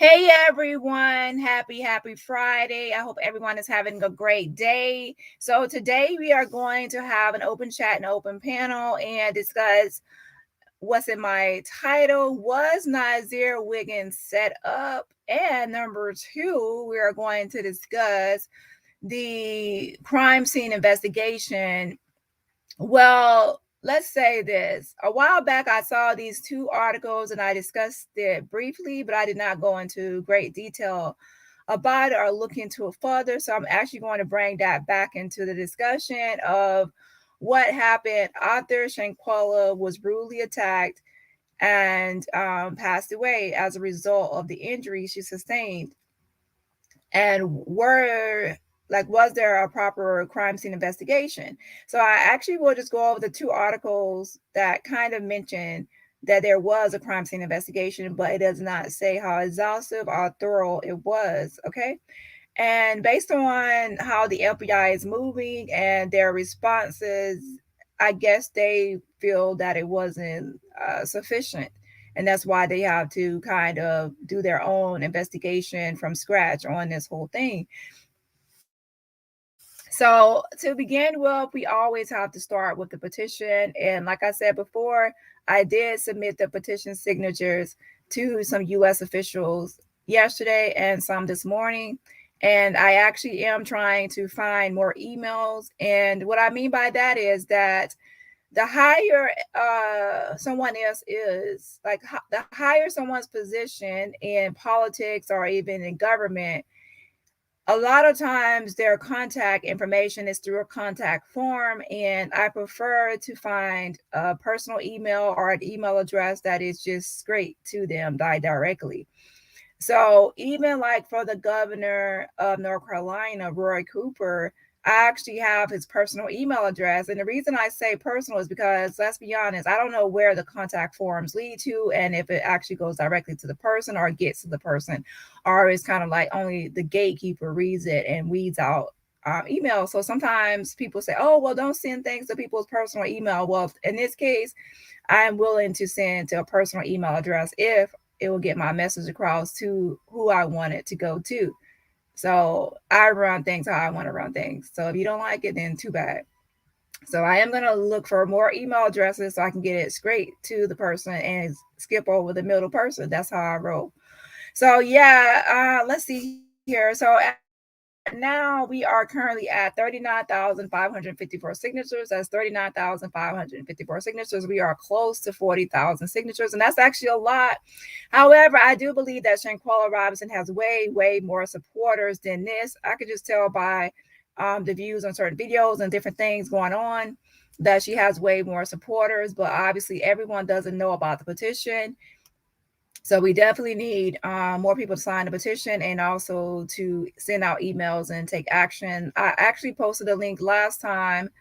Hey everyone, happy Friday. I hope everyone is having a great day. So today we are going to have an open chat and open panel and discuss what's in my title. Was Nazeer Wiggins set up? And number two, we are going to discuss the crime scene investigation. Well, let's say this. A while back, I saw these two articles and I discussed it briefly, but I did not go into great detail about it or look into it further. So I'm actually going to bring that back into the discussion of what happened after Shanquella was brutally attacked and passed away as a result of the injury she sustained. And was there a proper crime scene investigation? So I actually will just go over the two articles that kind of mention that there was a crime scene investigation, but it does not say how exhaustive or thorough it was. Okay. And based on how the FBI is moving and their responses, I guess they feel that it wasn't sufficient. And that's why they have to kind of do their own investigation from scratch on this whole thing. So, to begin with, we always have to start with the petition. And like I said before, I did submit the petition signatures to some US officials yesterday and some this morning. And I actually am trying to find more emails. And what I mean by that is that the higher someone else is, like the higher someone's position in politics or even in government, a lot of times their contact information is through a contact form, and I prefer to find a personal email or an email address that is just straight to them directly. So even like for the governor of North Carolina, Roy Cooper, I actually have his personal email address. And the reason I say personal is because, let's be honest, I don't know where the contact forms lead to and if it actually goes directly to the person or gets to the person, or it's kind of like only the gatekeeper reads it and weeds out email. So sometimes people say, oh, well, don't send things to people's personal email. Well, in this case, I'm willing to send to a personal email address if it will get my message across to who I want it to go to. So I run things how I want to run things. So if you don't like it, then too bad. So I am going to look for more email addresses so I can get it straight to the person and skip over the middle person. That's how I roll. So yeah, let's see here. So now we are currently at 39,554 signatures. That's 39,554 signatures. We are close to 40,000 signatures, and that's actually a lot. However, I do believe that Shanquella Robinson has way more supporters than this. I could just tell by the views on certain videos and different things going on that she has way more supporters, but obviously everyone doesn't know about the petition. So we definitely need more people to sign the petition and also to send out emails and take action. I actually posted a link last time,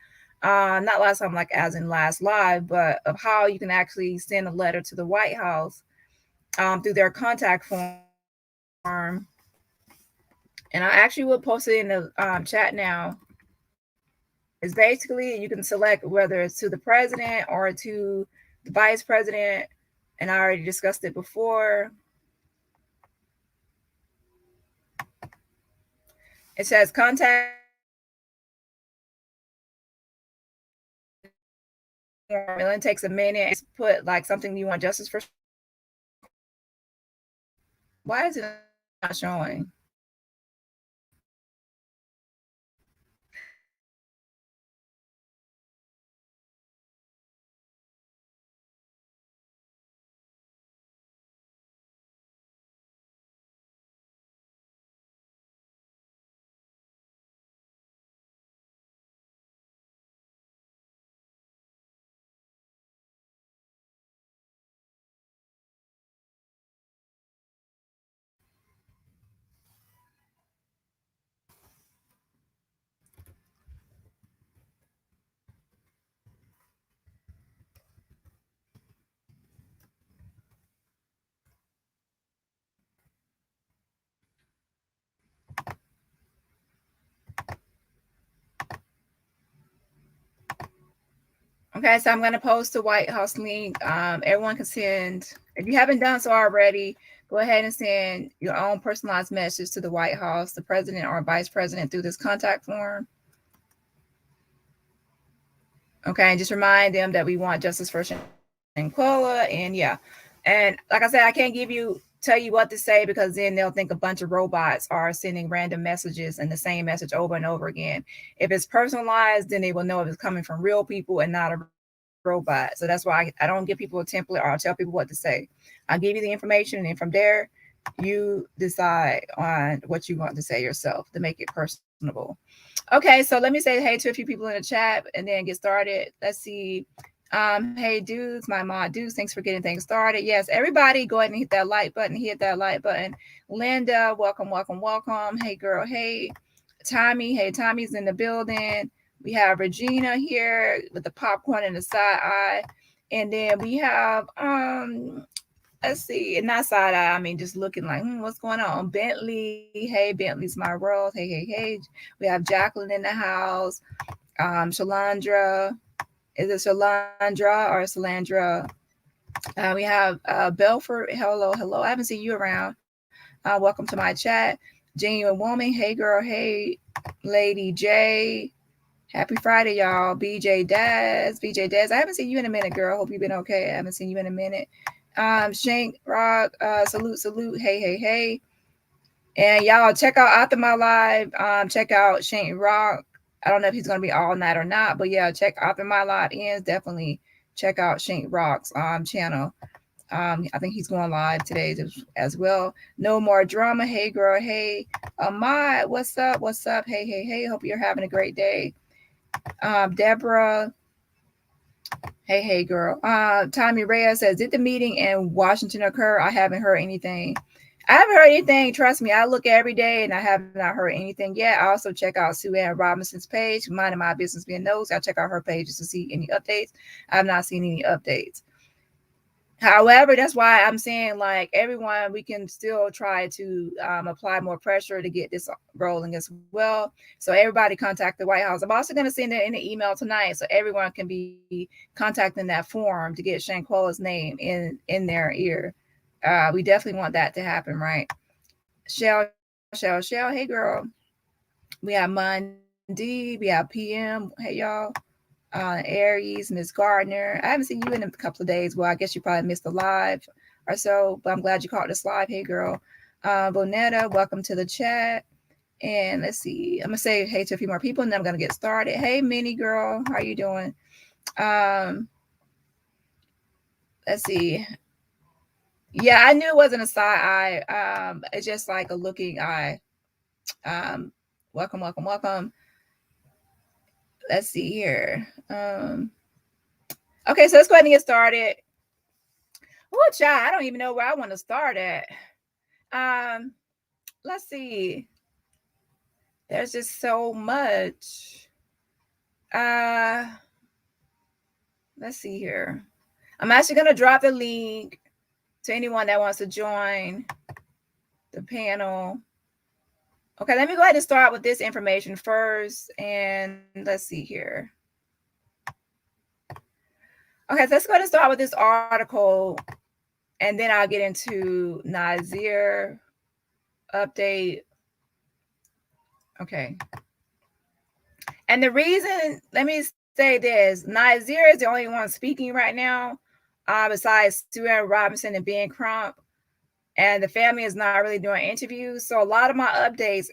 not last time, like as in last live, but of how you can actually send a letter to the White House through their contact form. And I actually will post it in the chat now. It's basically you can select whether it's to the president or to the vice president. And I already discussed it before. It says contact form. It only takes a minute. It's put like something you want justice for. Why is it not showing? Okay, so I'm going to post the White House link. Everyone can send, if you haven't done so already, go ahead and send your own personalized message to the White House, the president or vice president through this contact form. Okay, and just remind them that we want justice for Shanquella, and yeah. And like I said, I can't tell you what to say, because then they'll think a bunch of robots are sending random messages and the same message over and over again. If it's personalized, then they will know if it's coming from real people and not a robot. So that's why I don't give people a template, or I'll tell people what to say. I'll give you the information, and from there, you decide on what you want to say yourself to make it personable. Okay, so let me say hey to a few people in the chat and then get started. Let's see. Hey dudes, my mod dudes, thanks for getting things started. Yes, everybody go ahead and hit that like button. Linda, welcome. Hey girl, hey Tommy. Hey, Tommy's in the building. We have Regina here with the popcorn and the side eye. And then we have let's see, not side eye, I mean just looking like what's going on. Bentley, hey, Bentley's my world. Hey. We have Jacqueline in the house. Shalandra. Is it Shalandra or Salandra? We have Belfort. Hello. I haven't seen you around. Welcome to my chat. Genuine Woman. Hey, girl. Hey, Lady J. Happy Friday, y'all. BJ Daz. I haven't seen you in a minute, girl. Hope you've been okay. I haven't seen you in a minute. Shank Rock. Salute. Hey. And y'all check out After My Live. Check out Shank Rock. I don't know if he's going to be all night or not, but yeah, check After My Live ends. Definitely check out Shank Rock's channel. I think he's going live today as well. No More Drama. Hey, girl. Hey, Ahmad. What's up? Hey. Hope you're having a great day. Deborah. Hey, girl. Tommy Reyes says, did the meeting in Washington occur? I haven't heard anything. Trust me, I look every day and I have not heard anything yet. I also check out Sue Ann Robinson's page, Minding My Business Being Nosy. I check out her pages to see any updates. I have not seen any updates. However, that's why I'm saying, like, everyone, we can still try to apply more pressure to get this rolling as well. So everybody contact the White House. I'm also going to send it in an email tonight so everyone can be contacting that form to get Shanquella's name in their ear. We definitely want that to happen, right? Shell. Hey, girl. We have Monday. We have PM. Hey, y'all. Aries, Miss Gardner. I haven't seen you in a couple of days. Well, I guess you probably missed the live or so, but I'm glad you caught this live. Hey, girl. Bonetta, welcome to the chat. And let's see. I'm going to say hey to a few more people, and then I'm going to get started. Hey, Minnie girl. How you doing? Let's see. Yeah, I knew it wasn't a side eye. It's just like a looking eye. Welcome. Let's see here. Okay, so let's go ahead and get started. Oh, child, I don't even know where I want to start at. Let's see. There's just so much. Let's see here. I'm actually going to drop the link to anyone that wants to join the panel. Okay, let me go ahead and start with this information first. And let's see here. Okay, so let's go ahead and start with this article. And then I'll get into Nazir update. Okay. And the reason, let me say this, Nazir is the only one speaking right now, besides Sue Ann Robinson and Ben Crump. And the family is not really doing interviews. So a lot of my updates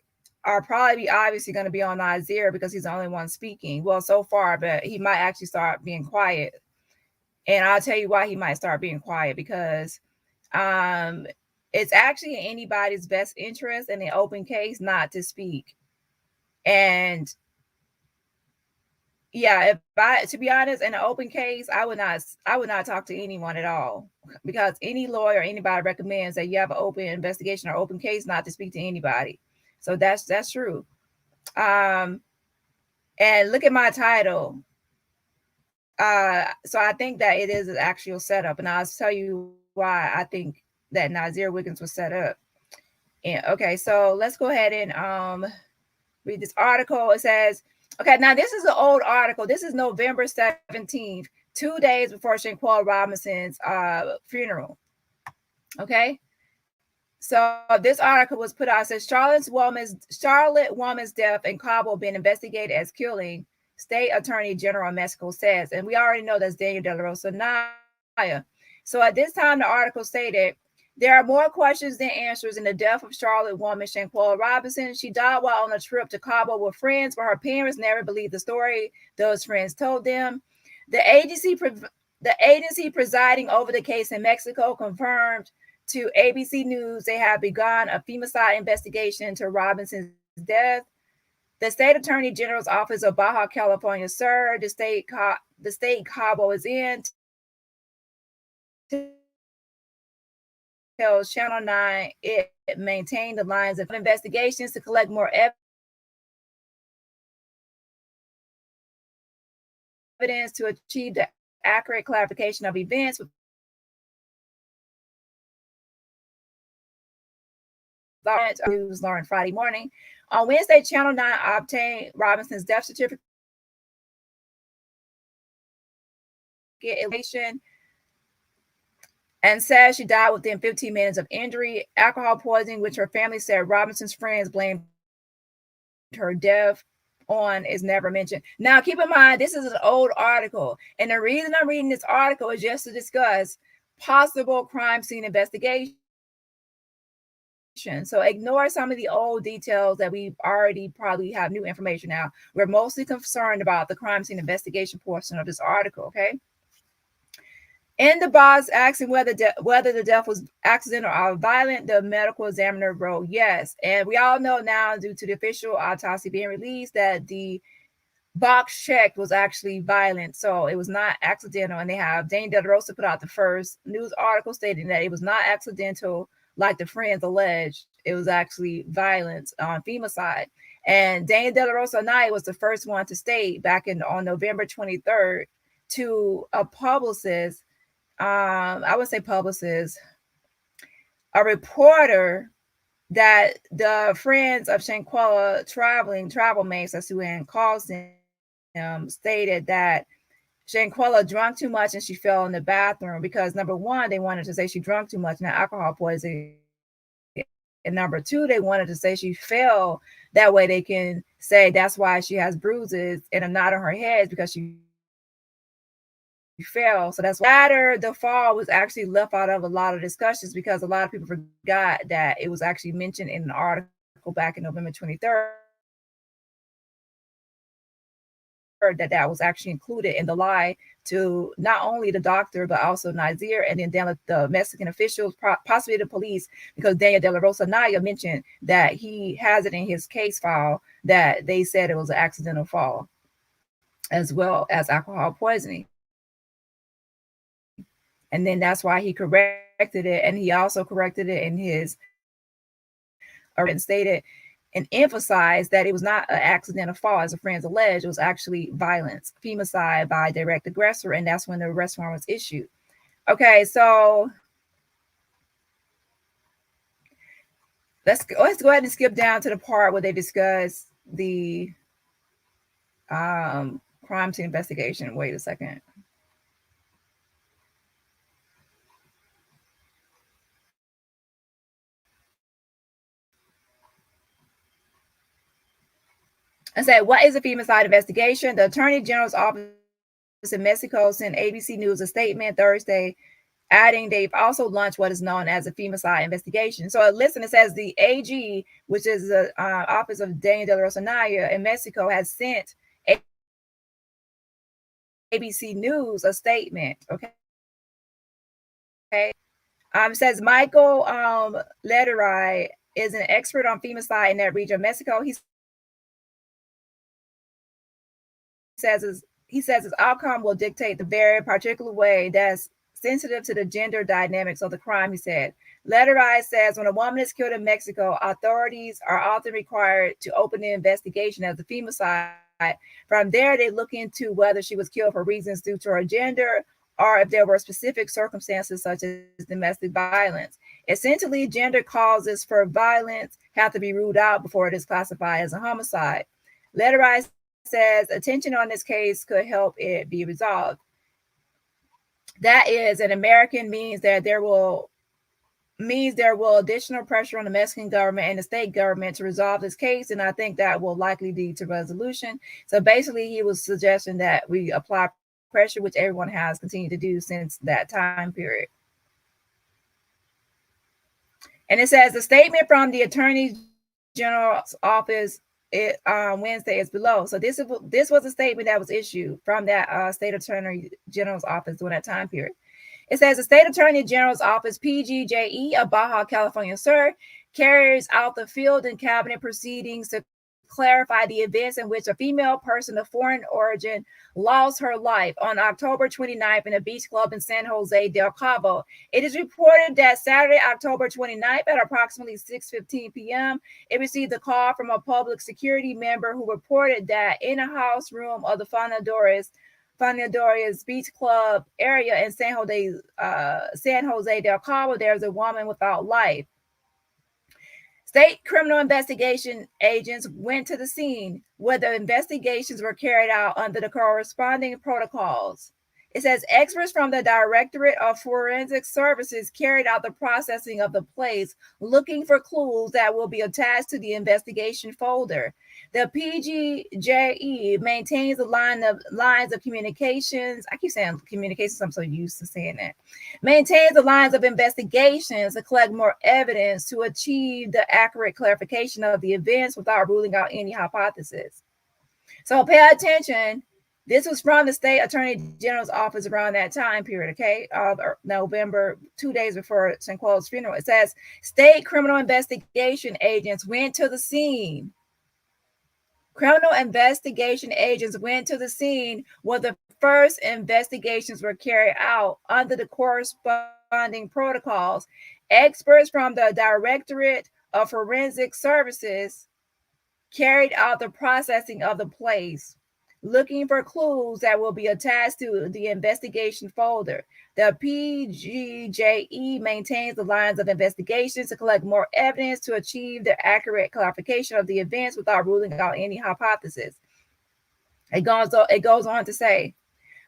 are probably obviously going to be on Nazir because he's the only one speaking. Well, so far, but he might actually start being quiet. And I'll tell you why he might start being quiet, because it's actually in anybody's best interest in the open case not to speak. And yeah, to be honest, in an open case, I would not talk to anyone at all, because any lawyer or anybody recommends that you have an open investigation or open case not to speak to anybody. So that's true. And look at my title. So I think that it is an actual setup, and I'll tell you why I think that Nazir Wiggins was set up. And okay, so let's go ahead and read this article. It says, okay, now this is an old article. This is November 17th, 2 days before Shanquella Robinson's funeral. Okay. So this article was put out. It says Charlotte woman's death in Kabul being investigated as killing. State Attorney General of Mexico says, and we already know that's Daniel De La Rosa Naya. So at this time, the article stated there are more questions than answers in the death of Charlotte woman Shanquella Robinson. She died while on a trip to Kabul with friends, but her parents never believed the story those friends told them. The agency presiding over the case in Mexico confirmed to ABC News they have begun a femicide investigation into Robinson's death. The state attorney general's office of Baja California Sur, the state Cabo is in, tells Channel 9 it maintained the lines of investigations to collect more evidence to achieve the accurate clarification of events. News learned Friday morning. On Wednesday, Channel 9 obtained Robinson's death certificate and says she died within 15 minutes of injury. Alcohol poisoning, which her family said Robinson's friends blamed her death on, is never mentioned. Now, keep in mind, this is an old article, and the reason I'm reading this article is just to discuss possible crime scene investigation. So ignore some of the old details that we already probably have new information now. We're mostly concerned about the crime scene investigation portion of this article, okay? In the box asking whether the death was accidental or violent, the medical examiner wrote yes. And we all know now, due to the official autopsy being released, that the box checked was actually violent. So it was not accidental. And they have Dani De La Rosa put out the first news article stating that it was not accidental, like the friends alleged. It was actually violence on femicide. And Dani De La Rosa Naya was the first one to state back on November 23rd to a publicist, I would say publicist, a reporter, that the friends of Shanquella travel mates, as Suan calls them, stated that Shanquella drank too much and she fell in the bathroom because, number one, they wanted to say she drank too much, not alcohol poisoning. And number two, they wanted to say she fell. That way they can say that's why she has bruises and a knot on her head, because she fell. So that's why the fall was actually left out of a lot of discussions, because a lot of people forgot that it was actually mentioned in an article back in November 23rd that was actually included in the lie to not only the doctor but also Nazir, and then the Mexican officials, possibly the police, because Daniel De La Rosa Naya mentioned that he has it in his case file that they said it was an accidental fall, as well as alcohol poisoning. And then that's why he corrected it, and he also corrected it in his and stated and emphasized that it was not an accidental fall, as the friends alleged. It was actually violence, femicide by direct aggressor, and that's when the arrest warrant was issued. Okay, so let's go ahead and skip down to the part where they discuss the crime scene investigation. Wait a second. I said, what is a femicide investigation? The Attorney General's office in Mexico sent ABC News a statement Thursday, adding they've also launched what is known as a femicide investigation. So listen, it says the AG, which is the office of Dani De La Rosa Naya in Mexico, has sent ABC News a statement. Okay. It says Michael Lederai is an expert on femicide in that region of Mexico. He says his outcome will dictate the very particular way that's sensitive to the gender dynamics of the crime, he said. Lederai says when a woman is killed in Mexico, authorities are often required to open the investigation as a femicide. From there, they look into whether she was killed for reasons due to her gender or if there were specific circumstances such as domestic violence. Essentially, gender causes for violence have to be ruled out before it is classified as a homicide. Lederai says attention on this case could help it be resolved. That is, an American means that there will means there will additional pressure on the Mexican government and the state government to resolve this case, and I think that will likely lead to resolution. So basically, he was suggesting that we apply pressure, which everyone has continued to do since that time period. And it says the statement from the Attorney General's office Wednesday is below. So this was a statement that was issued from that state Attorney General's office during that time period. It says the State Attorney General's Office, PGJE of Baja California Sur, carries out the field and cabinet proceedings to clarify the events in which a female person of foreign origin lost her life on October 29th in a beach club in San Jose del Cabo. It is reported that Saturday, October 29th at approximately 6:15 p.m., it received a call from a public security member who reported that in a house room of the Fanadoria's Beach Club area in San Jose del Cabo, there's a woman without life. State criminal investigation agents went to the scene where the investigations were carried out under the corresponding protocols. It says experts from the Directorate of Forensic Services carried out the processing of the place, looking for clues that will be attached to the investigation folder. The PGJE maintains the lines of communications. I keep saying communications. I'm so used to saying that. Maintains the lines of investigations to collect more evidence to achieve the accurate clarification of the events without ruling out any hypothesis. So pay attention. This was from the State Attorney General's office around that time period, okay? November, 2 days before Shanquella's funeral. It says state criminal investigation agents went to the scene. Criminal investigation agents went to the scene where the first investigations were carried out under the corresponding protocols. Experts from the Directorate of Forensic Services carried out the processing of the place, looking for clues that will be attached to the investigation folder. The PGJE maintains the lines of investigations to collect more evidence to achieve the accurate clarification of the events without ruling out any hypothesis. It goes on to say,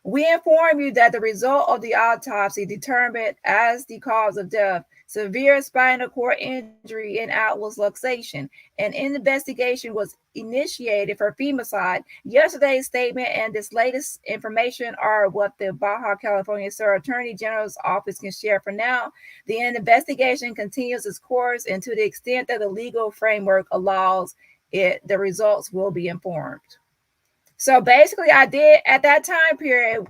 we inform you that the result of the autopsy determined as the cause of death severe spinal cord injury and atlas luxation. An investigation was initiated for femicide. Yesterday's statement and this latest information are what the Baja California Sur Attorney General's office can share for now. The investigation continues its course, and to the extent that the legal framework allows it, the results will be informed. So basically, I did at that time period,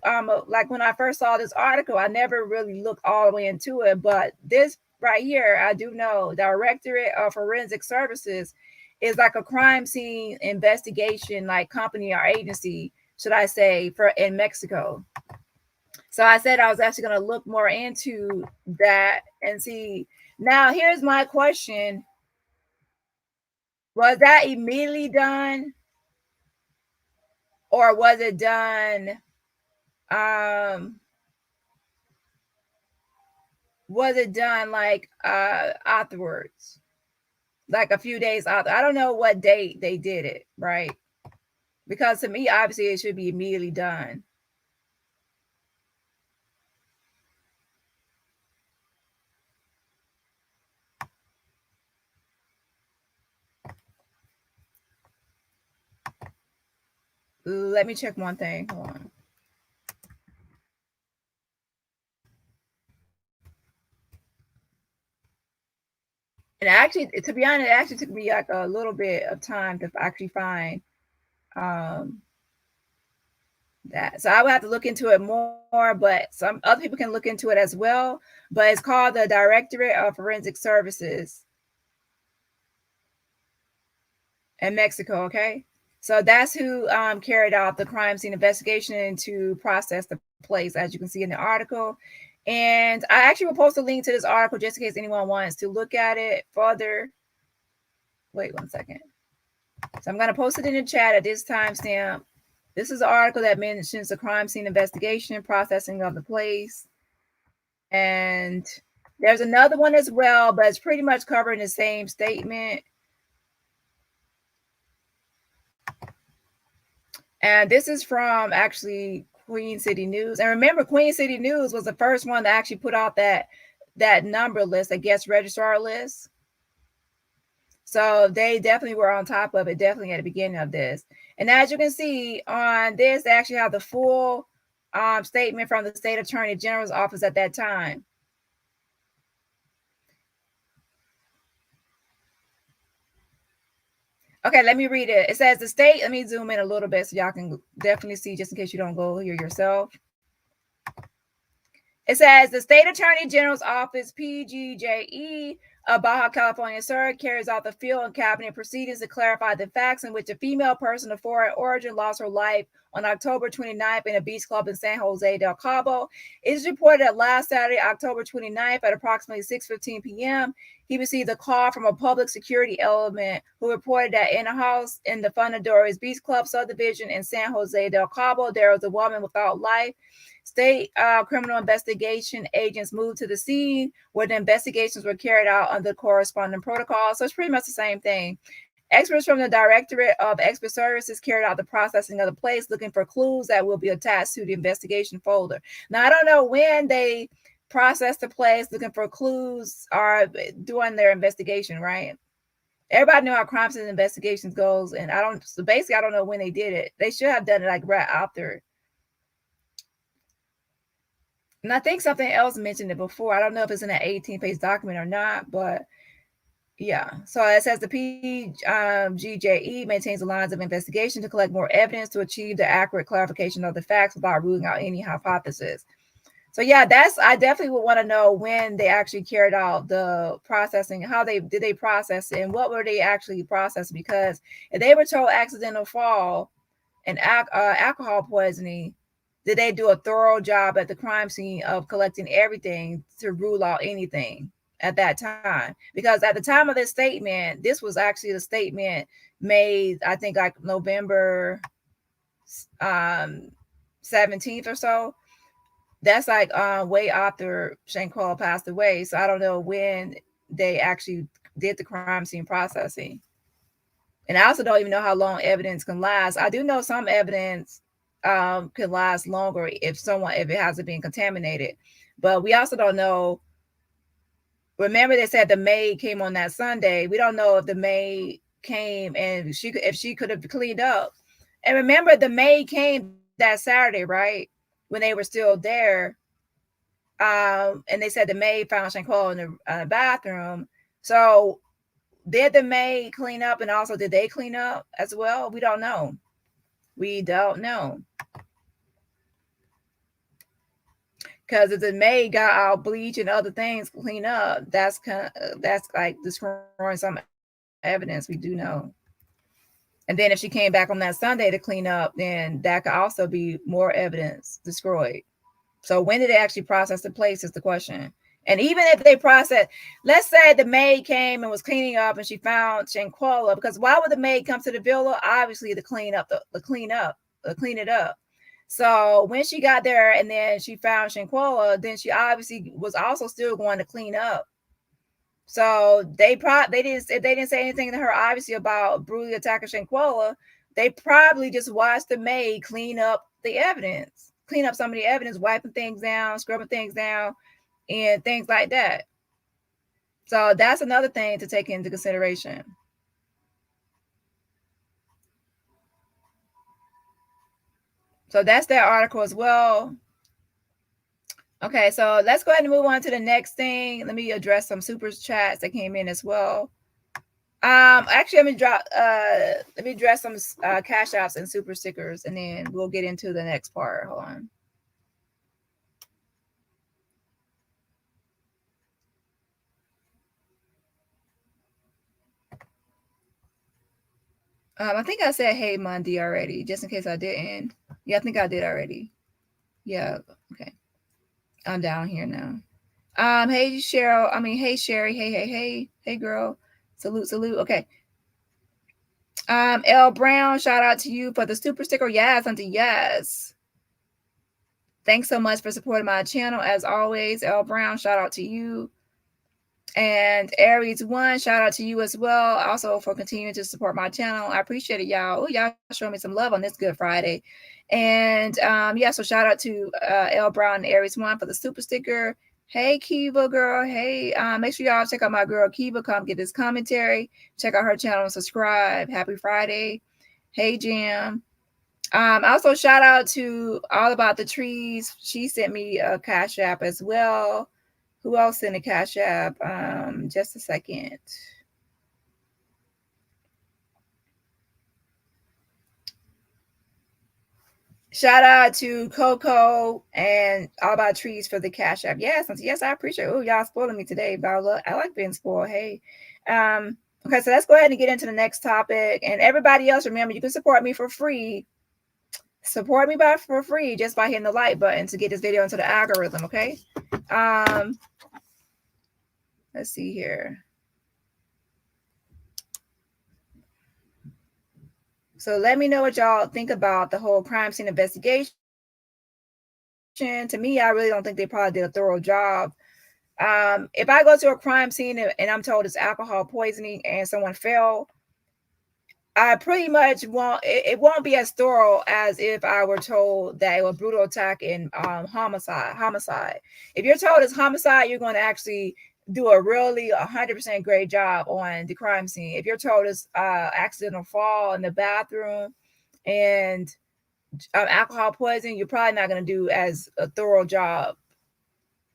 like when I first saw this article, I never really looked all the way into it. But this right here, I do know, Directorate of Forensic Services is like a crime scene investigation, like company or agency, should I say, for in Mexico. So I said I was actually going to look more into that and see. Now, here's my question: was that immediately done? Or was it done like afterwards, like a few days after? I don't know what date they did it, right? Because to me, obviously, it should be immediately done. Let me check one thing. Hold on. And actually, to be honest, it actually took me like a little bit of time to actually find that. So I would have to look into it more, but some other people can look into it as well. But it's called the Directorate of Forensic Services in Mexico, okay? So that's who carried out the crime scene investigation to process the place, as you can see in the article. And I actually will post a link to this article just in case anyone wants to look at it further. Wait 1 second. So I'm going to post it in the chat at this timestamp. This is an article that mentions the crime scene investigation, processing of the place. And there's another one as well, but it's pretty much covering the same statement. And this is from actually Queen City News. And remember, Queen City News was the first one to actually put out that that number list, that guest registrar list. So they definitely were on top of it, definitely at the beginning of this. And as you can see on this, they actually have the full statement from the state attorney general's office at that time. Okay, let me read it. It says the state, let me zoom in a little bit so y'all can definitely see, just in case you don't go here yourself. It says the state attorney general's office, PGJE, of Baja California Sur, carries out the field and cabinet proceedings to clarify the facts in which a female person of foreign origin lost her life on October 29th in a beach club in San Jose del Cabo. It is reported that last Saturday, October 29th, at approximately 6:15 p.m., he received a call from a public security element who reported that in a house in the Fundadores Beach Club subdivision in San Jose del Cabo, there was a woman without life. State criminal investigation agents moved to the scene where the investigations were carried out under corresponding protocol. So it's pretty much the same thing. Experts from the Directorate of Expert Services carried out the processing of the place, looking for clues that will be attached to the investigation folder. Now, I don't know when they processed the place, looking for clues, or doing their investigation, right? Everybody know how crime scene investigations goes, and I don't know when they did it. They should have done it like right after. And I think something else mentioned it before. I don't know if it's in an 18-page document or not, but yeah. So it says the PGJE maintains the lines of investigation to collect more evidence to achieve the accurate clarification of the facts without ruling out any hypothesis. So yeah, I definitely would want to know when they actually carried out the processing, how did they process it, and what were they actually processing? Because if they were told accidental fall and alcohol poisoning, did they do a thorough job at the crime scene of collecting everything to rule out anything at that time? Because at the time of this statement, this was actually the statement made, I think, like November 17th or so. That's like way after Shanquella passed away. So I don't know when they actually did the crime scene processing. And I also don't even know how long evidence can last. I do know some evidence could last longer if it hasn't been contaminated, but we also don't know. Remember, they said the maid came on that Sunday. We don't know if the maid came and if she could have cleaned up. And remember, the maid came that Saturday, right, when they were still there. And they said the maid found Shanquella in the bathroom. So did the maid clean up, and also did they clean up as well? We don't know. We don't know. Because if the maid got out bleach and other things clean up, that's like destroying some evidence. We do know. And then if she came back on that Sunday to clean up, then that could also be more evidence destroyed. So when did they actually process the place is the question. And even if they process, let's say the maid came and was cleaning up and she found Shanquella, because why would the maid come to the villa? Obviously to clean it up. So when she got there and then she found Shanquella, then she obviously was also still going to clean up. So they didn't say anything to her obviously about brutally attacking Shanquella. They probably just watched the maid clean up the evidence, clean up some of the evidence, wiping things down, scrubbing things down, and things like that. So that's another thing to take into consideration. So that's that article as well. Okay, so let's go ahead and move on to the next thing. Let me address some super chats that came in as well. Actually, let me address some cash apps and super stickers, and then we'll get into the next part. Hold on. I think I said hey Monday already, just in case I didn't. Yeah, I think I did already. Yeah, okay. I'm down here now. Hey Cheryl. Hey Sherry. Hey girl. Salute. Okay. L Brown, shout out to you for the super sticker. Yes, auntie, yes. Thanks so much for supporting my channel as always. L Brown, shout out to you. And Aries One, shout out to you as well. Also for continuing to support my channel. I appreciate it, y'all. Oh, y'all showing me some love on this Good Friday. And yeah, so shout out to L Brown and Aries One for the super sticker. Hey, Kiva, girl. Hey, make sure y'all check out my girl Kiva. Come get this commentary. Check out her channel and subscribe. Happy Friday. Hey, Jim. Also shout out to All About the Trees. She sent me a Cash App as well. Who else sent a Cash App? Just a second. Shout out to Coco and All About Trees for the Cash App. Yes, I appreciate it. Oh, y'all spoiling me today, but I like being spoiled. Hey. Okay, so let's go ahead and get into the next topic. And everybody else, remember, you can support me for free. Support me for free just by hitting the like button to get this video into the algorithm, okay? Let's see here. So let me know what y'all think about the whole crime scene investigation. To me, I really don't think they probably did a thorough job. If I go to a crime scene and I'm told it's alcohol poisoning and someone fell, I pretty much it won't be as thorough as if I were told that it was brutal attack and homicide. If you're told it's homicide, you're going to actually do a really 100% great job on the crime scene. If you're told it's accidental fall in the bathroom and alcohol poisoning, you're probably not going to do as a thorough job.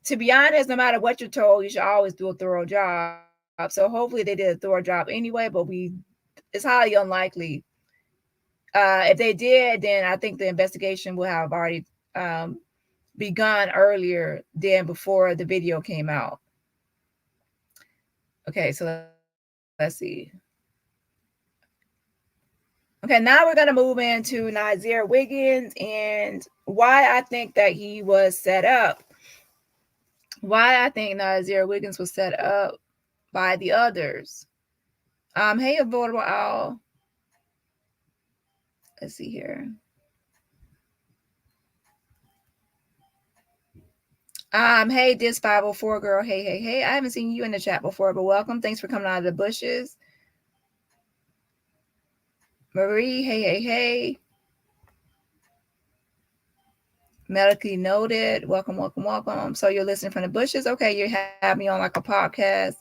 To be honest, no matter what you're told, you should always do a thorough job. So hopefully they did a thorough job anyway, but it's highly unlikely. If they did, then I think the investigation will have already begun earlier than before the video came out. Okay, so let's see. Okay, now we're going to move into Nazeer Wiggins and why I think that he was set up. Why I think Nazeer Wiggins was set up by the others. Hey, Avoidable Owl. Let's see here. Hey, this 504 girl. Hey. I haven't seen you in the chat before, but welcome. Thanks for coming out of the bushes. Marie, hey. Medically noted. Welcome. So you're listening from the bushes? Okay, you have me on like a podcast.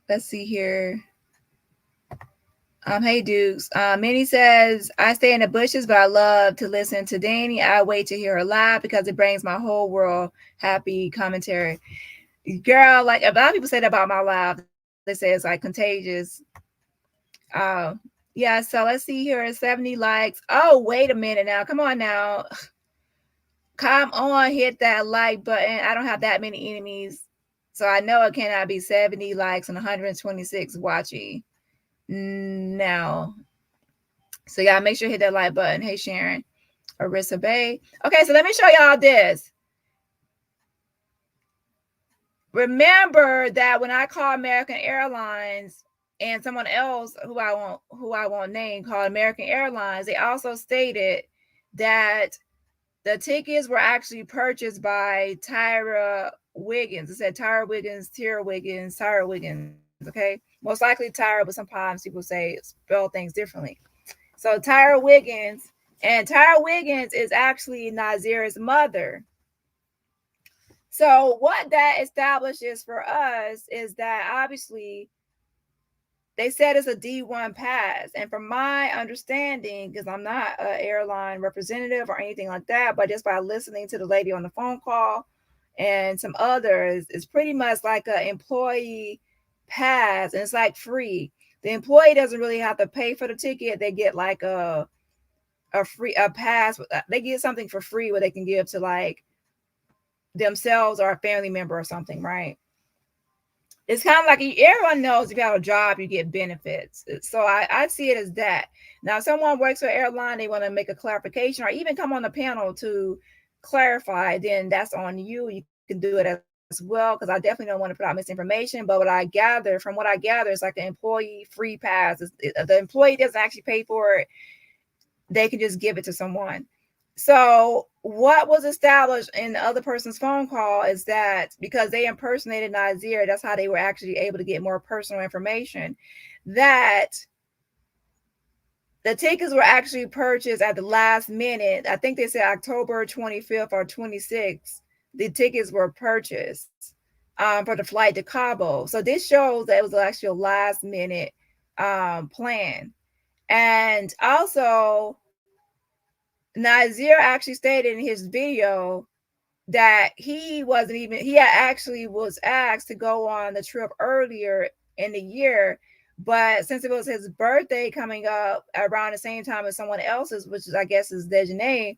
Let's see here. Hey Dukes. Minnie says, I stay in the bushes, but I love to listen to Dani. I wait to hear her live because it brings my whole world happy commentary. Girl, like a lot of people say that about my live. They say it's like contagious. Yeah, so let's see here. 70 likes. Oh, wait a minute now. Come on now. Come on, hit that like button. I don't have that many enemies. So I know it cannot be 70 likes and 126 watching now. So y'all make sure to hit that like button. Hey, Sharon. Arissa Bay. Okay, so let me show y'all this. Remember that when I call American Airlines and someone else who I won't name called American Airlines, they also stated that the tickets were actually purchased by Tyra Wiggins. It said Tyra Wiggins. Okay, most likely Tyra, but sometimes people spell things differently. So Tyra Wiggins, and Tyra Wiggins is actually Nazir's mother. So what that establishes for us is that obviously they said it's a D1 pass. And from my understanding, because I'm not an airline representative or anything like that, but just by listening to the lady on the phone call and some others, it's pretty much like an employee pass, and it's like free. The employee doesn't really have to pay for the ticket. They get like a pass. They get something for free where they can give to like themselves or a family member or something, right? It's kind of like everyone knows if you have a job, you get benefits. So I see it as that. Now, if someone works for an airline, they want to make a clarification or even come on the panel to clarify, then that's on you. You can do it as well, because I definitely don't want to put out misinformation. But what I gather, it's like an employee free pass. The employee doesn't actually pay for it. They can just give it to someone. So what was established in the other person's phone call is that because they impersonated Nazir, that's how they were actually able to get more personal information. That the tickets were actually purchased at the last minute. I think they said October 25th or 26th. The tickets were purchased for the flight to Cabo. So this shows that it was actually a last minute plan. And also, Nazeer actually stated in his video that he actually was asked to go on the trip earlier in the year, but since it was his birthday coming up around the same time as someone else's, which is, I guess, is Dejeuner,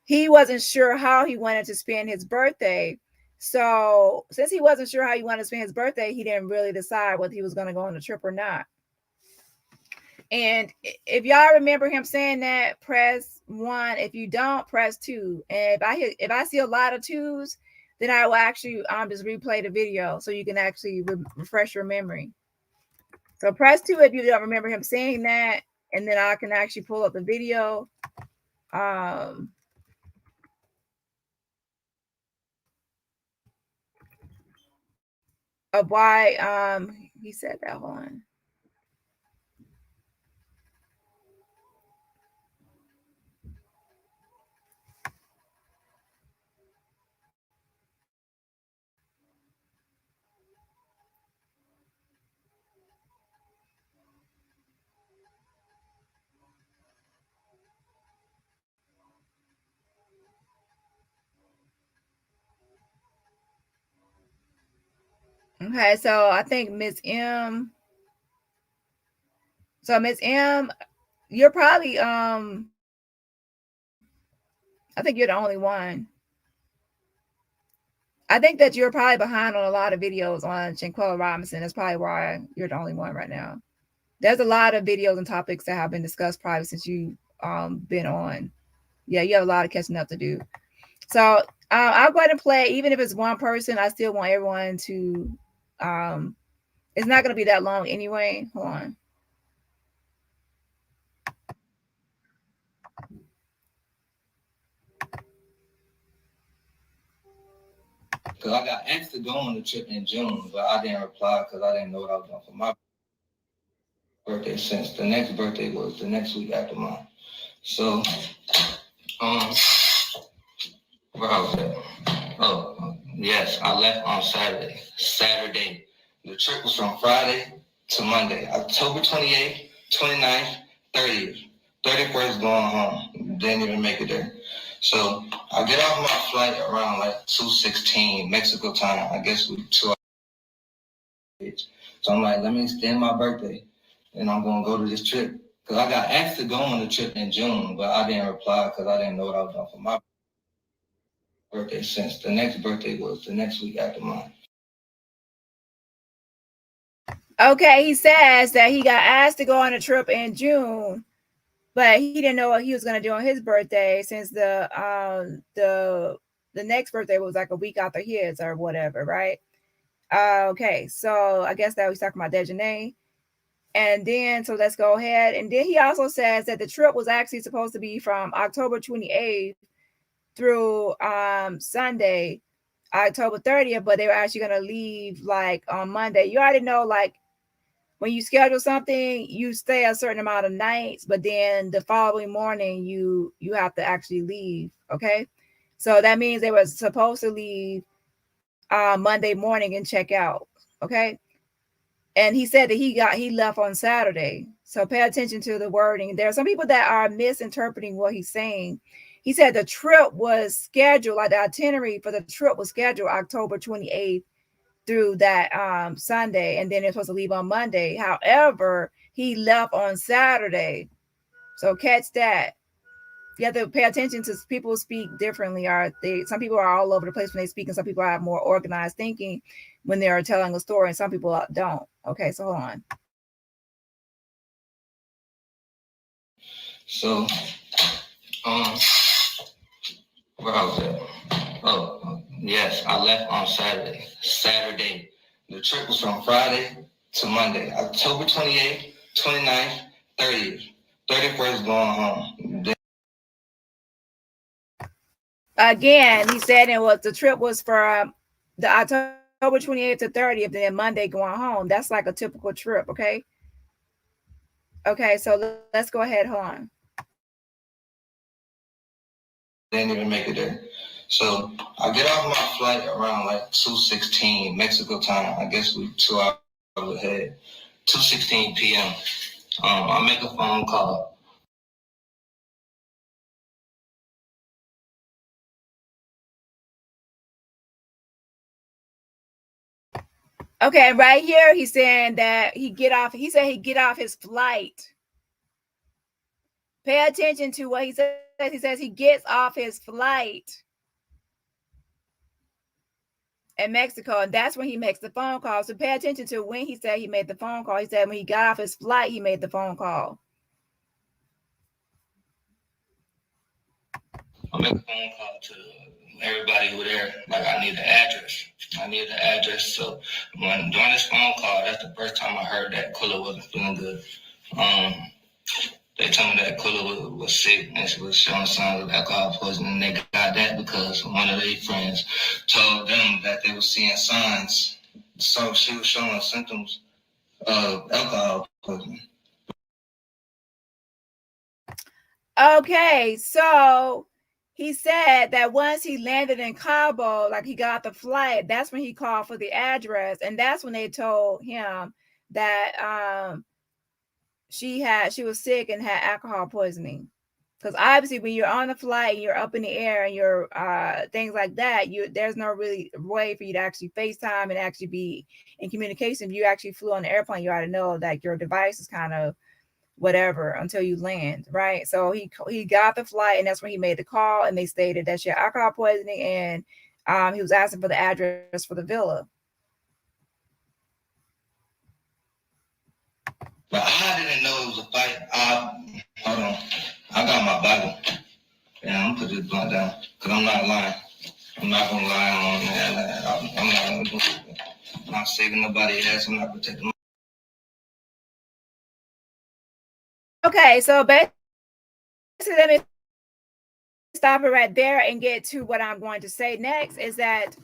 he wasn't sure how he wanted to spend his birthday. So since he wasn't sure how he wanted to spend his birthday, he didn't really decide whether he was going to go on the trip or not. And if y'all remember him saying that, press 1. If you don't, press 2. And if I see a lot of 2s, then I will actually just replay the video so you can actually refresh your memory. So press 2 if you don't remember him saying that, and then I can actually pull up the video. Of why he said that. Hold on. Okay, so I think Miss M. So Miss M, you're probably I think you're the only one. I think that you're probably behind on a lot of videos on Shanquella Robinson. That's probably why you're the only one right now. There's a lot of videos and topics that have been discussed probably since you've been on. Yeah, you have a lot of catching up to do. So I'll go ahead and play. Even if it's one person, I still want everyone to. It's not going to be that long anyway. Hold on. Because I got asked to go on the trip in June, but I didn't reply because I didn't know what I was doing for my birthday, since the next birthday was the next week after mine. So, where I was at? Oh, yes, I left on Saturday. The trip was from Friday to Monday, October 28th, 29th, 30th. 31st going home. Didn't even make it there. So I get off my flight around like 2:16 Mexico time. I guess we 2 hours. So I'm like, let me extend my birthday, and I'm gonna go to this trip because I got asked to go on the trip in June, but I didn't reply because I didn't know what I was doing for my birthday, since the next birthday was the next week after mine. Okay, he says that he got asked to go on a trip in June, but he didn't know what he was going to do on his birthday, since the next birthday was like a week after his or whatever, right? Okay, so I guess that was talking about Dejeuner. And then, so let's go ahead. And then he also says that the trip was actually supposed to be from October 28th through Sunday, October 30th, but they were actually going to leave like on Monday. You already know, like, when you schedule something, you stay a certain amount of nights, but then the following morning you have to actually leave. Okay, so that means they were supposed to leave Monday morning and check out. Okay, and he said that he left on Saturday. So pay attention to the wording. There are some people that are misinterpreting what he's saying. He said the trip was scheduled, like the itinerary for the trip was scheduled October 28th through that Sunday, and then they're supposed to leave on Monday. However, he left on Saturday. So catch that. You have to pay attention to people speak differently. Some people are all over the place when they speak, and some people have more organized thinking when they are telling a story, and some people don't. Okay, so hold on. So, where I was at? Oh, yes, I left on Saturday. The trip was from Friday to Monday, October 28th, 29th, 30th. 31st going home. Again, he said the trip was from the October 28th to 30th, and then Monday going home. That's like a typical trip, okay? Okay, so let's go ahead. Hold on. Didn't even make it there. So I get off my flight around like 2:16 Mexico time. I guess we 2 hours ahead. 2:16 p.m. I make a phone call. Okay, right here he's saying that he said he get off his flight. Pay attention to what he says. He says he gets off his flight in Mexico, and that's when he makes the phone call. So pay attention to when he said he made the phone call. He said when he got off his flight, he made the phone call. I make a phone call to everybody who there. Like, I need the address. So during this phone call, that's the first time I heard that Kula wasn't feeling good. They told me that Kula was sick and she was showing signs of alcohol poisoning. They got that because one of their friends told them that they were seeing signs. So she was showing symptoms of alcohol poisoning. Okay, so he said that once he landed in Cabo, like he got the flight, that's when he called for the address, and that's when they told him that she was sick and had alcohol poisoning. Because obviously, when you're on the flight and you're up in the air and you're things like that, there's no really way for you to actually FaceTime and actually be in communication. If you actually flew on the airplane, you ought to know that your device is kind of whatever until you land, right? So he got the flight, and that's when he made the call, and they stated that she had alcohol poisoning, and he was asking for the address for the villa. But I didn't know it was a fight. Hold on. I got my Bible. And I'm gonna put this blunt down because I'm not lying. I'm not gonna lie on that. I'm not gonna do it. I'm not saving nobody's ass. I'm not protecting. Okay, so basically, let me stop it right there and get to what I'm going to say next. Is that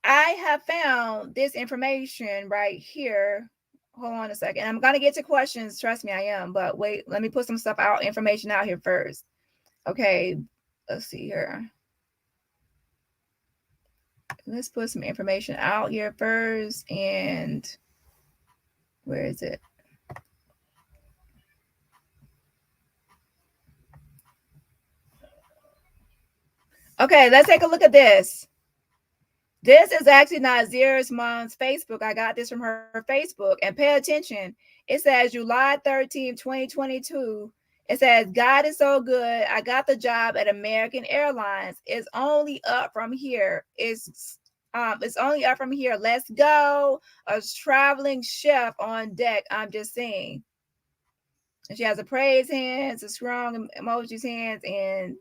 I have found this information right here. Hold on a second. I'm going to get to questions. Trust me, I am. But wait, let me put some stuff out, information out here first. Okay, let's see here. Let's put some information out here first. And where is it? Okay, let's take a look at this. This is actually Nazir's mom's Facebook. I got this from her Facebook. And pay attention. It says July 13th, 2022. It says, God is so good. I got the job at American Airlines. It's only up from here. It's only up from here. Let's go. A traveling chef on deck. I'm just saying. And she has a praise hands, a strong emojis hands, and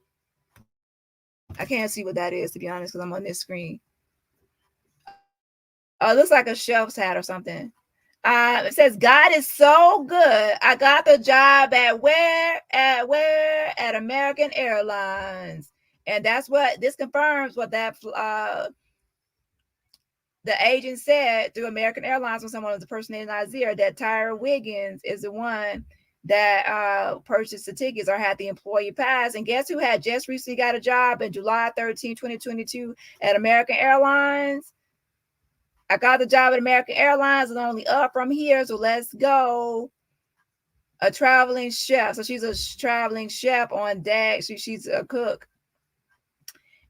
I can't see what that is, to be honest, because I'm on this screen. It looks like a chef's hat or something. It says, God is so good. I got the job at where? At American Airlines. And that's what this confirms what that the agent said through American Airlines when someone was impersonating Nazir, that Nazir Wiggins is the one that purchased the tickets or had the employee pass. And guess who had just recently got a job in July 13, 2022 at American Airlines? I got the job at American Airlines. It's only up from here, so let's go. A traveling chef. So she's a traveling chef on deck. She's a cook.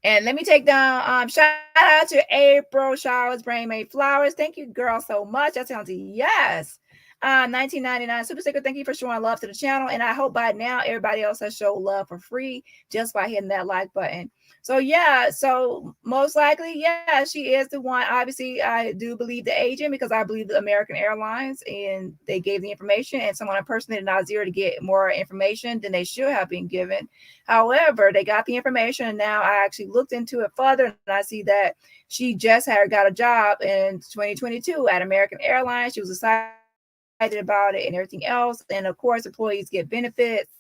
And let me take down, shout out to April Showers, Brain Made Flowers. Thank you, girl, so much. That sounds yes. 1999 Super Sticker. Thank you for showing love to the channel. And I hope by now everybody else has showed love for free just by hitting that like button. So yeah, so most likely, yeah, she is the one. Obviously, I do believe the agent because I believe the American Airlines, and they gave the information, and someone impersonated Nazir to get more information than they should have been given. However, they got the information, and now I actually looked into it further, and I see that she just got a job in 2022 at American Airlines. She was excited about it and everything else. And of course, employees get benefits.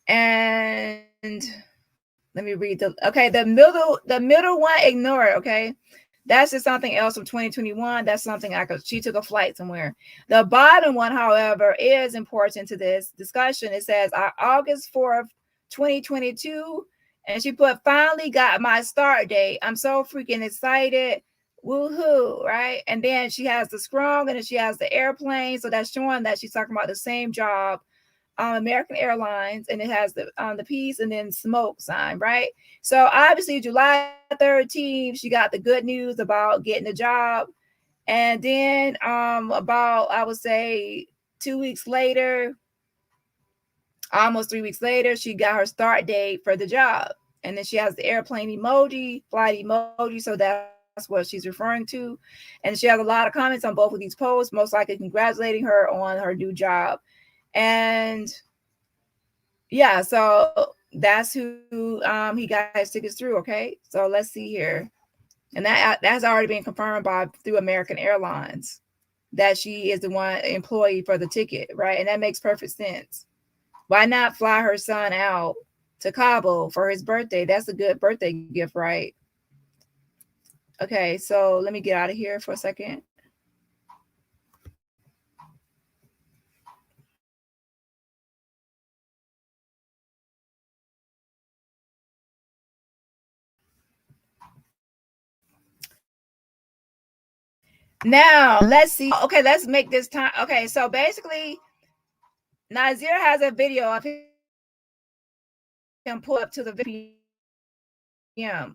And let me read the middle one, ignore it, okay? That's just something else from 2021. That's something she took a flight somewhere. The bottom one, however, is important to this discussion. It says August 4th, 2022. And she put, finally got my start date. I'm so freaking excited. Woohoo, right? And then she has the scrum and then she has the airplane. So that's showing that she's talking about the same job. American Airlines, and it has the peace and then smoke sign, right? So obviously July 13th, she got the good news about getting a job. And then about, I would say 2 weeks later, almost 3 weeks later, she got her start date for the job. And then she has the airplane emoji, flight emoji. So that's what she's referring to. And she has a lot of comments on both of these posts, most likely congratulating her on her new job. And yeah, so that's who he got his tickets through. Okay, so let's see here, and that's already been confirmed through American Airlines that she is the one employee for the ticket, right? And that makes perfect sense. Why not fly her son out to Cabo for his birthday? That's a good birthday gift, right? Okay, so let me get out of here for a second. Now, let's see. Okay, let's make this time. Okay, so basically, Nazir has a video of him pull up to the PM.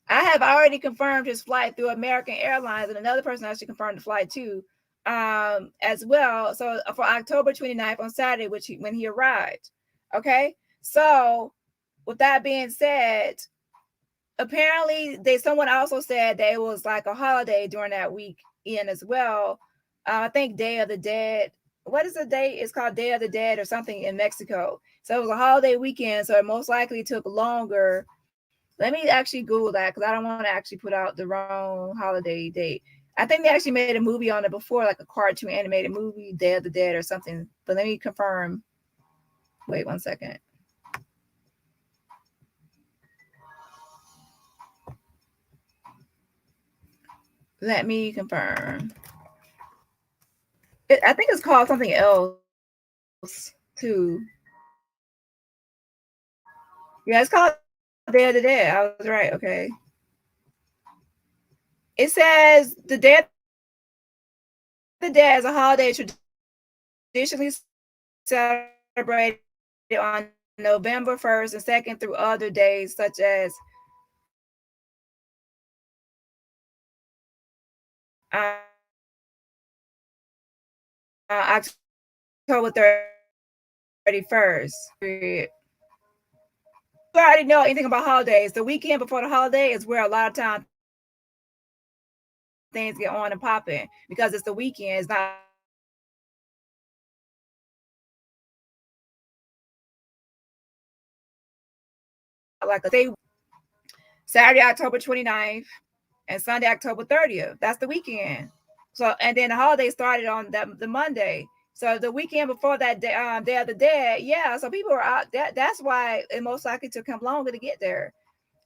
I have already confirmed his flight through American Airlines, and another person actually confirmed the flight too, as well. So for October 29th on Saturday, when he arrived. Okay, so with that being said, apparently someone also said that it was like a holiday during that weekend as well. I think Day of the Dead. What is the date? It's called Day of the Dead or something in Mexico. So it was a holiday weekend, so it most likely took longer. Let me actually Google that because I don't want to actually put out the wrong holiday date. I think they actually made a movie on it before, like a cartoon animated movie, Day of the Dead or something. But let me confirm. Wait 1 second. Let me confirm. I think it's called something else too. Yeah, it's called Day of the Dead. I was right. Okay. It says the Day of the Dead is a holiday traditionally celebrated on November 1st and 2nd through other days such as October 31st. You already know anything about holidays. The weekend before the holiday is where a lot of times things get on and popping because it's the weekend. It's not like a day. Saturday, October 29th and Sunday, October 30th. That's the weekend. So, and then the holiday started on the Monday. So the weekend before that day, Day of the Dead, yeah. So people are out. That's why it most likely took him longer to get there.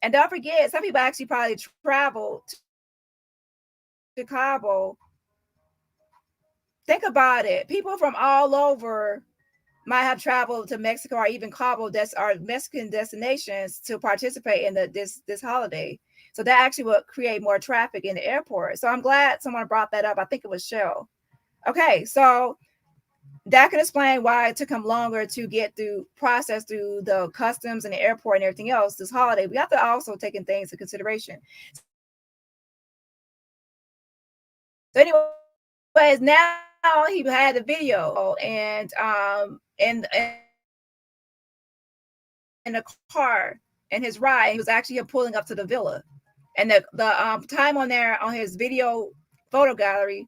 And don't forget, some people actually probably traveled to Cabo. Think about it. People from all over might have traveled to Mexico or even Cabo, that's our Mexican destinations, to participate in this holiday. So that actually would create more traffic in the airport. So I'm glad someone brought that up. I think it was Shell. Okay, so that can explain why it took him longer to get through process through the customs and the airport and everything else this holiday. We have to also take in things into consideration. So anyways, now he had the video and in the car in his ride. He was actually pulling up to the villa, and the time on there on his video photo gallery,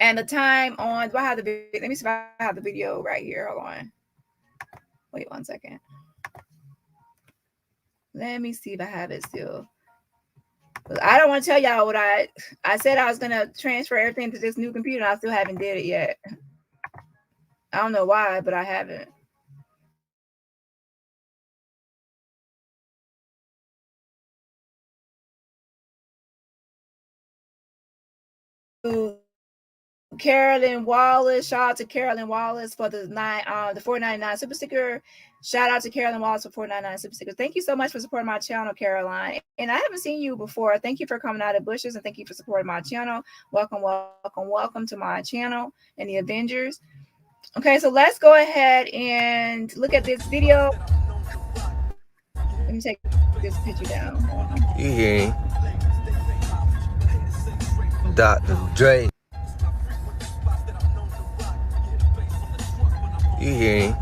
and the time on. Do I have the? Let me see if I have the video right here. Hold on. Wait 1 second. Let me see if I have it still. I don't want to tell y'all what I said I was gonna transfer everything to this new computer. I still haven't did it yet. I don't know why, but I haven't. Carolyn Wallace. Shout out to Carolyn Wallace for the $4.99 super sticker. Shout out to Carolyn Wallace for $4.99 super stickers. Thank you so much for supporting my channel, Caroline. And I haven't seen you before. Thank you for coming out of bushes, and thank you for supporting my channel. Welcome, welcome, welcome to my channel and the Avengers. Okay, so let's go ahead and look at this video. Let me take this picture down. You hearing Dr. Dre. You hearing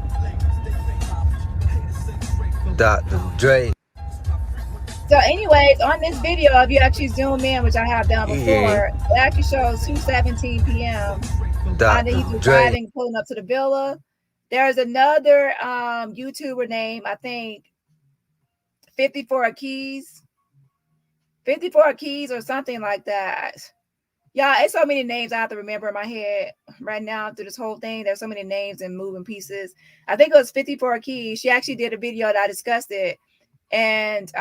Dr. Dre. So anyways, on this video, if you actually zoom in, which I have done before, it actually shows 2:17 p.m. And he's driving, pulling up to the villa. There's another YouTuber named, I think, 54 Keys or something like that. Yeah, it's so many names I have to remember in my head right now through this whole thing. There's so many names and moving pieces. I think it was 54 Keys. She actually did a video that I discussed it. And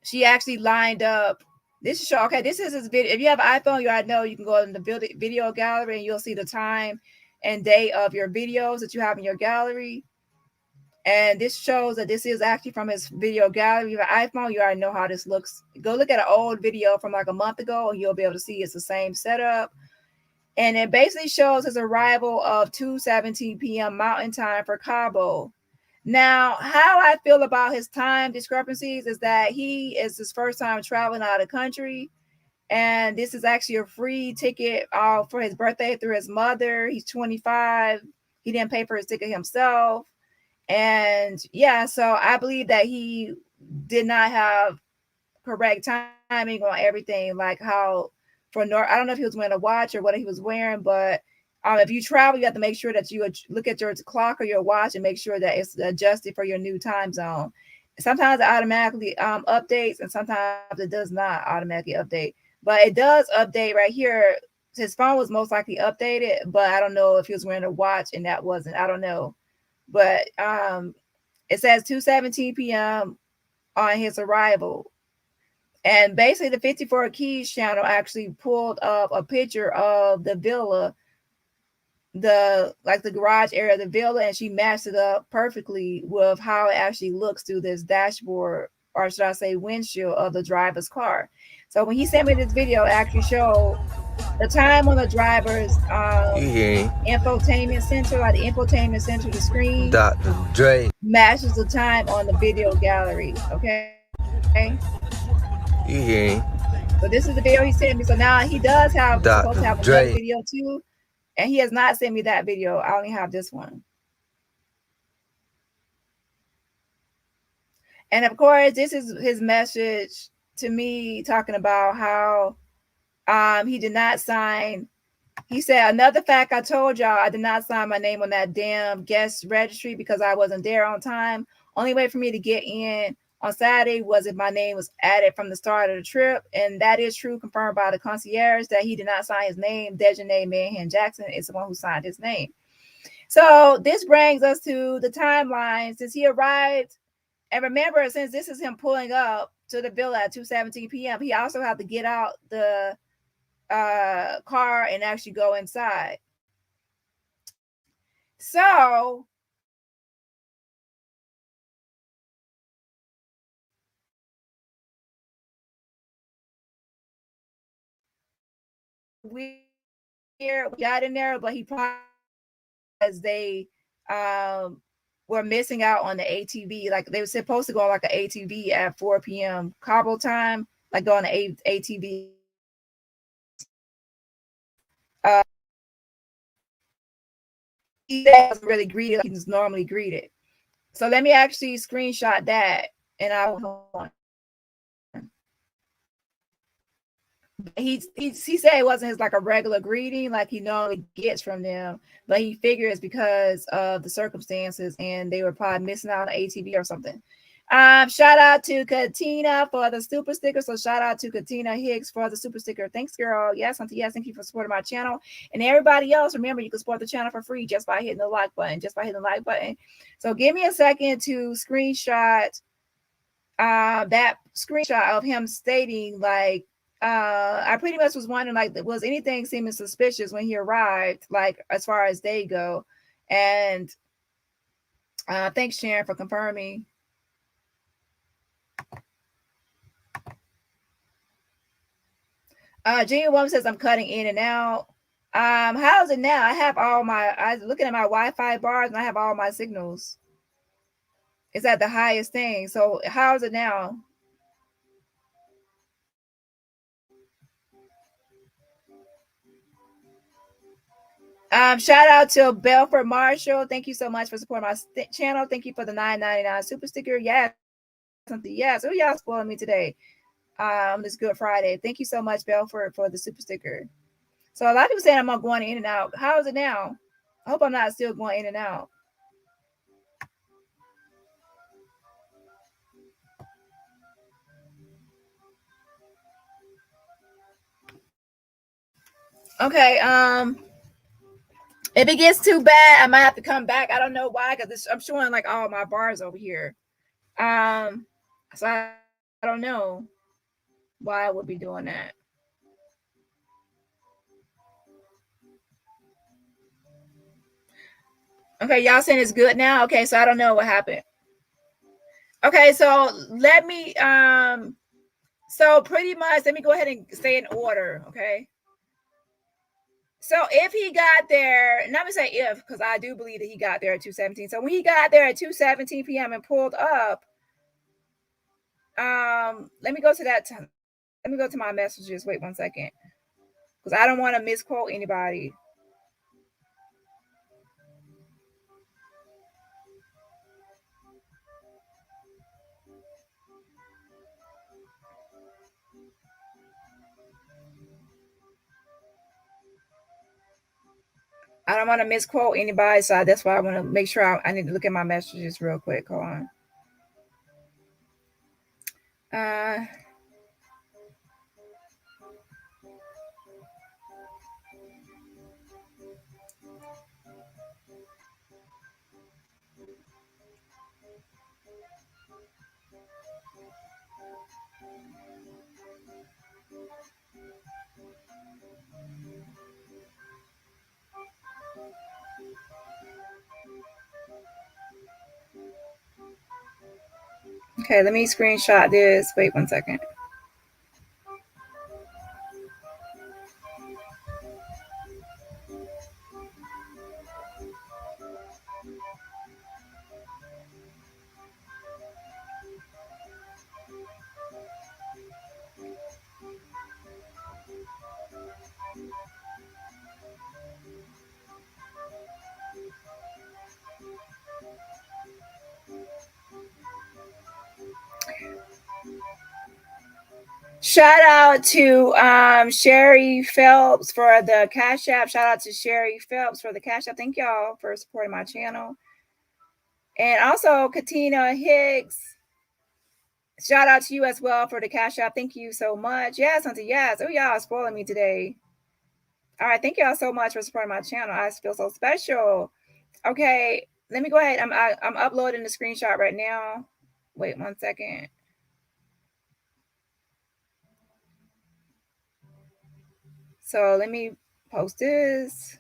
she actually lined up this show. Okay, this is his video. If you have an iPhone, you already know you can go in the video gallery and you'll see the time and day of your videos that you have in your gallery. And this shows that this is actually from his video gallery. If you have an iPhone, you already know how this looks. Go look at an old video from like a month ago and you'll be able to see it's the same setup. And it basically shows his arrival of 2:17 p.m. Mountain Time for Cabo. Now, how I feel about his time discrepancies is that he is his first time traveling out of the country. And this is actually a free ticket for his birthday through his mother. He's 25. He didn't pay for his ticket himself. And yeah, so I believe that he did not have correct timing on everything. Like how I don't know if he was wearing a watch or what he was wearing, but if you travel, you have to make sure that you look at your clock or your watch and make sure that it's adjusted for your new time zone. Sometimes it automatically updates, and sometimes it does not automatically update. But it does update right here. His phone was most likely updated, but I don't know if he was wearing a watch and that wasn't. I don't know. But it says 2:17 p.m. on his arrival. And basically the 54 Keys channel actually pulled up a picture of the villa, the garage area of the villa, and she matched it up perfectly with how it actually looks through this dashboard, or should I say windshield, of the driver's car. So when he sent me this video, it actually showed the time on the driver's infotainment center, like the infotainment center, the screen. Dr. Dre matches the time on the video gallery. Okay. You hearing? So this is the video he sent me. So now he does have supposed to have another video too, and he has not sent me that video. I only have this one. And of course, this is his message to me, talking about how he did not sign. He said, another fact I told y'all, I did not sign my name on that damn guest registry because I wasn't there on time. Only way for me to get in on Saturday was if my name was added from the start of the trip. And that is true, confirmed by the concierge, that he did not sign his name. Dejanay Manhan Jackson is the one who signed his name. So this brings us to the timeline since he arrived. And remember, since this is him pulling up to the villa at 2:17 p.m., he also had to get out the car and actually go inside. So we got in there, but he probably, as they were missing out on the ATV. Like they were supposed to go on like an ATV at 4 p.m. Cabo time, like go on an ATV. He wasn't really greeted like he's normally greeted. So let me actually screenshot that, and I will. He said it wasn't his like a regular greeting like he normally gets from them, but he figures because of the circumstances and they were probably missing out on ATV or something. Shout out to Katina for the super sticker. So shout out to Katina Hicks for the super sticker. Thanks, girl. Yes, auntie. Yes, thank you for supporting my channel. And everybody else, remember, you can support the channel for free just by hitting the like button. So give me a second to screenshot that screenshot of him stating like I pretty much was wondering, like, was anything seeming suspicious when he arrived, like as far as they go? And thanks, Sharon, for confirming. Gene Woman says I'm cutting in and out. How's it now? I was looking at my Wi-Fi bars and I have all my signals. It's at the highest thing. So how's it now? Shout out to Belford Marshall. Thank you so much for supporting my channel. Thank you for the $9.99 super sticker. Yes, something. Yes. Oh, y'all spoiling me today. This Good Friday. Thank you so much, Belford, for the super sticker. So a lot of people saying I'm going in and out. How is it now? I hope I'm not still going in and out. Okay. If it gets too bad, I might have to come back. I don't know why, because I'm showing like all my bars over here. So I don't know why I would be doing that. Okay, y'all saying it's good now. Okay, so I don't know what happened. Okay, so let me so pretty much let me go ahead and stay in order. Okay. So if he got there, not me say if, because I do believe that he got there at 2:17. So when he got there at 2:17 p.m. and pulled up, let me go to that time. Let me go to my messages. Wait 1 second. Because I don't want to misquote anybody. I don't want to misquote anybody, so that's why I want to make sure I need to look at my messages real quick. Hold on. Okay, let me screenshot this. Wait 1 second. Shout out to Sherry Phelps for the Cash App. Shout out to Sherry Phelps for the Cash App. Thank y'all for supporting my channel. And also Katina Hicks. Shout out to you as well for the Cash App. Thank you so much. Yes, Hunter. Yes. Oh, y'all spoiling me today. All right. Thank y'all so much for supporting my channel. I feel so special. Okay. Let me go ahead. I'm uploading the screenshot right now. Wait 1 second. So let me post this.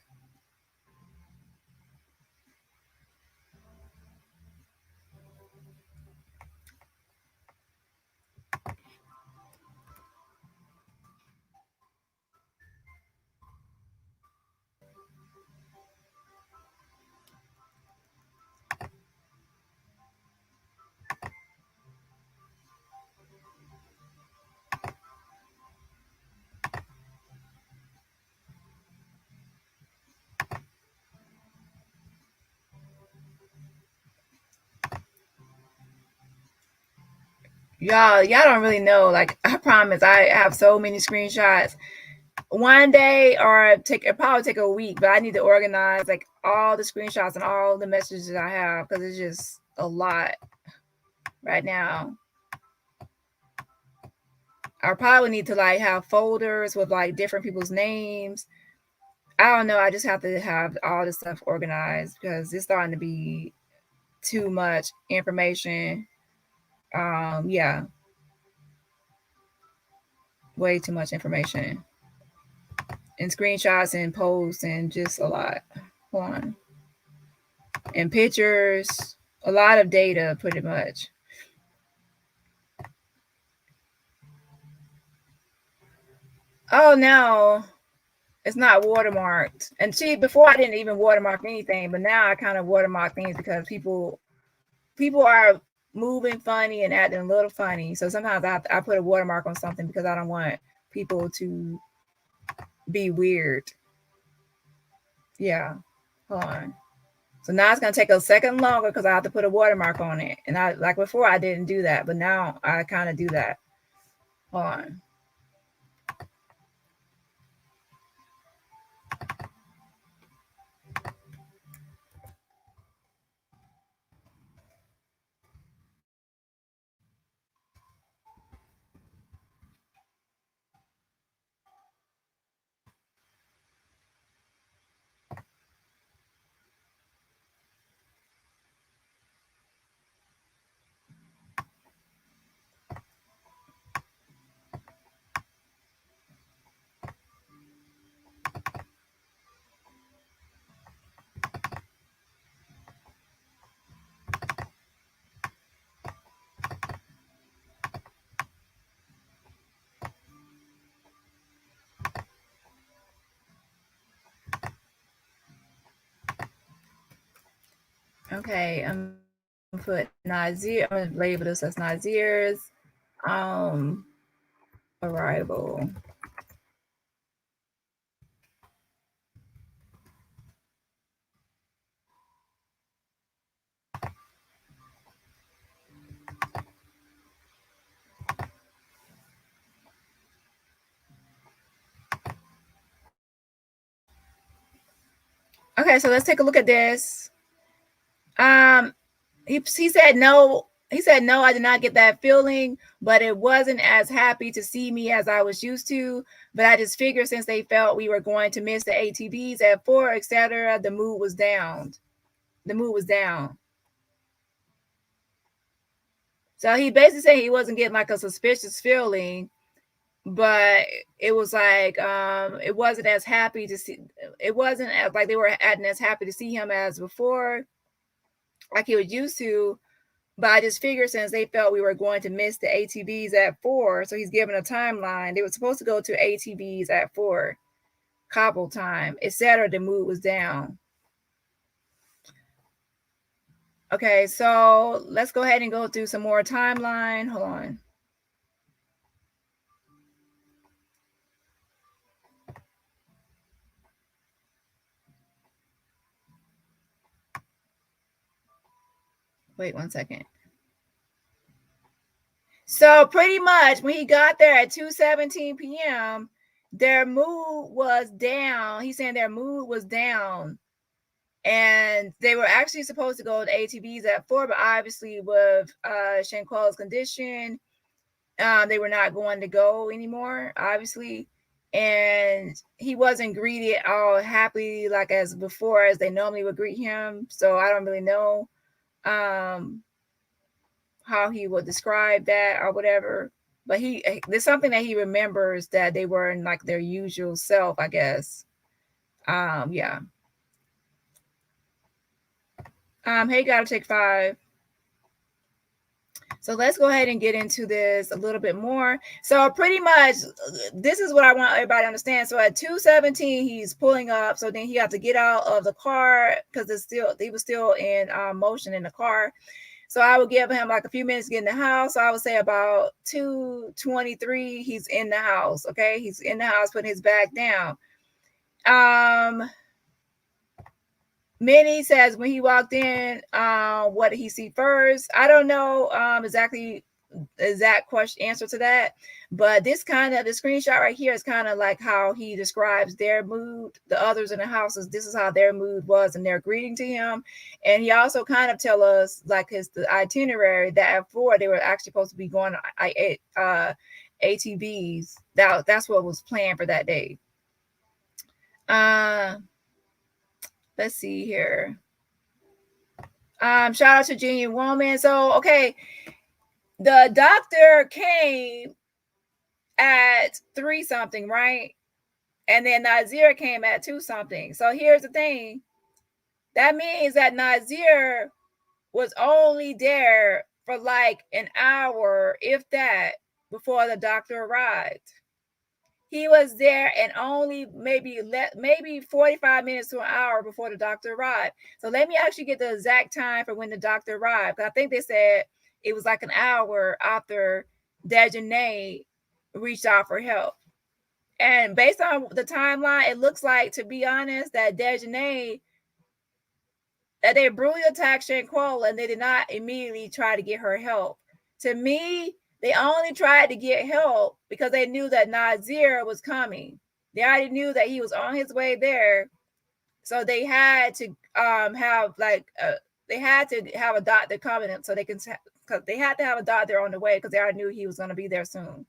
Y'all don't really know. Like, I promise, I have so many screenshots. One day, or probably take a week, but I need to organize like all the screenshots and all the messages I have, because it's just a lot right now. I probably need to like have folders with like different people's names. I don't know. I just have to have all this stuff organized because it's starting to be too much information. Yeah. Way too much information. And screenshots and posts and just a lot. Hold on. And pictures. A lot of data, pretty much. Oh, no. It's not watermarked. And see, before I didn't even watermark anything, but now I kind of watermark things because people are moving funny and acting a little funny. So sometimes I put a watermark on something because I don't want people to be weird. Yeah. Hold on. So now it's going to take a second longer because I have to put a watermark on it. And I, like before, I didn't do that, but now I kind of do that. Hold on. Okay, I'm gonna put Nazir. I'm gonna label this as Nazir's arrival. Okay, so let's take a look at this. He said no. He said no, I did not get that feeling, but it wasn't as happy to see me as I was used to. But I just figured since they felt we were going to miss the ATVs at 4, etc., the mood was down. The mood was down. So he basically said he wasn't getting like a suspicious feeling, but it was like it wasn't as happy to see. It wasn't as, like they were acting as happy to see him as before, like he was used to. But I just figured since they felt we were going to miss the ATVs at 4, so he's given a timeline. They were supposed to go to ATVs at 4, cobble time, etc. The mood was down. Okay, so let's go ahead and go through some more timeline. Hold on. Wait 1 second. So pretty much when he got there at 2:17 p.m., their mood was down. He's saying their mood was down. And they were actually supposed to go to ATVs at 4, but obviously with Shanquella's condition, they were not going to go anymore, obviously. And he wasn't greeted all happy like as before as they normally would greet him. So I don't really know how he would describe that or whatever. But there's something that he remembers that they were in like their usual self, I guess. Yeah. Hey, gotta take 5. So let's go ahead and get into this a little bit more. So pretty much, this is what I want everybody to understand. So at 2:17, he's pulling up. So then he had to get out of the car because he was still in motion in the car. So I would give him like a few minutes to get in the house. So I would say about 2:23, he's in the house. Okay, he's in the house, putting his bag down. Minnie says when he walked in, what did he see first? I don't know exact question answer to that, but this screenshot right here is kind of like how he describes their mood. The others in the houses, this is how their mood was and their greeting to him. And he also kind of tell us like the itinerary that at 4 they were actually supposed to be going to ATVs. That's what was planned for that day. Let's see here. Shout out to Genius Woman. So, okay, the doctor came at 3 something, right? And then Nazir came at 2 something. So here's the thing. That means that Nazir was only there for like an hour, if that, before the doctor arrived. He was there and only maybe 45 minutes to an hour before the doctor arrived. So let me actually get the exact time for when the doctor arrived. I think they said it was like an hour after Dejanae reached out for help. And based on the timeline, it looks like, to be honest, that Dejanae, that they brutally attacked Shanquella and they did not immediately try to get her help. To me, they only tried to get help because they knew that Nazir was coming. They already knew that he was on his way there. So they had to have a doctor coming in so they can, because they had to have a doctor on the way because they already knew he was going to be there soon.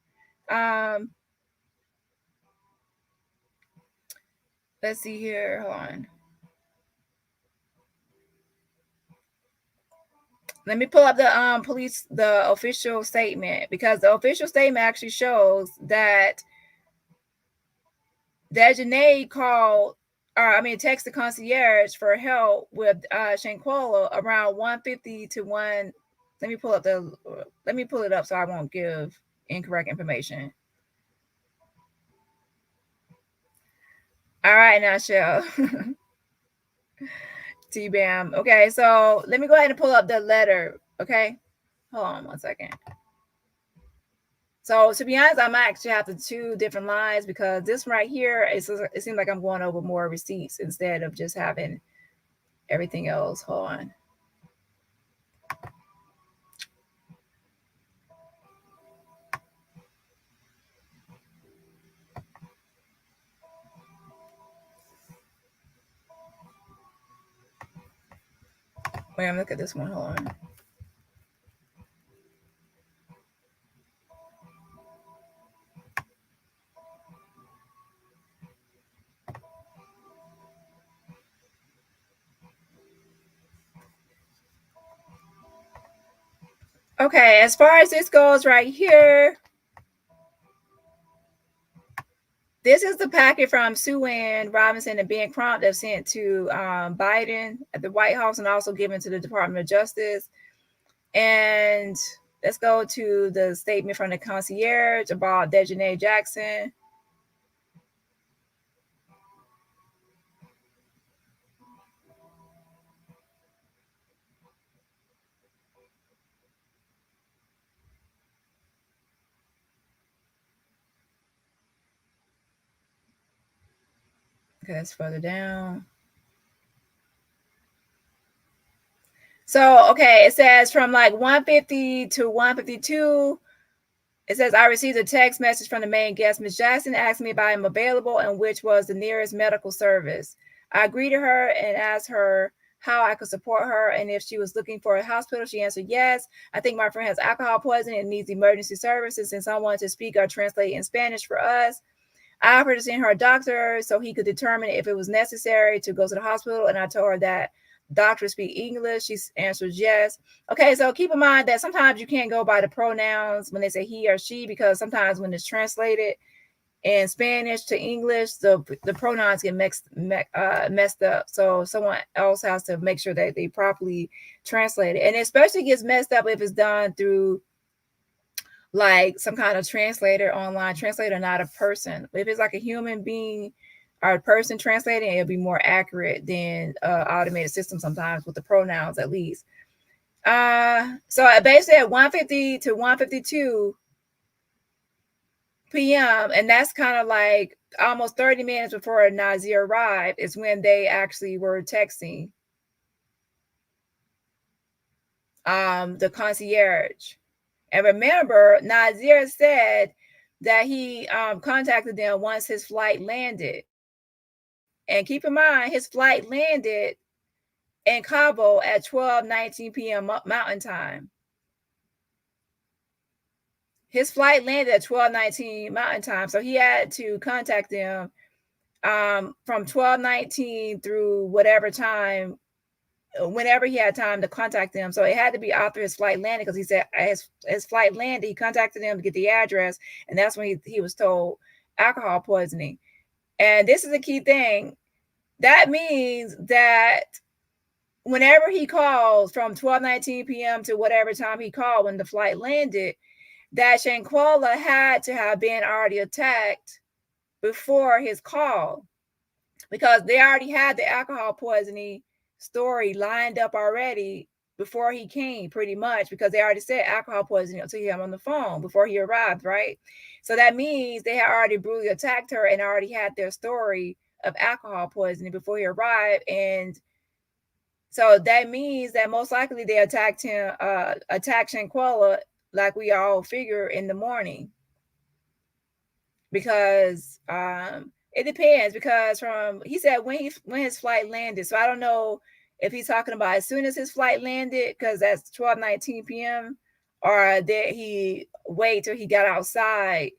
Let's see here. Hold on. Let me pull up the official statement, because the official statement actually shows that Dejanae texted the concierge for help with Shanquella around 1:50 to 1. Let me pull it up so I won't give incorrect information. All right, now, Shell. T-Bam. Okay, so let me go ahead and pull up the letter. Okay, hold on 1 second. So to be honest, I might actually have the 2 different lines, because this one right here, it seems like I'm going over more receipts instead of just having everything else. Hold on. Wait, I'm looking at this one. Hold on. Okay, as far as this goes right here, this is the packet from Sue Ann Robinson and Ben Crump that sent to Biden at the White House and also given to the Department of Justice. And let's go to the statement from the concierge about Dejanae Jackson. Okay, that's further down. So, okay, it says from like 1:50 to 1:52, it says, I received a text message from the main guest, Ms. Jackson, asking me if I am available and which was the nearest medical service. I greeted her and asked her how I could support her and if she was looking for a hospital. She answered yes. I think my friend has alcohol poisoning and needs emergency services and someone to speak or translate in Spanish for us. I offered to send her a doctor so he could determine if it was necessary to go to the hospital, and I told her that doctors speak English. She answered yes. Okay, so keep in mind that sometimes you can't go by the pronouns when they say he or she, because sometimes when it's translated in Spanish to English, the pronouns get messed up. So someone else has to make sure that they properly translate it. And it especially gets messed up if it's done through like some kind of translator, online translator, not a person. If it's like a human being or a person translating, it'll be more accurate than automated system sometimes with the pronouns, at least. So basically at 1:50 to 1:52 p.m., and that's kind of like almost 30 minutes before Nazir arrived, is when they actually were texting the concierge. And remember, Nazir said that he contacted them once his flight landed. And keep in mind, his flight landed in Kabul at 12:19 p.m. Mountain Time. His flight landed at 12:19 Mountain Time. So he had to contact them from 12:19 through whatever time whenever he had time to contact them. So it had to be after his flight landed, because he said his flight landed, he contacted them to get the address, and that's when he was told alcohol poisoning. And this is a key thing. That means that whenever he calls from 12:19 p.m. to whatever time he called when the flight landed, that Shanquella had to have been already attacked before his call, because they already had the alcohol poisoning story lined up already before he came, pretty much, because they already said alcohol poisoning to him on the phone before he arrived, right? So that means they had already brutally attacked her and already had their story of alcohol poisoning before he arrived. And so that means that most likely they attacked Shanquella, like we all figure, in the morning, because it depends, because he said when his flight landed. So I don't know if he's talking about as soon as his flight landed, because that's 12:19 p.m., or that he wait till he got outside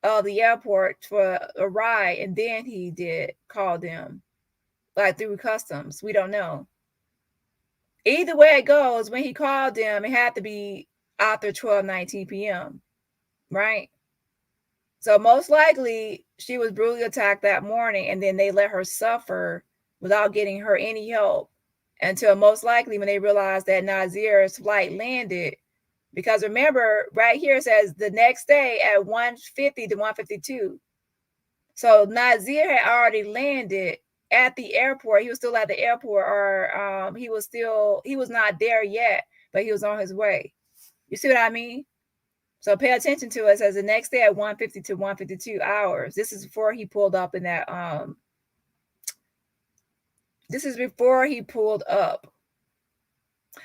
of the airport for a ride and then he did call them, like through customs. We don't know. Either way it goes, when he called them, it had to be after 12:19 p.m., right? So most likely she was brutally attacked that morning, and then they let her suffer without getting her any help until most likely when they realized that Nazir's flight landed. Because remember, right here it says the next day at 1:50 to 1:52. So Nazir had already landed at the airport. He was still at the airport, or he was not there yet, but he was on his way. You see what I mean? So pay attention to it. It says the next day at 1:50 to 1:52 hours. This is before he pulled up in that this is before he pulled up.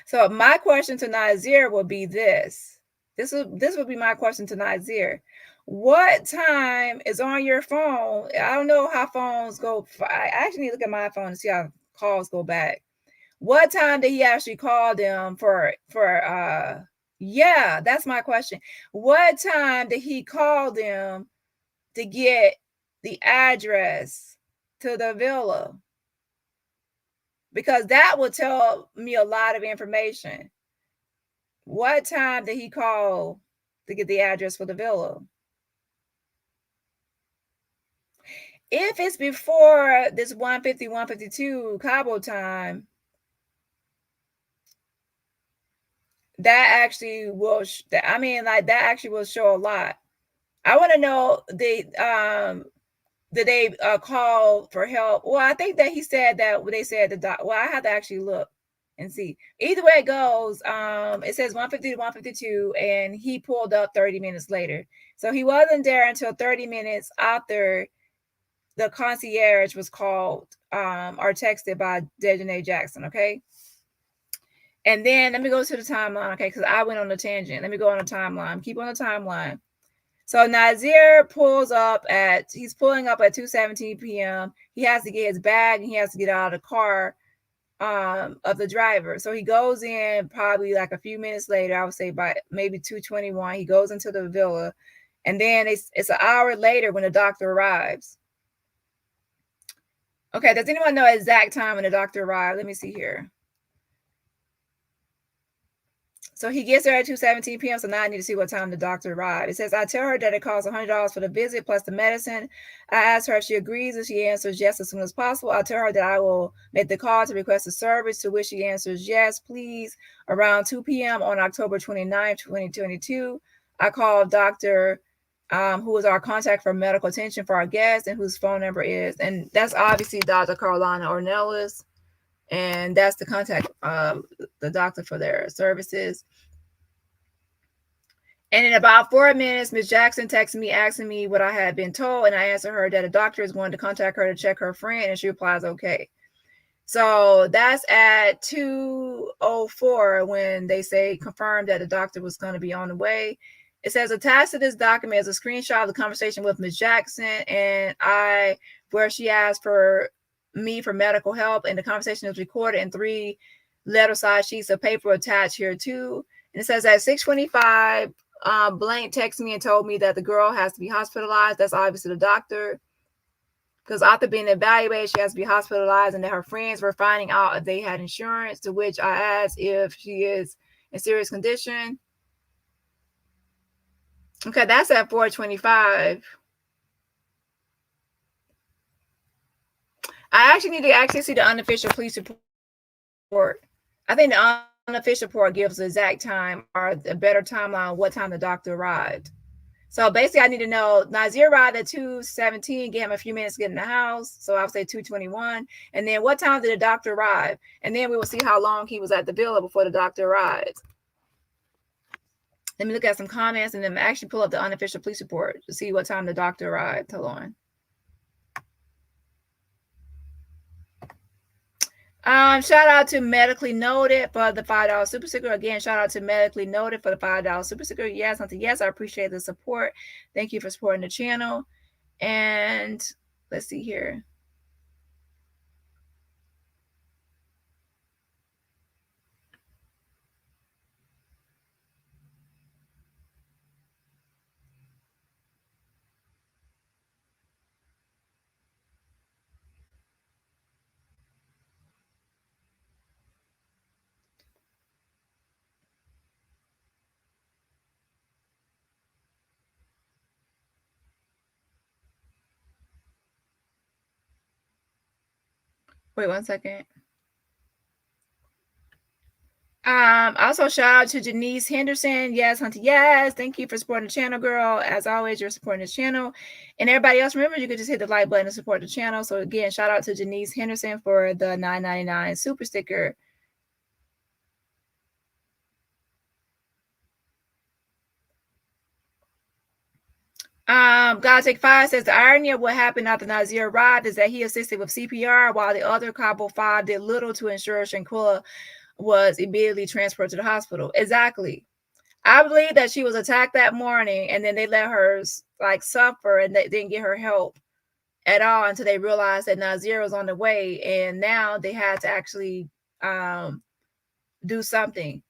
So my question to Nazir will be this. This would be my question to Nazir. What time is on your phone? I don't know how phones go. I actually need to look at my phone to see how calls go back. What time did he actually call them for yeah, that's my question. What time did he call them to get the address to the villa? Because that will tell me a lot of information. What time did he call to get the address for the villa? If it's before this 1:50, 1:52 Cabo time, that actually will, that actually will show a lot. I want to know, did they call for help? Well, I think that he said that they said the doc. Well, I have to actually look and see. Either way it goes, it says 1:50 to 1:52, and he pulled up 30 minutes later. So he wasn't there until 30 minutes after the concierge was called or texted by Dejanay Jackson. Okay. And then let me go to the timeline, okay, because I went on a tangent. Let me go on a timeline. Keep on the timeline. So Nazir he's pulling up at 2:17 p.m. He has to get his bag and he has to get out of the car of the driver. So he goes in probably like a few minutes later, I would say by maybe 2:21. He goes into the villa, and then it's an hour later when the doctor arrives. Okay, does anyone know exact time when the doctor arrived? Let me see here. So he gets there at 2:17 p.m. So now I need to see what time the doctor arrived. It says, I tell her that it costs $100 for the visit plus the medicine. I ask her if she agrees, and she answers yes as soon as possible. I tell her that I will make the call to request a service, to which she answers yes, please. Around 2 p.m. on October 29, 2022, I call Dr. Who is our contact for medical attention for our guest, and whose phone number is. And that's obviously Dr. Carolina Ornelas. And that's the contact, the doctor for their services. And in about 4 minutes, Ms. Jackson texted me asking me what I had been told, and I answered her that a doctor is going to contact her to check her friend, and she replies, okay. So that's at 2:04 when they say confirmed that the doctor was going to be on the way. It says attached to this document is a screenshot of the conversation with Ms. Jackson and where she asked for me for medical help, and the conversation is recorded in 3 letter-sized sheets of paper attached here too. And it says at 6:25, Blank texted me and told me that the girl has to be hospitalized. That's obviously the doctor. because after being evaluated, she has to be hospitalized, and that her friends were finding out if they had insurance, to which I asked if she is in serious condition. Okay, that's at 4:25. I actually need to actually see the unofficial police report. I think the unofficial report gives the exact time or a better timeline of what time the doctor arrived. So basically, I need to know Nazir arrived at 2:17, give him a few minutes to get in the house. So I would say 2:21. And then what time did the doctor arrive? And then we will see how long he was at the villa before the doctor arrived. Let me look at some comments and then actually pull up the unofficial police report to see what time the doctor arrived. Hold on. Shout out to Medically Noted for the $5 super sticker. Again, shout out to Medically Noted for the $5 super sticker. Yes, yes, I appreciate the support. Thank you for supporting the channel. And let's see here. Wait 1 second. Also shout out to Janice Henderson. Yes, Hunter. Yes, thank you for supporting the channel, girl. As always, you're supporting the channel. And everybody else, remember, you can just hit the like button to support the channel. So again, shout out to Janice Henderson for the $9.99 super sticker. God Take 5 says the irony of what happened after Nazir arrived is that he assisted with CPR while the other couple 5 did little to ensure Shanquella was immediately transferred to the hospital. Exactly. I believe that she was attacked that morning and then they let her like suffer and they didn't get her help at all until they realized that Nazir was on the way, and now they had to actually do something.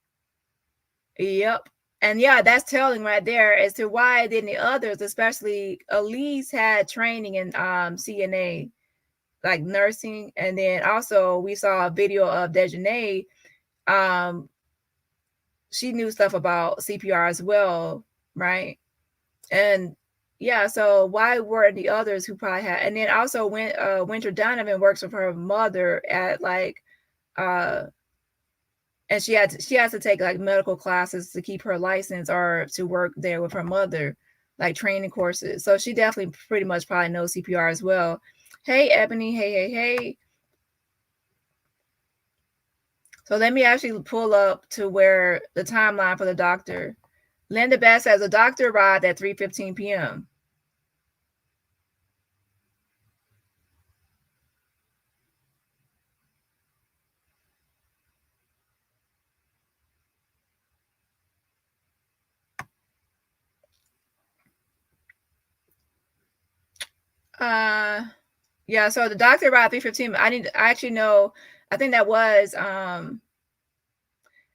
Yep. And yeah, that's telling right there as to why didn't the others, especially Elise, had training in CNA, like nursing. And then also we saw a video of Dejanay. She knew stuff about CPR as well, right? And yeah, so why weren't the others who probably had? And then also when Winter Donovan works with her mother at like and she has to take like medical classes to keep her license or to work there with her mother, like training courses. So she definitely pretty much probably knows CPR as well. Hey, Ebony. Hey. So let me actually pull up to where the timeline for the doctor. Linda Bass says the doctor arrived at 3:15 p.m. Yeah, so the doctor arrived at 3:15. I actually know, I think that was I'm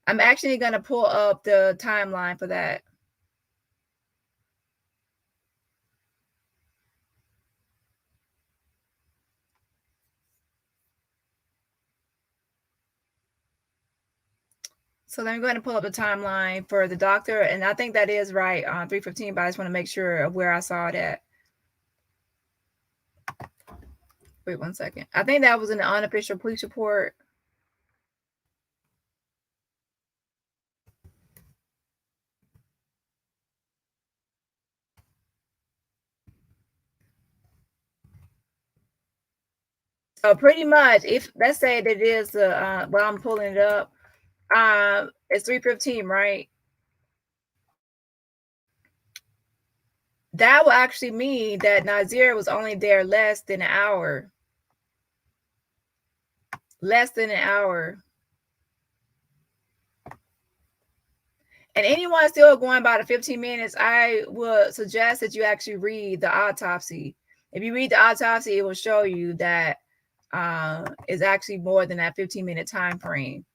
actually gonna pull up the timeline for that. So let me go ahead and pull up the timeline for the doctor, and I think that is right on 3:15, but I just want to make sure of where I saw it at. Wait 1 second. I think that was in the unofficial police report. So pretty much, if let's say that it is well, I'm pulling it up. It's 3:15, right? That will actually mean that Nazir was only there less than an hour. Less than an hour. And anyone still going by the 15 minutes, I would suggest that you actually read the autopsy. If you read the autopsy, it will show you that it's actually more than that 15-minute time frame.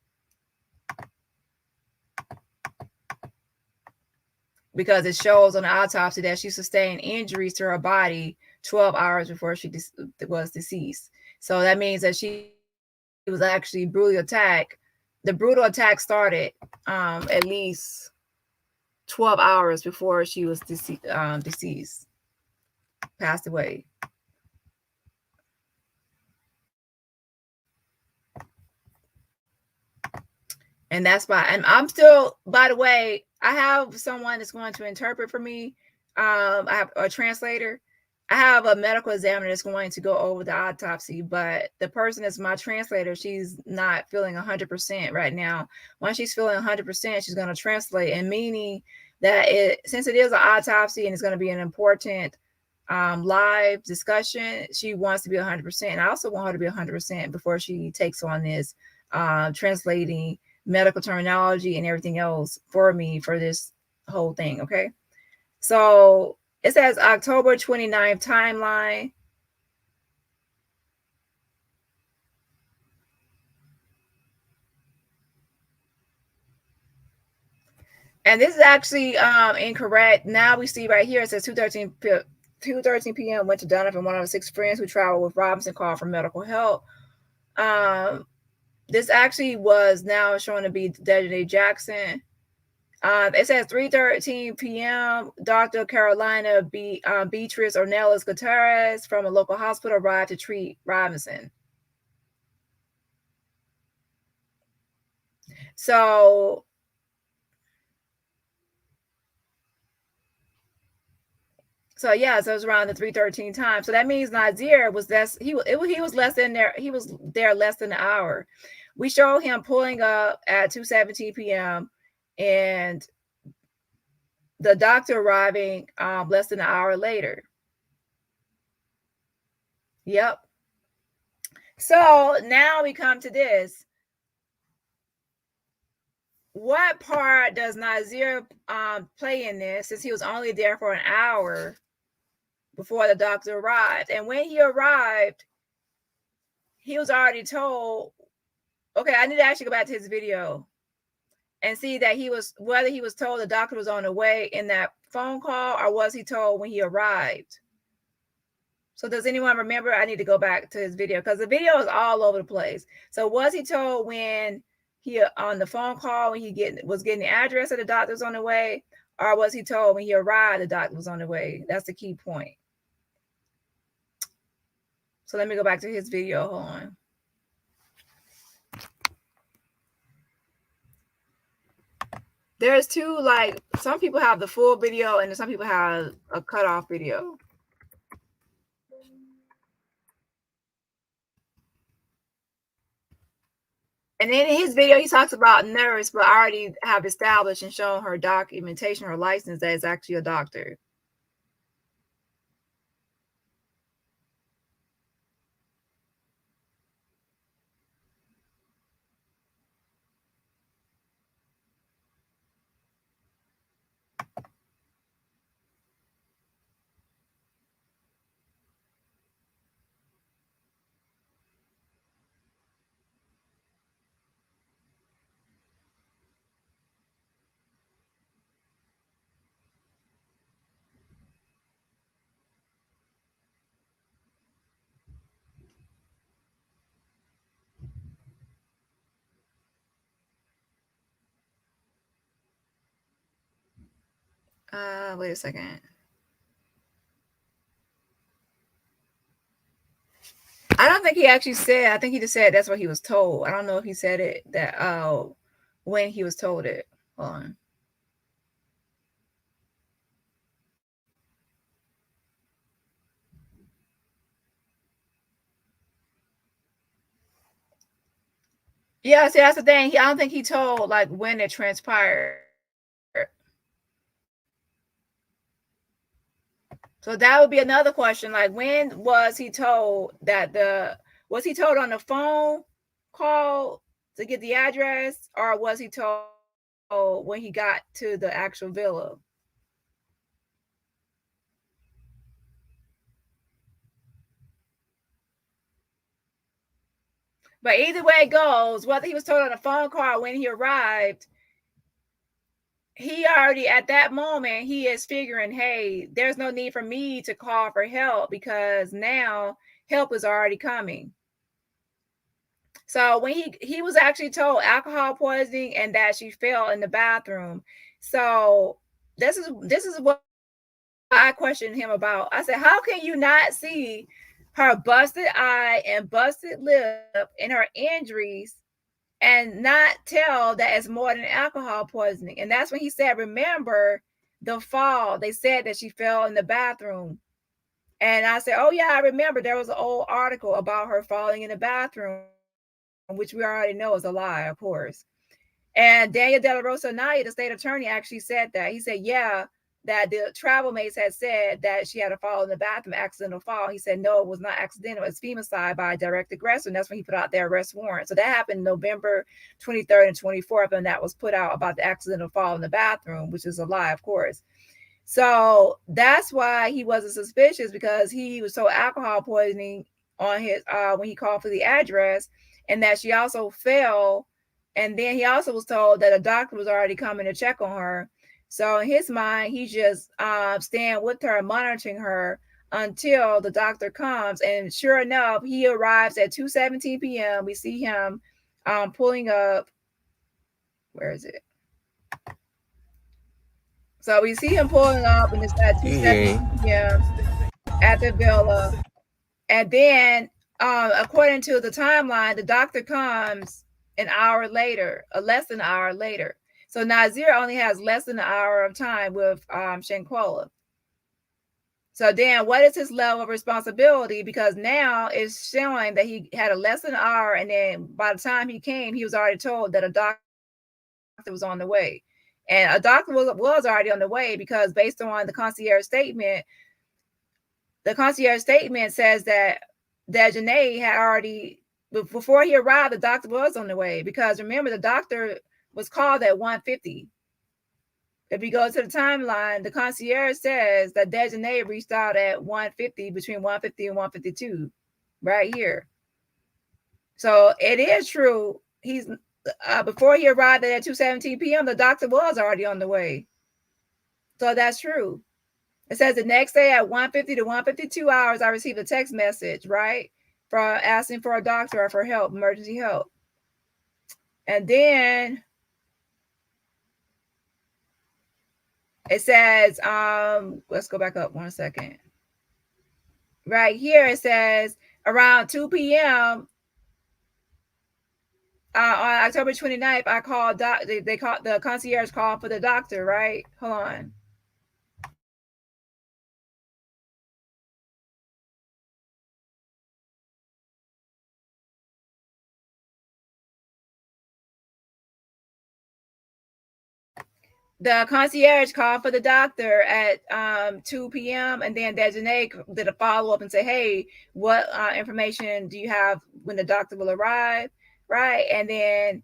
Because it shows on the autopsy that she sustained injuries to her body 12 hours before she was deceased. So that means that she was actually brutally attacked. The brutal attack started at least 12 hours before she was deceased, passed away. And that's why, and I'm still, by the way, I have someone that's going to interpret for me. I have a translator. I have a medical examiner that's going to go over the autopsy, but the person that's my translator, she's not feeling 100% right now. Once she's feeling 100%, she's going to translate, and meaning that since it is an autopsy and it's going to be an important live discussion, she wants to be 100%. And I also want her to be 100% before she takes on this translating medical terminology and everything else for me for this whole thing. Okay. So it says October 29th timeline. And this is actually incorrect. Now we see right here, it says 2:13 p.m. went to Donovan, one of his 6 friends who traveled with Robinson, called for medical help. This actually was now shown to be Desiree Jackson. It says 3:13 p.m. Dr. Carolina Beatrice Ornelas Gutierrez from a local hospital arrived to treat Robinson. So yeah, so it was around the 3:13 time. So that means Nazir was less. He was less than there. He was there less than an hour. We show him pulling up at 2:17 p.m. and the doctor arriving less than an hour later. Yep. So now we come to this. What part does Nazir play in this, since he was only there for an hour before the doctor arrived? And when he arrived, he was already told, okay, I need to actually go back to his video and see that whether he was told the doctor was on the way in that phone call, or was he told when he arrived? So does anyone remember? I need to go back to his video because the video is all over the place. So was he told when he on the phone call when he was getting the address of the doctor's on the way, or was he told when he arrived the doctor was on the way? That's the key point. So let me go back to his video. Hold on. There's two, like, some people have the full video and some people have a cutoff video. And then in his video, he talks about nurse, but I already have established and shown her documentation, her license, that is actually a doctor. Wait a second. I don't think he actually said. I think he just said that's what he was told. I don't know if he said it that when he was told it. Hold on. Yeah, see, that's the thing. I don't think he told like when it transpired. So that would be another question. Like, when was he told was he told on the phone call to get the address, or was he told when he got to the actual villa? But either way it goes, whether he was told on a phone call or when he arrived, he already, at that moment, he is figuring, hey, there's no need for me to call for help because now help is already coming. So when he was actually told alcohol poisoning and that she fell in the bathroom. So this is what I questioned him about. I said, how can you not see her busted eye and busted lip and her injuries and not tell that it's more than alcohol poisoning? And that's when he said, remember the fall. They said that she fell in the bathroom. And I said, oh, yeah, I remember there was an old article about her falling in the bathroom, which we already know is a lie, of course. And Daniel De La Rosa Anaya, the state attorney, actually said that. He said, yeah, that the travel mates had said that she had a fall in the bathroom, accidental fall. He said, no, it was not accidental. It's femicide by a direct aggressor. And that's when he put out their arrest warrant. So that happened November 23rd and 24th. And that was put out about the accidental fall in the bathroom, which is a lie, of course. So that's why he wasn't suspicious, because he was so alcohol poisoning on his when he called for the address, and that she also fell. And then he also was told that a doctor was already coming to check on her. So in his mind, he's just staying with her, monitoring her until the doctor comes. And sure enough, he arrives at 2:17 p.m. We see him pulling up. Where is it? So we see him pulling up, and it's at 2:17 p.m. at the villa. And then, according to the timeline, the doctor comes an hour later, less than an hour later. So Nazir only has less than an hour of time with Shanquella. So then what is his level of responsibility? Because now it's showing that he had a less than an hour, and then by the time he came, he was already told that a doctor was on the way. And a doctor was already on the way, because based on the concierge statement says that Janae had already, before he arrived, the doctor was on the way. Because remember, the doctor was called at 1:50. If you go to the timeline, the concierge says that Dejanay reached out at 1:50, between 1:50 and 1:52, right here. So it is true. He's before he arrived at 2:17 p.m., the doctor was already on the way. So that's true. It says the next day at 1:50 to 1:52 hours, I received a text message, right, for asking for a doctor or for help, emergency help. And then it says, let's go back up 1 second. Right here it says around 2 p.m. On October 29th, I called they called the concierge called for the doctor, right? Hold on. The concierge called for the doctor at 2 p.m. and then Dejanay did a follow-up and say, hey, what information do you have when the doctor will arrive, right? And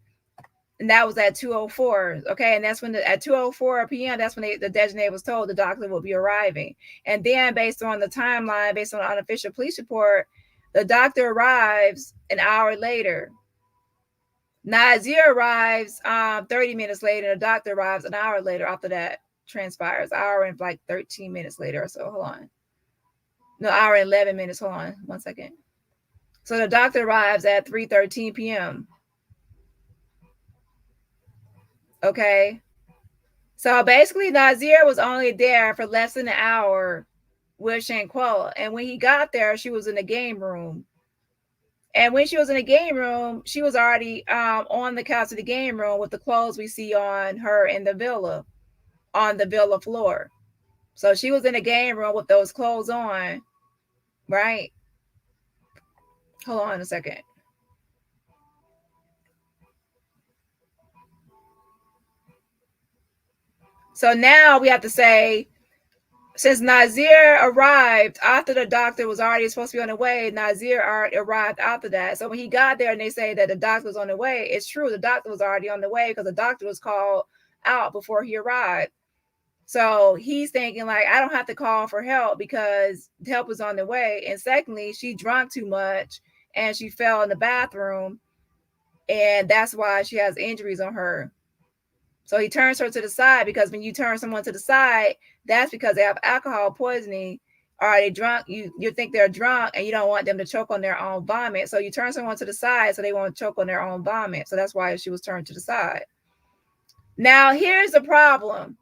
that was at 2:04. Okay, and that's when at 2:04 p.m. that's when the Dejanay was told the doctor will be arriving. And then based on the timeline, based on the unofficial police report, the doctor arrives an hour later. Nazir arrives 30 minutes later. The doctor arrives an hour later after that transpires. An hour and like 13 minutes later or so. Hold on. No, hour and 11 minutes. Hold on 1 second. So the doctor arrives at 3:13 p.m. Okay. So basically, Nazir was only there for less than an hour with Shanquella. And when he got there, she was in the game room. And when she was in the game room, she was already on the couch of the game room with the clothes we see on her in the villa, on the villa floor. So she was in the game room with those clothes on, right? Hold on a second. So now we have to say, since Nazir arrived after the doctor was already supposed to be on the way, Nazir arrived after that. So when he got there and they say that the doctor was on the way, it's true. The doctor was already on the way because the doctor was called out before he arrived. So he's thinking like, I don't have to call for help because help was on the way. And secondly, she drank too much and she fell in the bathroom. And that's why she has injuries on her. So he turns her to the side, because when you turn someone to the side, that's because they have alcohol poisoning. Or are they drunk? You think they're drunk and you don't want them to choke on their own vomit. So you turn someone to the side so they won't choke on their own vomit. So that's why she was turned to the side. Now, here's the problem.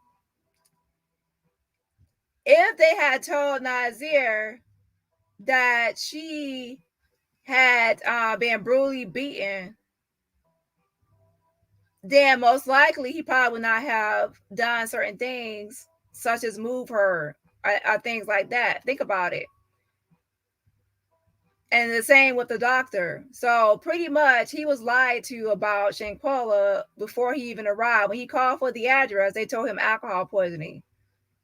If they had told Nazeer that she had been brutally beaten, then most likely he probably would not have done certain things, such as move her or things like that. Think about it. And the same with the doctor. So pretty much he was lied to about Shanquella before he even arrived. When he called for the address, they told him alcohol poisoning,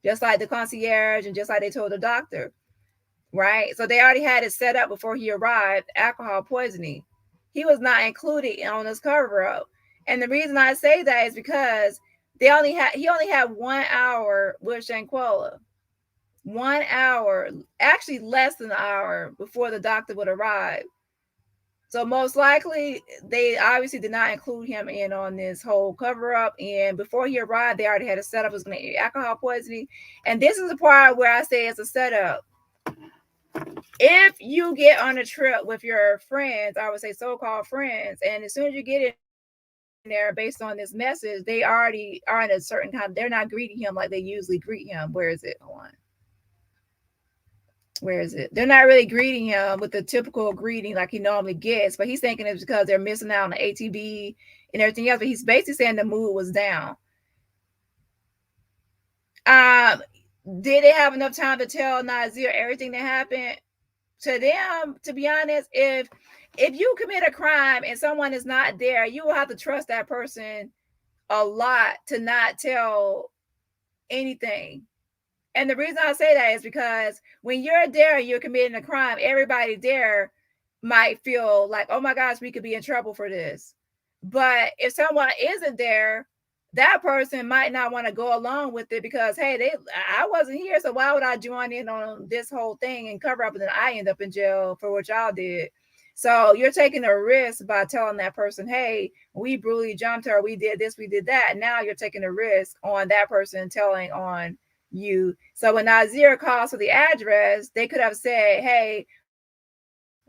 just like the concierge and just like they told the doctor, right? So they already had it set up before he arrived, alcohol poisoning. He was not included on this cover up. And the reason I say that is because he only had 1 hour with Shanquella. 1 hour, actually less than an hour before the doctor would arrive. So most likely they obviously did not include him in on this whole cover up. And before he arrived, they already had a setup. It was going to be alcohol poisoning. And this is the part where I say it's a setup. If you get on a trip with your friends, I would say so-called friends, and as soon as you get in there based on this message, they already are in a certain kind. They're not greeting him like they usually greet him. Where is it? Hold on. Where is it? They're not really greeting him with the typical greeting like he normally gets, but he's thinking it's because they're missing out on the ATV and everything else. But he's basically saying the mood was down. Did they have enough time to tell Nazeer everything that happened? To them, to be honest, if you commit a crime and someone is not there, you will have to trust that person a lot to not tell anything. And the reason I say that is because when you're there and you're committing a crime, everybody there might feel like, oh my gosh, we could be in trouble for this. But if someone isn't there, that person might not want to go along with it because, hey, I wasn't here, so why would I join in on this whole thing and cover up, and then I end up in jail for what y'all did? So you're taking a risk by telling that person, hey, we brutally jumped her, we did this, we did that. Now you're taking a risk on that person telling on you. So when Nazeer calls for the address, they could have said, hey,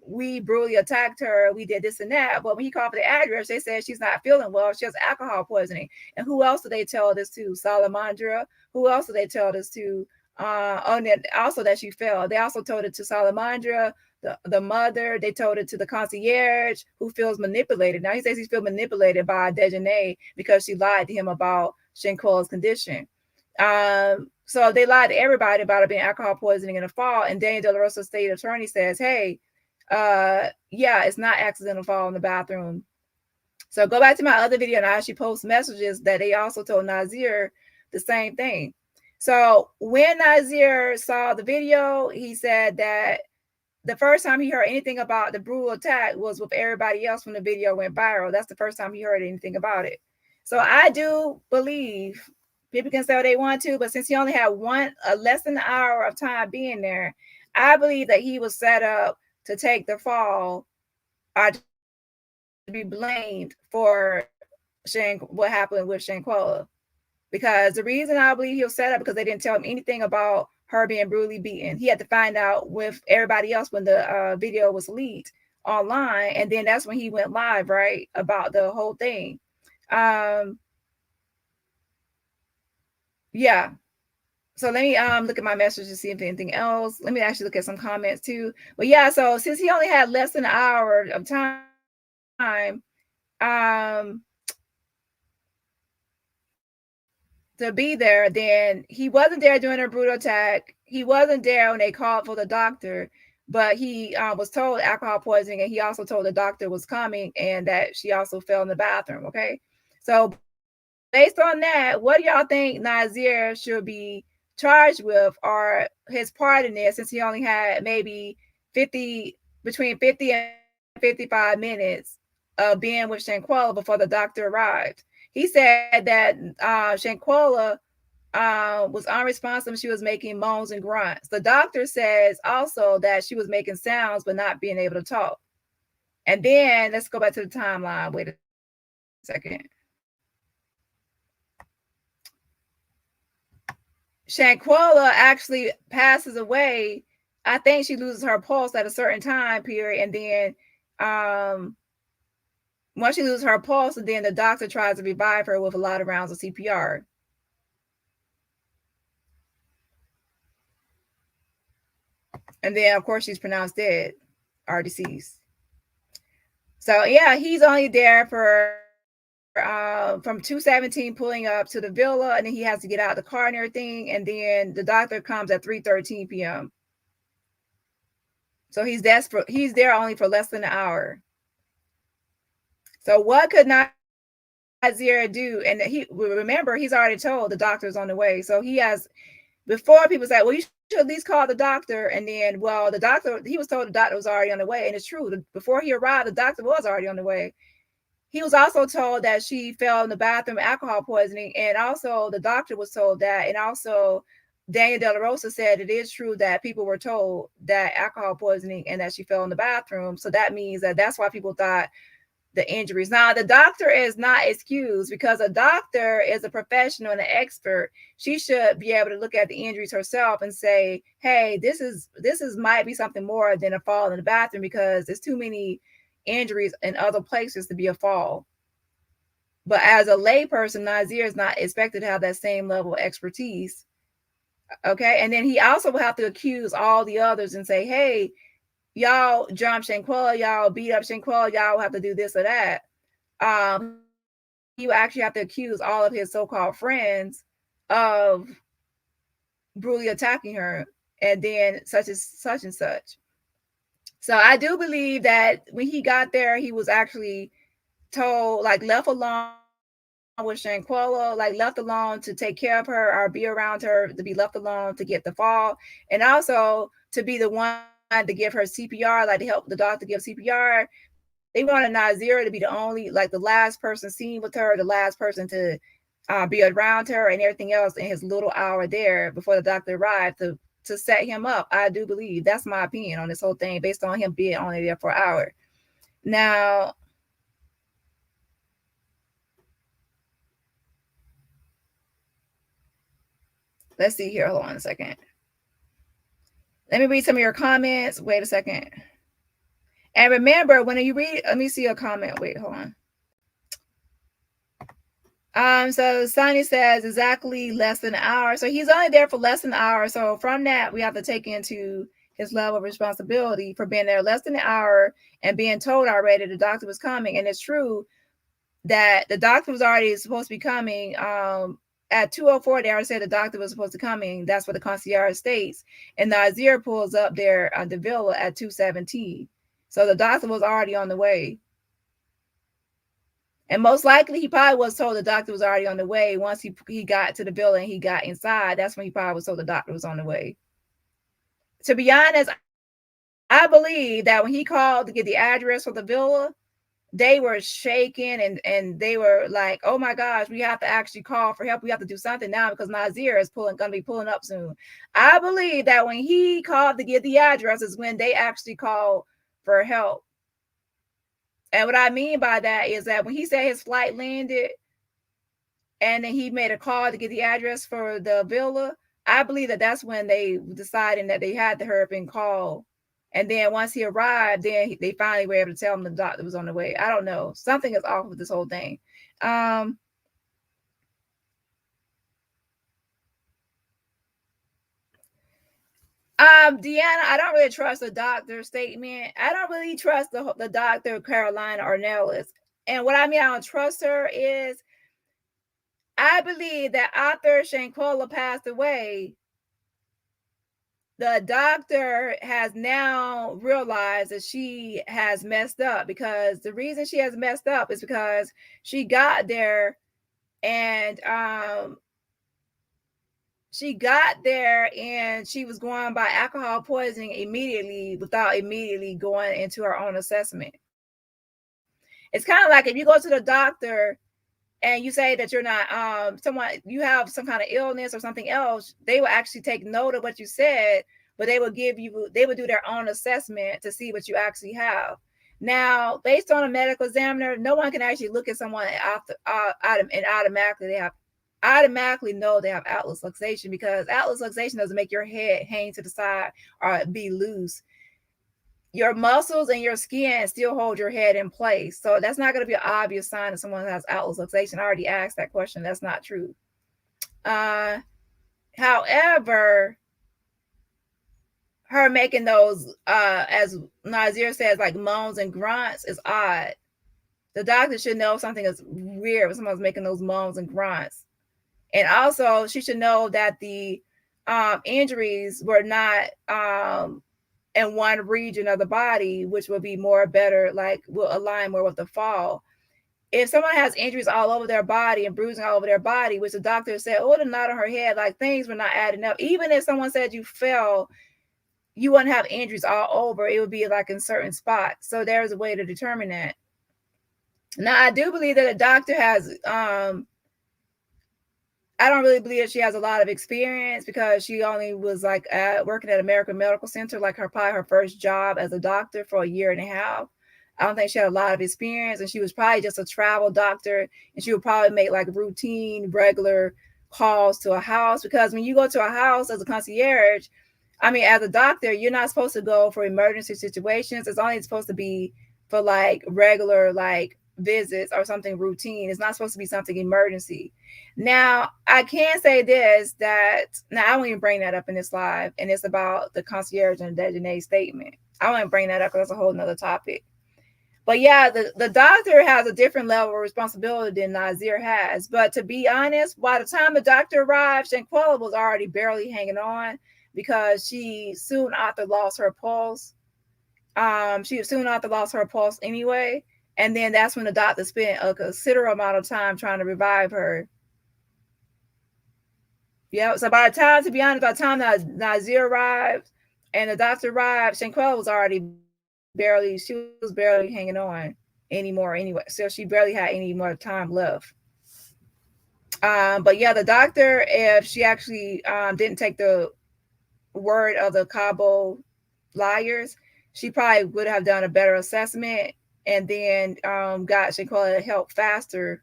we brutally attacked her, we did this and that. But when he called for the address, they said she's not feeling well, she has alcohol poisoning. And who else did they tell this to? Salamandra. Who else did they tell this to? Also that she fell. They also told it to Salamandra, the mother. They told it to the concierge, who feels manipulated. Now he says he feels manipulated by Dejanay because she lied to him about Shanquella's condition. So they lied to everybody about it being alcohol poisoning in the fall. And Dani De La Rosa state attorney says, hey, yeah, it's not accidental fall in the bathroom. So go back to my other video and I actually post messages that they also told Nazeer the same thing. So when Nazeer saw the video, he said that the first time he heard anything about the brutal attack was with everybody else when the video went viral. That's the first time he heard anything about it. So I do believe, people can say what they want to, but since he only had less than an hour of time being there, I believe that he was set up to take the fall or to be blamed for what happened with Shanquella. Because the reason I believe he was set up because they didn't tell him anything about her being brutally beaten. He had to find out with everybody else when the video was leaked online, and then that's when he went live, right, about the whole thing. Yeah. So let me look at my message to see if anything else. Let me actually look at some comments too. But yeah, so since he only had less than an hour of time, to be there, then he wasn't there during a brutal attack. He wasn't there when they called for the doctor, but he was told alcohol poisoning, and he also told the doctor was coming and that she also fell in the bathroom. Okay, so based on that, what do y'all think Nazeer should be charged with, or his part in this, since he only had maybe between 50 and 55 minutes of being with Shanquella before the doctor arrived? He said that Shanquella was unresponsive. She was making moans and grunts. The doctor says also that she was making sounds but not being able to talk. And then let's go back to the timeline. Wait a second. Shanquella actually passes away. I think she loses her pulse at a certain time period, and then once she loses her pulse, and then the doctor tries to revive her with a lot of rounds of CPR. And then, of course, she's pronounced dead or deceased. So, yeah, he's only there for from 217 pulling up to the villa, and then he has to get out of the car and everything. And then the doctor comes at 3:13 p.m. So he's desperate. He's there only for less than an hour. So what could Nazir do? And remember, he's already told the doctor's on the way. So he has, before people say, well, you should at least call the doctor. And then, well, the doctor, he was told the doctor was already on the way. And it's true. Before he arrived, the doctor was already on the way. He was also told that she fell in the bathroom, alcohol poisoning. And also the doctor was told that. And also Daniel De La Rosa said it is true that people were told that alcohol poisoning and that she fell in the bathroom. So that means that that's why people thought the injuries. Now, the doctor is not excused because a doctor is a professional and an expert. She should be able to look at the injuries herself and say, hey, this is might be something more than a fall in the bathroom because there's too many injuries in other places to be a fall. But as a layperson, Nazir is not expected to have that same level of expertise. Okay. And then he also will have to accuse all the others and say, hey, y'all jump Shanquella, y'all beat up Shanquella, y'all have to do this or that. You actually have to accuse all of his so-called friends of brutally attacking her, and then such and such. So I do believe that when he got there, he was actually told, like, left alone with Shanquella, like left alone to take care of her or be around her, to be left alone to get the fall, and also to be the one to give her CPR, like to help the doctor give CPR. They wanted Nazir to be the only, like the last person seen with her, the last person to be around her and everything else in his little hour there before the doctor arrived to set him up. I do believe that's my opinion on this whole thing based on him being only there for an hour. Now, let's see here. Hold on a second. Let me read some of your comments. Wait a second. And remember, when you read, let me see a comment. Wait, hold on. So Sonny says exactly less than an hour. So he's only there for less than an hour. So from that, we have to take into his level of responsibility for being there less than an hour and being told already the doctor was coming. And it's true that the doctor was already supposed to be coming. At 2:04, they already said the doctor was supposed to come in. That's what the concierge states. And Nazir pulls up there at the villa at 2:17. So the doctor was already on the way. And most likely, he probably was told the doctor was already on the way. Once he got to the villa and he got inside, that's when he probably was told the doctor was on the way. To be honest, I believe that when he called to get the address for the villa, they were shaking and they were like, oh my gosh, we have to actually call for help. We have to do something now because Nazir is going to be pulling up soon. I believe that when he called to get the address is when they actually called for help. And what I mean by that is that when he said his flight landed and then he made a call to get the address for the villa, I believe that that's when they decided that they had to hurry up and call. And then once he arrived, then they finally were able to tell him the doctor was on the way. I don't know. Something is off with this whole thing. Deanna, I don't really trust the doctor's statement. I don't really trust the doctor, Carolina Ornelas. And what I mean, I don't trust her is I believe that after Shanquella passed away, the doctor has now realized that she has messed up, because the reason she has messed up is because she got there and she was going by alcohol poisoning immediately without immediately going into her own assessment. It's kind of like if you go to the doctor and you say that you're not you have some kind of illness or something else, they will actually take note of what you said, but they will do their own assessment to see what you actually have. Now, based on a medical examiner, no one can actually look at someone and automatically they have automatically know they have atlas luxation, because atlas luxation doesn't make your head hang to the side or be loose. Your muscles and your skin still hold your head in place. So that's not going to be an obvious sign that someone has atlas luxation. I already asked that question. That's not true. However, her making those, as Nazeer says, like moans and grunts is odd. The doctor should know something is weird when someone's making those moans and grunts. And also, she should know that the injuries were not in one region of the body, which would be more better, like will align more with the fall. If someone has injuries all over their body and bruising all over their body, which the doctor said, oh, the knot on her head, like things were not adding up. Even if someone said you fell, you wouldn't have injuries all over. It would be like in certain spots. So there's a way to determine that. Now, I do believe that a doctor has, I don't really believe that she has a lot of experience, because she only was like working at American Medical Center, like probably her first job as a doctor for a year and a half. I don't think she had a lot of experience, and she was probably just a travel doctor, and she would probably make like routine, regular calls to a house, because when you go to a house as a concierge, I mean, as a doctor, you're not supposed to go for emergency situations. It's only supposed to be for like regular, like visits or something routine. It's not supposed to be something emergency. Now, I can say this, that now I won't even bring that up in this live, and it's about the concierge and designated statement. I won't bring that up because that's a whole nother topic. But yeah, the doctor has a different level of responsibility than Nazeer has. But to be honest, by the time the doctor arrived, Shanquella was already barely hanging on, because she soon after lost her pulse. She soon after lost her pulse anyway. And then that's when the doctor spent a considerable amount of time trying to revive her. Yeah. So by the time, to be honest, by the time that Nazeer arrived and the doctor arrived, Shanquella was already she was barely hanging on anymore anyway. So she barely had any more time left. But yeah, the doctor, if she actually didn't take the word of the Cabo liars, she probably would have done a better assessment, and then got Shanquella help faster.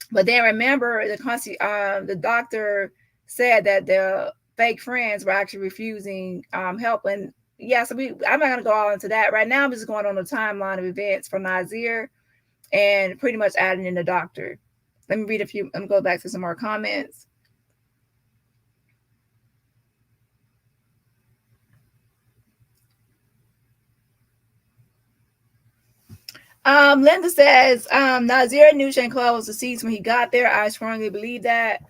But then remember, the doctor said that the fake friends were actually refusing help. And yeah, so I'm not going to go all into that right now. I'm just going on the timeline of events for Nazeer and pretty much adding in the doctor. Let me read a few. Let me go back to some more comments. Linda says, Nazeer knew Shanquella was deceased when he got there. I strongly believe that.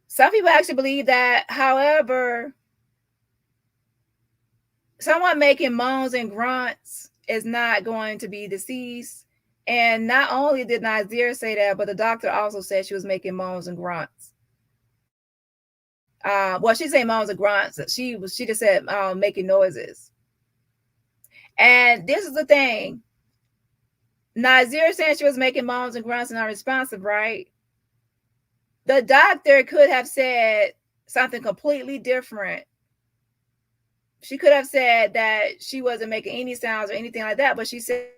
Some people actually believe that. However, someone making moans and grunts is not going to be deceased. And not only did Nazeer say that, but the doctor also said she was making moans and grunts. Well, she said moans and grunts. She just said making noises. And this is the thing. Nazeer said she was making moans and grunts and unresponsive, right? The doctor could have said something completely different. She could have said that she wasn't making any sounds or anything like that, but she said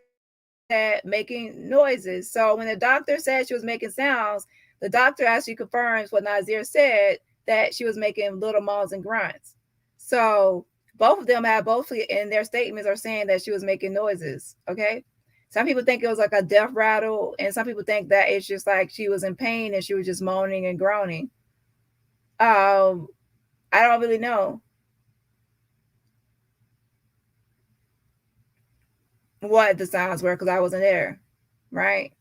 making noises. So when the doctor said she was making sounds, the doctor actually confirms what Nazeer said, that she was making little moans and grunts. So both of them have both in their statements are saying that she was making noises. Okay. Some people think it was like a death rattle, and some people think that it's just like she was in pain and she was just moaning and groaning. I don't really know what the sounds were, because I wasn't there, right?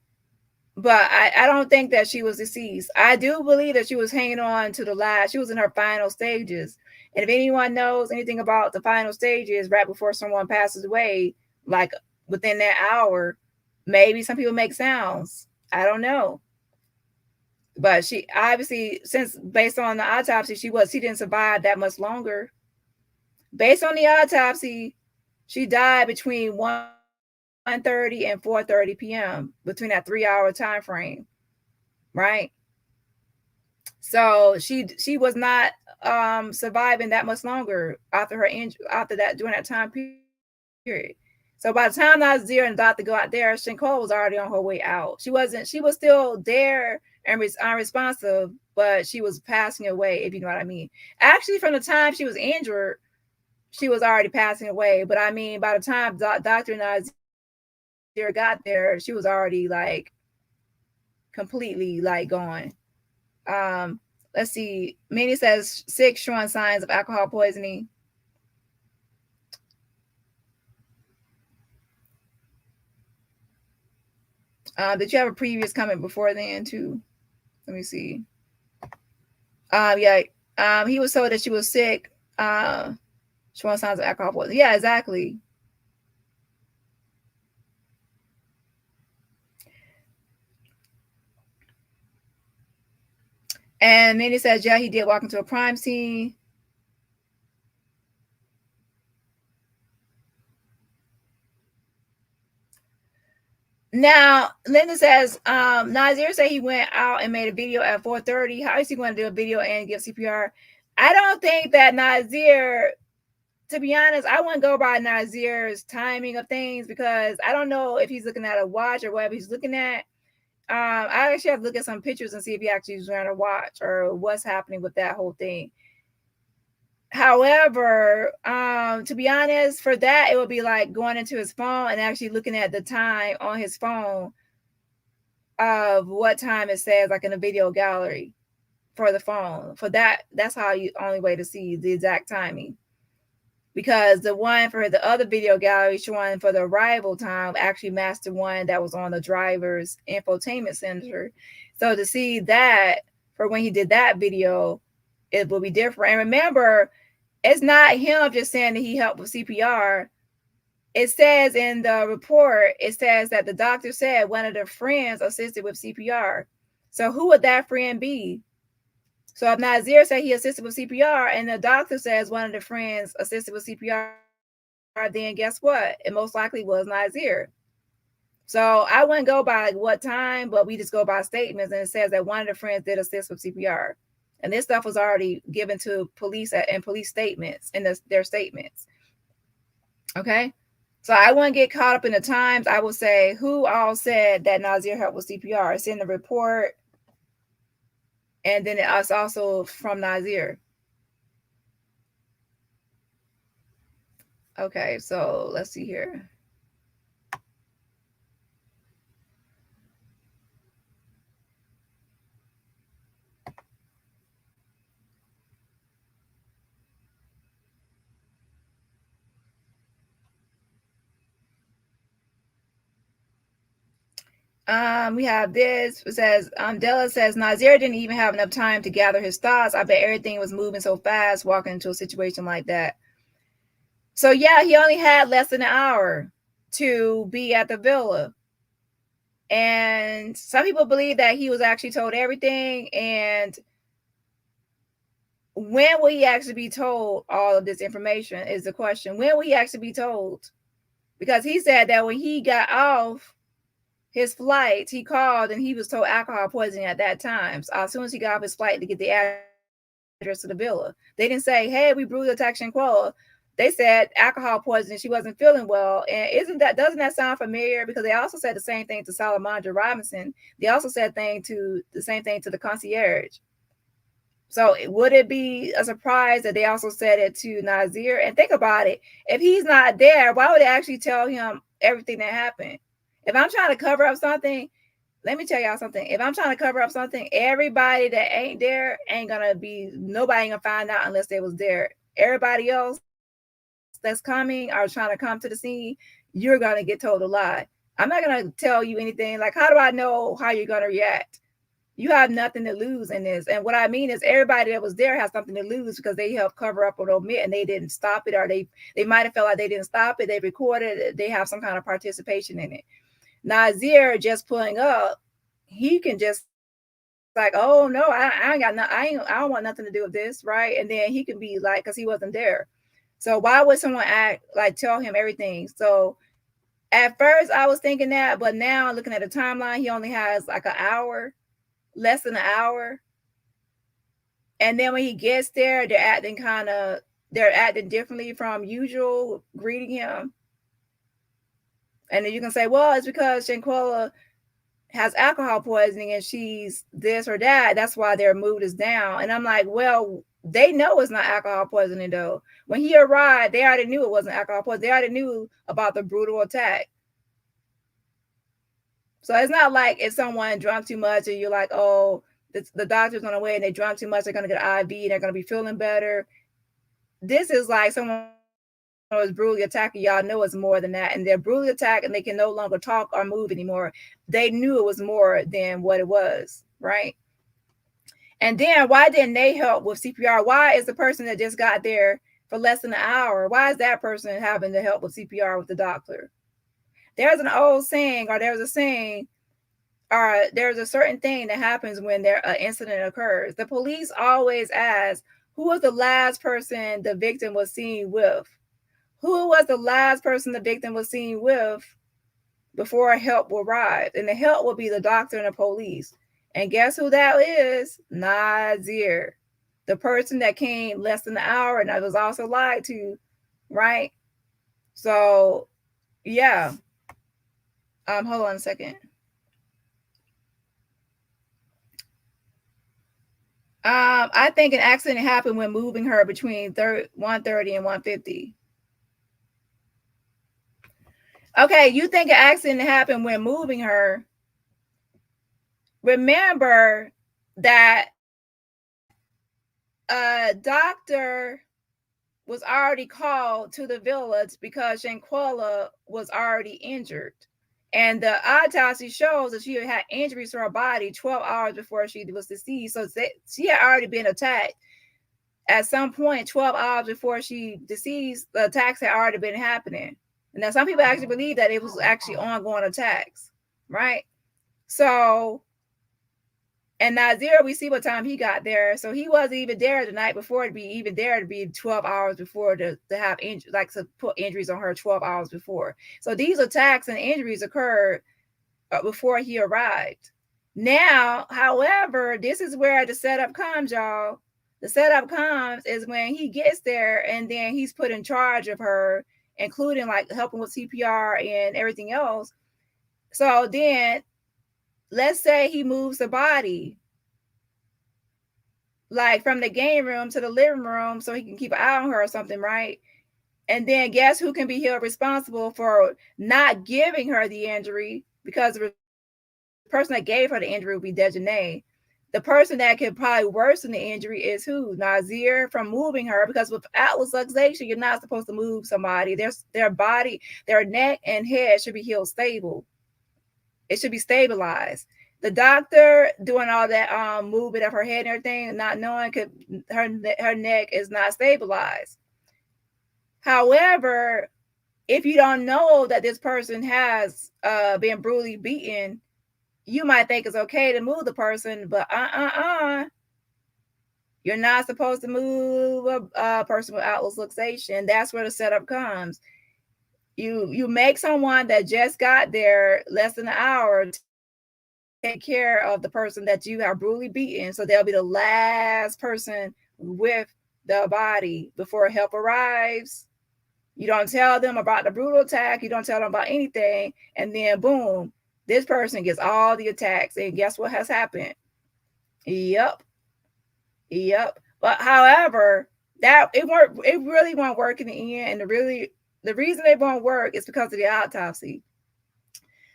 But I don't think that she was deceased. I do believe that she was hanging on to the last. She was in her final stages. And if anyone knows anything about the final stages right before someone passes away, like within that hour, maybe some people make sounds. I don't know. But she obviously, since based on the autopsy, she didn't survive that much longer. Based on the autopsy, she died between 1:30 and 4:30 p.m. between that 3-hour time frame, right? So she was not surviving that much longer after her injury, after that, during that time period. So by the time Nazir and the doctor go out there, Shanquella was already on her way out. She was still there and unresponsive, but she was passing away, if you know what I mean. Actually, from the time she was injured, she was already passing away. But I mean, by the time Dr. Nazir got there, she was already like completely like gone. Let's see. Minnie says 6 showing signs of alcohol poisoning. Did you have a previous comment before then too? Let me see. Yeah. He was told that she was sick. Showing signs of alcohol poisoning. Yeah, exactly. And Minnie says, yeah, he did walk into a crime scene. Now, Linda says, Nazir said he went out and made a video at 4:30. How is he going to do a video and give CPR? I don't think that Nazir, to be honest, I wouldn't go by Nazir's timing of things because I don't know if he's looking at a watch or whatever he's looking at. I actually have to look at some pictures and see if he actually is wearing a watch or what's happening with that whole thing. However, to be honest, for that, it would be like going into his phone and actually looking at the time on his phone of what time it says, like in a video gallery for the phone. For that, that's how you only way to see the exact timing. Because the one for the other video gallery showing for the arrival time actually matched the one that was on the driver's infotainment center. So to see that for when he did that video, it will be different. And remember, it's not him just saying that he helped with CPR. It says in the report, it says that the doctor said one of the friends assisted with CPR. So who would that friend be? So if Nazir said he assisted with CPR and the doctor says one of the friends assisted with CPR, then guess what? It most likely was Nazir. So I wouldn't go by like what time, but we just go by statements. And it says that one of the friends did assist with CPR. And this stuff was already given to police and police statements in their statements. Okay. So I wouldn't get caught up in the times. I will say who all said that Nazir helped with CPR. It's in the report. And then it's also from Nazir. Okay, so let's see here. We have this. It says, Della says, Nazir didn't even have enough time to gather his thoughts. I bet everything was moving so fast walking into a situation like that. So yeah, he only had less than an hour to be at the villa. And some people believe that he was actually told everything. And when will he actually be told all of this information is the question. When will he actually be told? Because he said that when he got off his flight, he called and he was told alcohol poisoning at that time. So as soon as he got off his flight to get the address to the villa, they didn't say, hey, we brutally attacked Shanquella. They said alcohol poisoning. She wasn't feeling well. And doesn't that sound familiar? Because they also said the same thing to Salamandra Robinson. They also said the same thing to the concierge. So would it be a surprise that they also said it to Nazir? And think about it. If he's not there, why would they actually tell him everything that happened? If I'm trying to cover up something, let me tell y'all something. If I'm trying to cover up something, everybody that ain't there nobody ain't gonna find out unless they was there. Everybody else that's coming or trying to come to the scene, you're gonna get told a lie. I'm not gonna tell you anything. Like, how do I know how you're gonna react? You have nothing to lose in this. And what I mean is everybody that was there has something to lose because they helped cover up or omit and they didn't stop it, or they might have felt like they didn't stop it. They recorded it. They have some kind of participation in it. Nazir just pulling up, he can just like, oh no, I ain't got no, I don't want nothing to do with this, right? And then he can be like, because he wasn't there. So why would someone tell him everything? So at first I was thinking that, but now looking at the timeline, he only has like an hour, less than an hour. And then when he gets there, they're acting differently from usual, greeting him. And then you can say, well, it's because Shanquella has alcohol poisoning and she's this or that. That's why their mood is down. And I'm like, well, they know it's not alcohol poisoning though. When he arrived, they already knew it wasn't alcohol poisoning. They already knew about the brutal attack. So it's not like if someone drunk too much and you're like, oh, the doctor's on the way and they drunk too much, they're going to get an IV and they're going to be feeling better. This is like someone was brutally attacking. Y'all know it's more than that. And they're brutally attacked and they can no longer talk or move anymore. They knew it was more than what it was, right? And then why didn't they help with CPR? Why is the person that just got there for less than an hour, why is that person having to help with CPR with the doctor? There's an old saying, or there's a saying, or there's a certain thing that happens when an incident occurs. The police always ask, who was the last person the victim was seen with? Who was the last person the victim was seen with before help arrived? And the help will be the doctor and the police. And guess who that is? Nazir, the person that came less than an hour and that was also lied to, right? So, yeah. Hold on a second. I think an accident happened when moving her between 1:30 and 1:50. Okay, you think an accident happened when moving her. Remember that a doctor was already called to the village because Shanquella was already injured. And the autopsy shows that she had injuries to her body 12 hours before she was deceased. So she had already been attacked. At some point, 12 hours before she deceased, the attacks had already been happening. And now some people actually believe that it was actually ongoing attacks, right? So, and Nazir, we see what time he got there. So he wasn't even there the night before to be even there to be 12 hours before to have injuries, like to put injuries on her 12 hours before. So these attacks and injuries occurred before he arrived. Now, however, this is where the setup comes, y'all. The setup comes is when he gets there and then he's put in charge of her, including like helping with CPR and everything else. So then let's say he moves the body like from the game room to the living room so he can keep an eye on her or something, right? And then guess who can be held responsible for not giving her the injury, because the person that gave her the injury would be Dejanae. The person that could probably worsen the injury is who? Nazir, from moving her, because with atlas luxation, you're not supposed to move somebody. Their body, their neck and head should be held stable. It should be stabilized. The doctor doing all that movement of her head and everything, not knowing her neck is not stabilized. However, if you don't know that this person has been brutally beaten, you might think it's okay to move the person, but you're not supposed to move a person with atlas luxation. That's where the setup comes. You make someone that just got there less than an hour take care of the person that you have brutally beaten, so they'll be the last person with the body before help arrives. You don't tell them about the brutal attack, you don't tell them about anything, and then boom, this person gets all the attacks, and guess what has happened? Yep. But however, that it really won't work in the end, and the reason it won't work is because of the autopsy.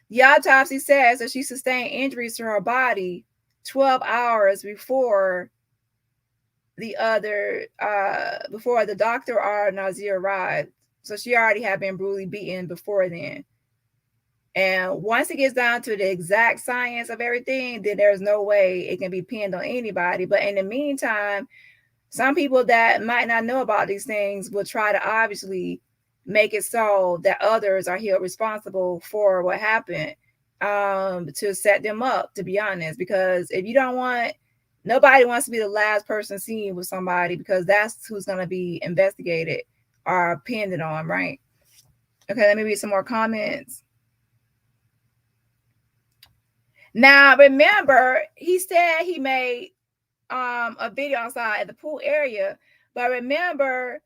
The autopsy says that she sustained injuries to her body 12 hours before the doctor or Nazir arrived. So she already had been brutally beaten before then. And once it gets down to the exact science of everything, then there's no way it can be pinned on anybody. But in the meantime, some people that might not know about these things will try to obviously make it so that others are held responsible for what happened, to set them up, to be honest. Because if you don't want, nobody wants to be the last person seen with somebody, because that's who's going to be investigated or pinned on, right? Okay, let me read some more comments. Now, remember, he said he made a video outside at the pool area, but remember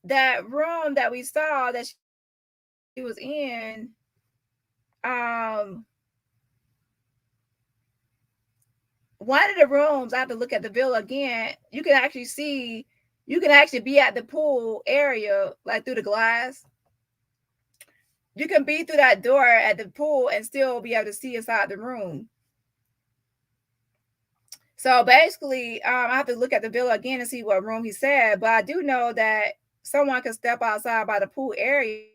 that room that we saw that she was in, one of the rooms, I have to look at the villa again. You can actually see, you can actually be at the pool area, like through the glass. You can be through that door at the pool and still be able to see inside the room. So basically, I have to look at the villa again and see what room he said. But I do know that someone can step outside by the pool area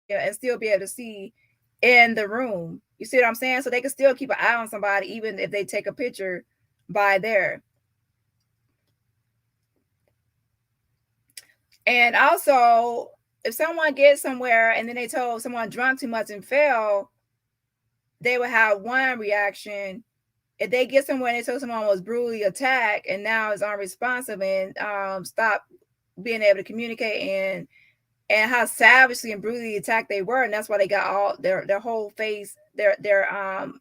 and still be able to see in the room. You see what I'm saying? So they can still keep an eye on somebody even if they take a picture by there. And also, if someone gets somewhere and then they told someone drunk too much and fell, they would have one reaction. If they get somewhere and they told someone was brutally attacked and now is unresponsive and stop being able to communicate and how savagely and brutally attacked they were, and that's why they got all their whole face, and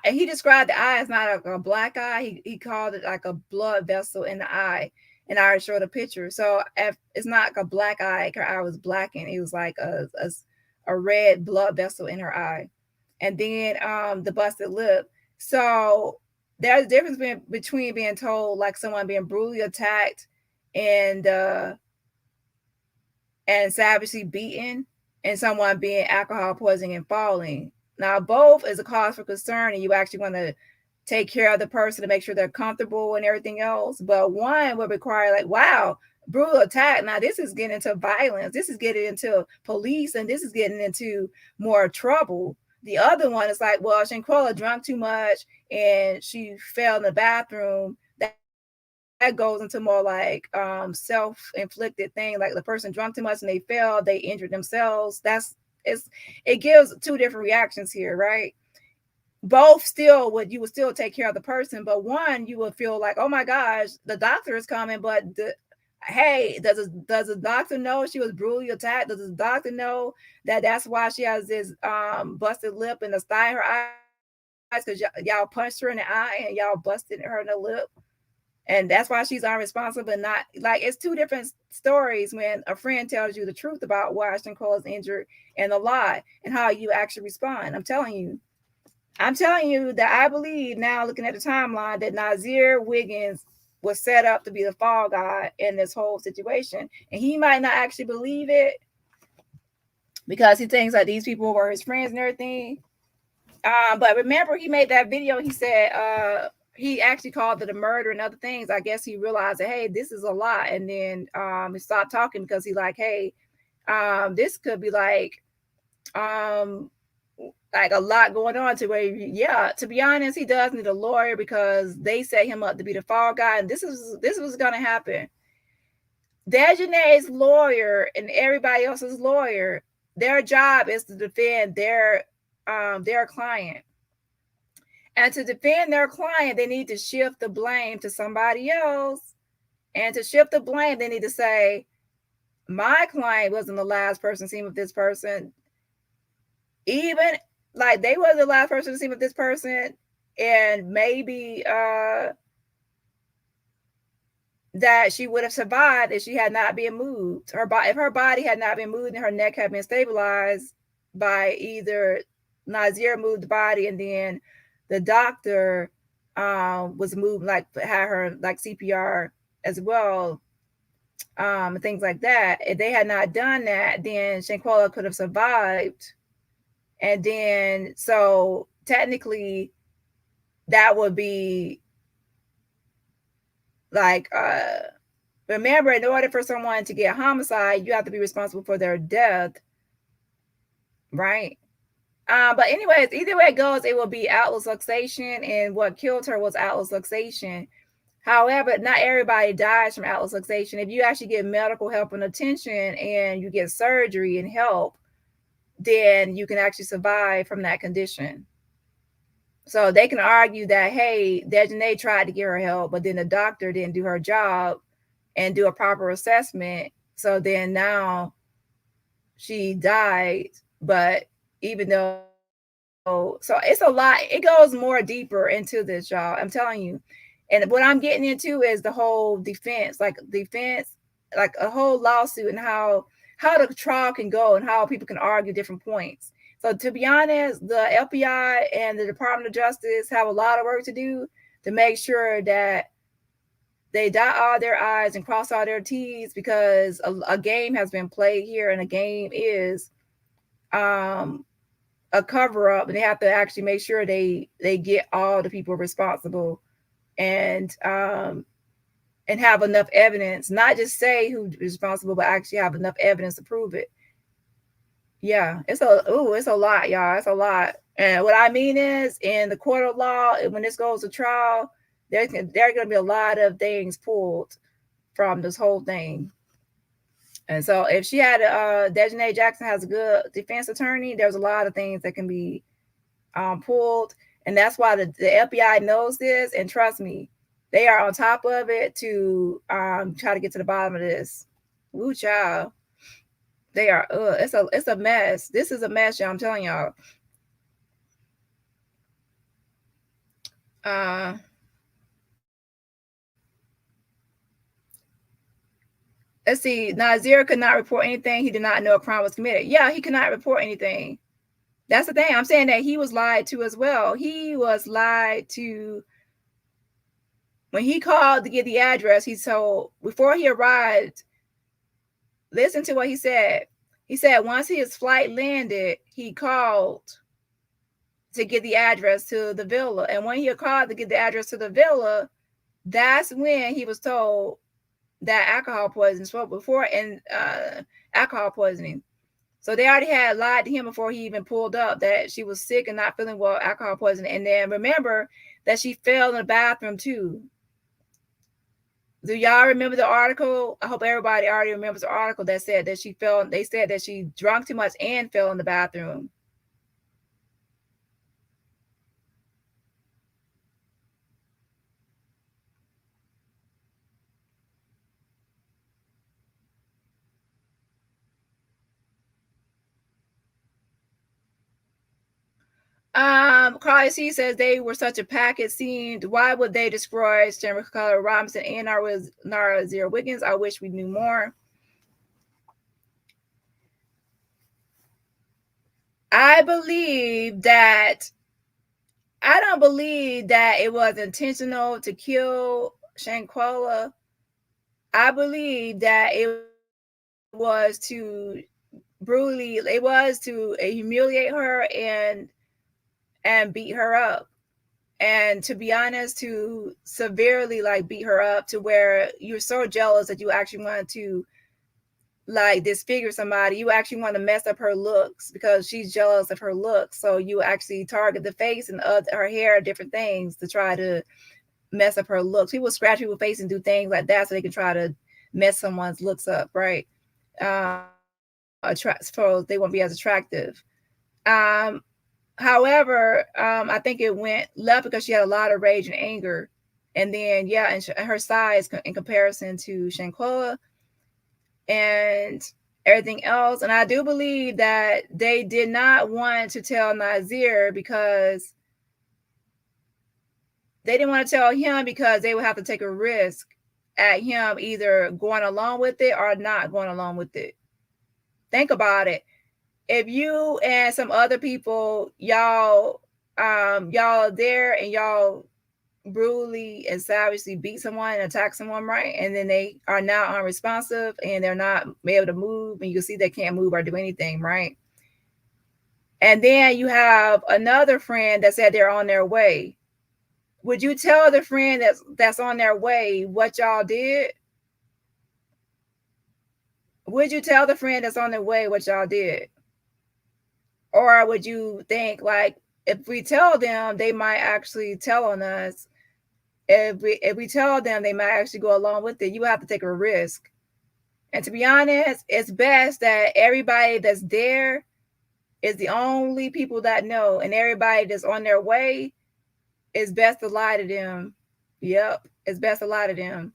he described the eye as not a black eye. He called it like a blood vessel in the eye. And I showed a picture. So if it's not like a black eye, her eye was blackened. It was like a red blood vessel in her eye. And then the busted lip. So there's a difference between being told like someone being brutally attacked and savagely beaten and someone being alcohol poisoning and falling. Now, both is a cause for concern, and you actually want to take care of the person to make sure they're comfortable and everything else. But one would require like, wow, brutal attack. Now, this is getting into violence. This is getting into police, and this is getting into more trouble. The other one is like, well, Shanquella drank too much, and she fell in the bathroom. That goes into more like self-inflicted thing. Like the person drank too much and they fell, they injured themselves. It gives two different reactions here, right? Both still you would still take care of the person, but one you would feel like, oh my gosh, the doctor is coming, but hey, does the doctor know she was brutally attacked? Does the doctor know that that's why she has this busted lip and the sty in her eyes because y'all punched her in the eye and y'all busted her in the lip? And that's why she's unresponsible and not like it's two different stories when a friend tells you the truth about why Shanquella is injured and the lie and how you actually respond. I'm telling you that I believe now, looking at the timeline, that Nazir Wiggins was set up to be the fall guy in this whole situation. And he might not actually believe it because he thinks that these people were his friends and everything. But remember, he made that video. He said, he actually called it a murder and other things. I guess he realized that, hey, this is a lot. And then he stopped talking because he's like, hey, this could be like a lot going on to where, yeah, to be honest, he does need a lawyer because they set him up to be the fall guy. And this was going to happen. Dejanay's lawyer and everybody else's lawyer, their job is to defend their client. And to defend their client, they need to shift the blame to somebody else. And to shift the blame, they need to say, my client wasn't the last person seen with this person. Even like they were the last person to see with this person. And maybe that she would have survived if she had not been moved. If her body had not been moved and her neck had been stabilized by either Nazir moved the body and then the doctor was moved, like had her like CPR as well, things like that. If they had not done that, then Shanquella could have survived. And then, so technically, that would be like, remember, in order for someone to get homicide, you have to be responsible for their death, right? But anyways, either way it goes, it will be outlet luxation, and what killed her was outlet luxation. However, not everybody dies from outlet luxation. If you actually get medical help and attention and you get surgery and help, then you can actually survive from that condition. So they can argue that, hey, Dejanay tried to get her help, but then the doctor didn't do her job and do a proper assessment. So then now she died, but even though, so it's a lot, it goes more deeper into this, y'all. I'm telling you. And what I'm getting into is the whole defense, like a whole lawsuit and how the trial can go and how people can argue different points. So to be honest, the FBI and the Department of Justice have a lot of work to do to make sure that they dot all their I's and cross all their T's, because a game has been played here, and a game is a cover up, and they have to actually make sure they get all the people responsible, and have enough evidence, not just say who's responsible, but actually have enough evidence to prove it. Yeah, it's a lot, y'all. It's a lot. And what I mean is, in the court of law, when this goes to trial, there are going to be a lot of things pulled from this whole thing. And so if she had Desiree Jackson has a good defense attorney, there's a lot of things that can be pulled. And that's why the FBI knows this. And trust me, they are on top of it to try to get to the bottom of this. Woo, child. They are, it's a mess. This is a mess, y'all. I'm telling y'all. Let's see. Nazir could not report anything. He did not know a crime was committed. Yeah, he could not report anything. That's the thing. I'm saying that he was lied to as well. He was lied to. When he called to get the address, he told, before he arrived, listen to what he said. He said once his flight landed, he called to get the address to the villa. And when he called to get the address to the villa, that's when he was told that alcohol poisoning spoke before, and alcohol poisoning. So they already had lied to him before he even pulled up that she was sick and not feeling well, alcohol poisoning. And then remember that she fell in the bathroom too. Do y'all remember the article? I hope everybody already remembers the article that said that she fell. They said that she drank too much and fell in the bathroom. Carly C says they were such a pack. It seemed, why would they destroy Shanquella Robinson and Nazir Wiggins? I wish we knew more. I don't believe that it was intentional to kill Shanquella. I believe that it was to humiliate her and beat her up. And to be honest, to severely beat her up to where you're so jealous that you actually want to disfigure somebody. You actually want to mess up her looks because she's jealous of her looks. So you actually target the face and her hair, different things to try to mess up her looks. People scratch people's face and do things like that so they can try to mess someone's looks up, right? So they won't be as attractive. However, I think it went left because she had a lot of rage and anger. And then, and her size in comparison to Shanquella and everything else. And I do believe that they did not want to tell Nazir because they didn't want to tell him because they would have to take a risk at him either going along with it or not going along with it. Think about it. If you and some other people, y'all there and y'all brutally and savagely beat someone and attack someone, right? And then they are now unresponsive and they're not able to move, and you can see they can't move or do anything, right? And then you have another friend that said they're on their way. Would you tell the friend that's on their way what y'all did? Would you tell the friend that's on their way what y'all did? Or would you think if we tell them, they might actually tell on us? If we tell them, they might actually go along with it. You have to take a risk. And to be honest, it's best that everybody that's there is the only people that know, and everybody that's on their way, it's best to lie to them. Yep, it's best to lie to them.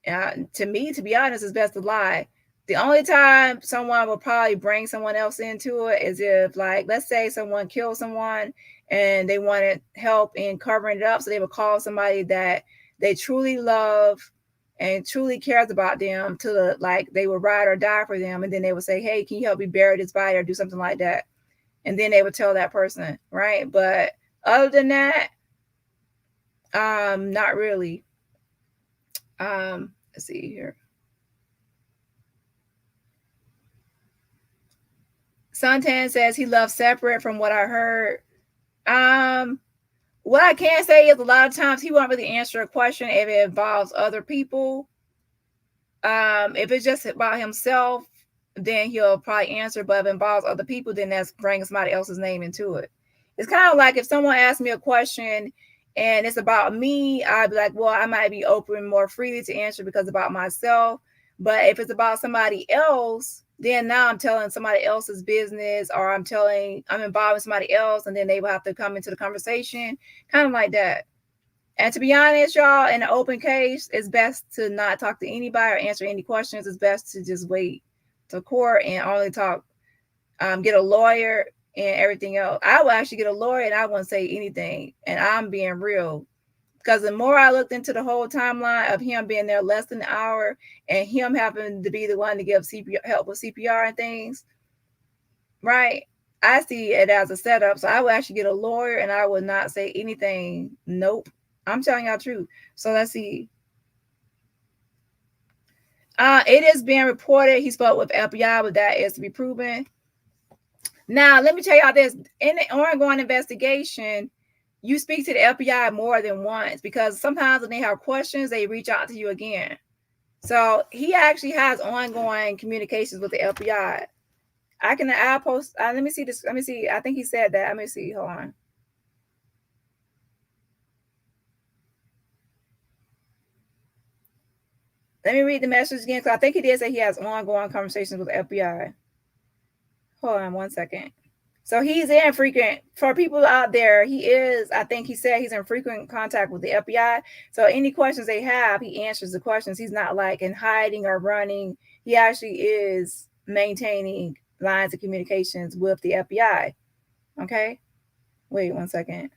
To me, to be honest, it's best to lie. The only time someone will probably bring someone else into it is if, let's say someone killed someone and they wanted help in covering it up. So they would call somebody that they truly love and truly cares about them they would ride or die for them. And then they would say, hey, can you help me bury this body or do something like that? and then they would tell that person, right? But other than that, not really. Let's see here. Suntan says he loves separate from what I heard. What I can say is a lot of times he won't really answer a question if it involves other people. If it's just about himself, then he'll probably answer. But if it involves other people, then that's bringing somebody else's name into it. It's kind of like if someone asks me a question and it's about me, I'd be like, well, I might be open more freely to answer because it's about myself. But if it's about somebody else, then now I'm telling somebody else's business, or I'm involving somebody else, and then they will have to come into the conversation, kind of like that. And to be honest, y'all, in an open case, it's best to not talk to anybody or answer any questions. It's best to just wait to court and only talk, get a lawyer and everything else. I would actually get a lawyer and I wouldn't say anything. And I'm being real. Because the more I looked into the whole timeline of him being there less than an hour and him having to be the one to give help with CPR and things, right? I see it as a setup. So I would actually get a lawyer and I would not say anything. Nope. I'm telling y'all the truth. So let's see. It is being reported he spoke with FBI, but that is to be proven. Now, let me tell y'all this. In the ongoing investigation, you speak to the FBI more than once, because sometimes when they have questions, they reach out to you again. So he actually has ongoing communications with the FBI. I'll post. Let me see this. Let me see. I think he said that. Let me see. Hold on. Let me read the message again, because I think he did say he has ongoing conversations with the FBI. Hold on 1 second. So he's in frequent, for people out there, he is, I think he said he's in frequent contact with the FBI. So any questions they have, he answers the questions. He's not like in hiding or running. He actually is maintaining lines of communications with the FBI. Okay. Wait 1 second.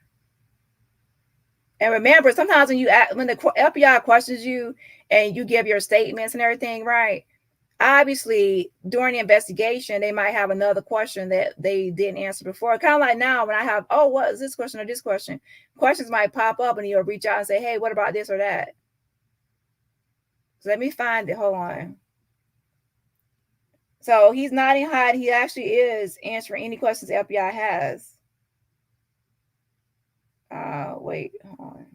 And remember, sometimes when the FBI questions you and you give your statements and everything, right? Obviously, during the investigation, they might have another question that they didn't answer before. Kind of like now when I have, oh, what is this question or this question? Questions might pop up and you'll reach out and say, hey, what about this or that? So let me find it. Hold on. So he's not in hiding. He actually is answering any questions the FBI has. Wait, hold on.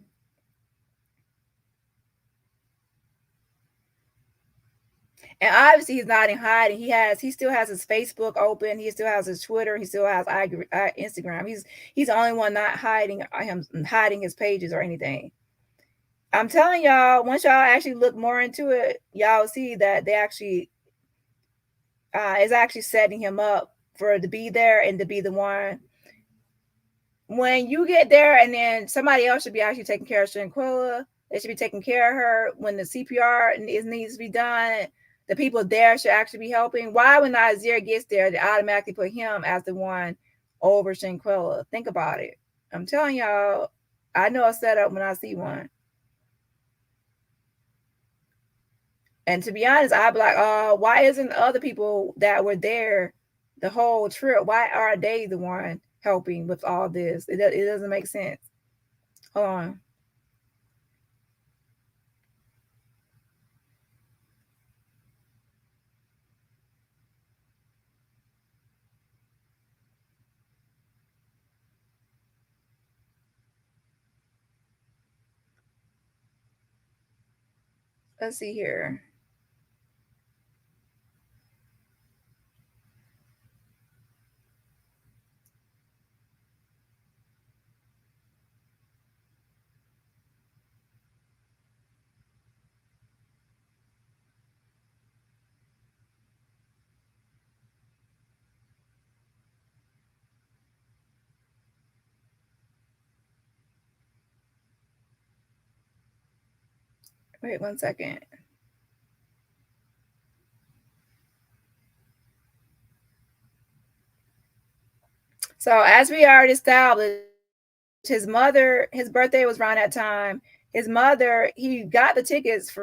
And obviously he's not in hiding. He still has his Facebook open. He still has his Twitter. He still has Instagram. He's the only one not hiding his pages or anything. I'm telling y'all, once y'all actually look more into it, y'all see that they actually is actually setting him up for to be there and to be the one. When you get there, and then somebody else should be actually taking care of Shanquella. They should be taking care of her when the CPR needs to be done. The people there should actually be helping. Why, when Nazir gets there, they automatically put him as the one over Shanquella? Think about it. I'm telling y'all, I know a setup when I see one. And to be honest, I'd be like, why isn't the other people that were there the whole trip, why are they the one helping with all this? It doesn't make sense. Hold on. Let's see here. Wait 1 second. So as we already established, his birthday was around that time. His mother, he got the tickets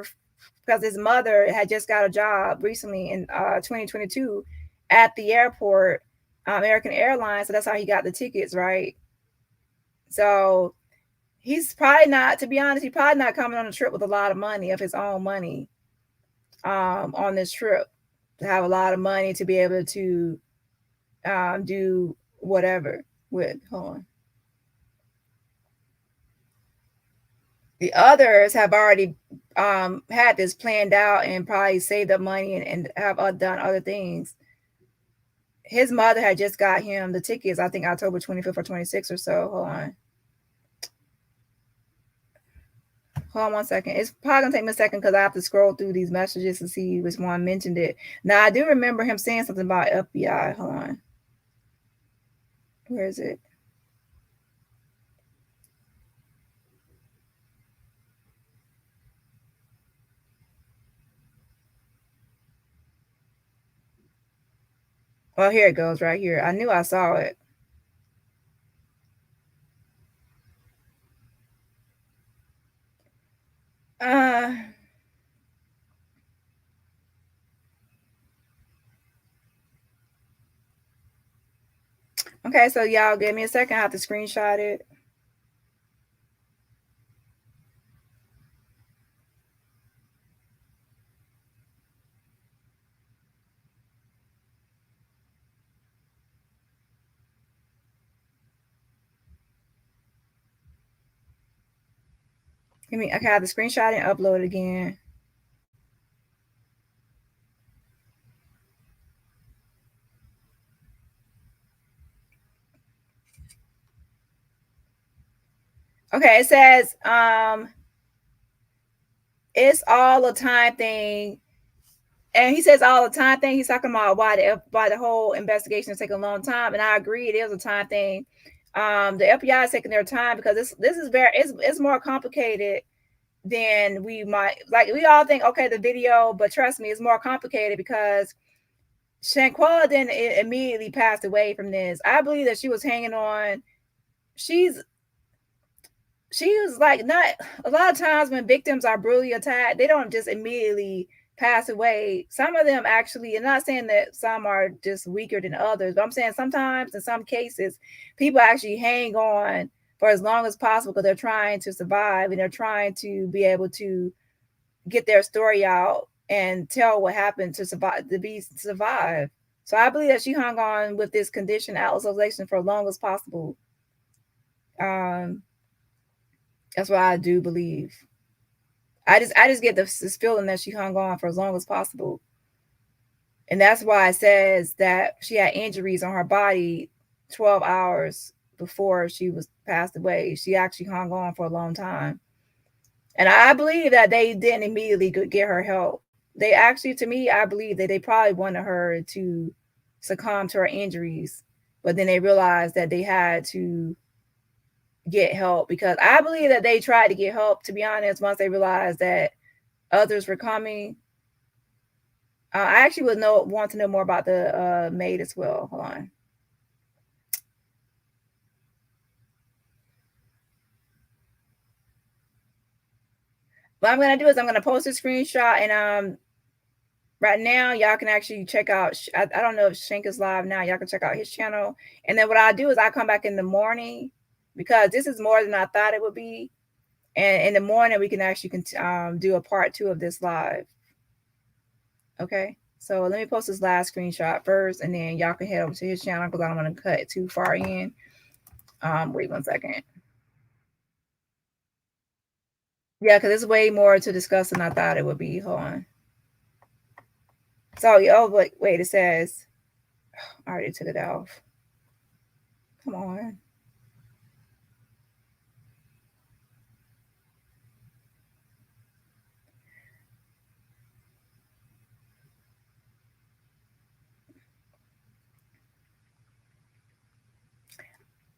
because his mother had just got a job recently in 2022 at the airport. American Airlines, so that's how he got the tickets, right? So he's probably not, to be honest, he's probably not coming on a trip with a lot of money of his own money on this trip, to have a lot of money to be able to do whatever with. Hold on. The others have already had this planned out and probably saved up money and have done other things. His mother had just got him the tickets, I think October 25th or 26th or so. Hold on 1 second. It's probably gonna take me a second because I have to scroll through these messages to see which one mentioned it. Now I do remember him saying something about FBI. Hold on. Where is it? Well, here it goes right here. I knew I saw it. Okay, so y'all give me a second. I have to screenshot it. Okay, I have to screenshot and upload it again. Okay, it says it's all a time thing. And he says all the time thing. He's talking about why the whole investigation is taking a long time. And I agree, it is a time thing. The FBI is taking their time because this is it's more complicated than we might like. We all think, okay, the video, but trust me, it's more complicated because Shanquella didn't immediately pass away from this. I believe that she was hanging on. She was like, not a lot of times when victims are brutally attacked, they don't just immediately pass away. Some of them actually, and not saying that some are just weaker than others, but I'm saying sometimes in some cases, people actually hang on for as long as possible because they're trying to survive and they're trying to be able to get their story out and tell what happened to survive. So I believe that she hung on with this condition, Atlas isolation, for as long as possible. That's what I do believe. I just get this feeling that she hung on for as long as possible. And that's why it says that she had injuries on her body 12 hours before she was passed away. She actually hung on for a long time. And I believe that they didn't immediately get her help. They actually, to me, I believe that they probably wanted her to succumb to her injuries, but then they realized that they had to get help, because I believe that they tried to get help, to be honest, once they realized that others were coming. I actually would want to know more about the maid as well. Hold on. What I'm going to do is I'm going to post a screenshot, and right now y'all can actually check out, I don't know if Shank is live now. Y'all can check out his channel. And then what I'll do is I'll come back in the morning, because this is more than I thought it would be. And in the morning, we can actually do a part 2 of this live. Okay. So let me post this last screenshot first, and then y'all can head over to his channel because I don't want to cut it too far in. Wait 1 second. Yeah, because there's way more to discuss than I thought it would be. Hold on. So, wait, it says, I already took it off. Come on.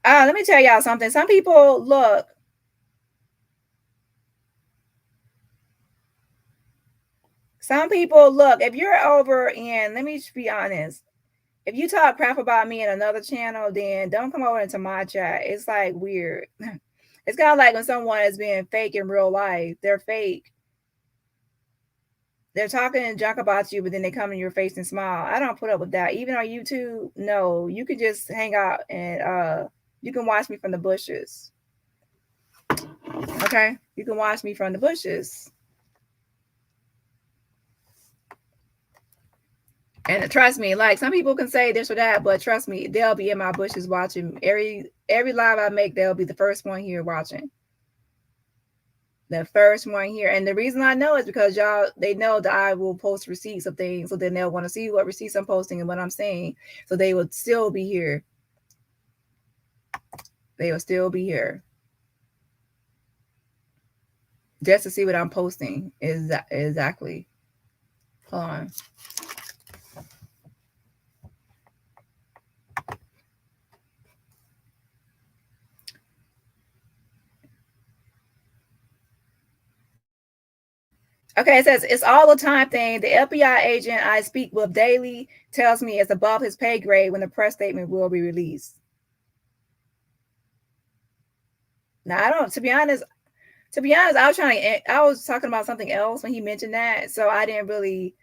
Let me tell y'all something. Some people, look, if you're over in, let me be honest, if you talk crap about me in another channel, then don't come over into my chat. It's like weird. It's kind of like when someone is being fake in real life. They're fake. they're talking junk about you, but then they come in your face and smile. I don't put up with that. Even on YouTube, no, you can just hang out and you can watch me from the bushes. Okay, you can watch me from the bushes. And trust me, like some people can say this or that, but trust me, they'll be in my bushes watching every live I make. They'll be the first one here watching. The first one here. And the reason I know is because they know that I will post receipts of things. So then they'll want to see what receipts I'm posting and what I'm saying. So they will still be here. They will still be here. Just to see what I'm posting. Exactly. Hold on. Okay, it says it's all the time thing. The FBI agent I speak with daily tells me it's above his pay grade when the press statement will be released. Now I don't. To be honest, I was talking about something else when he mentioned that, so I didn't really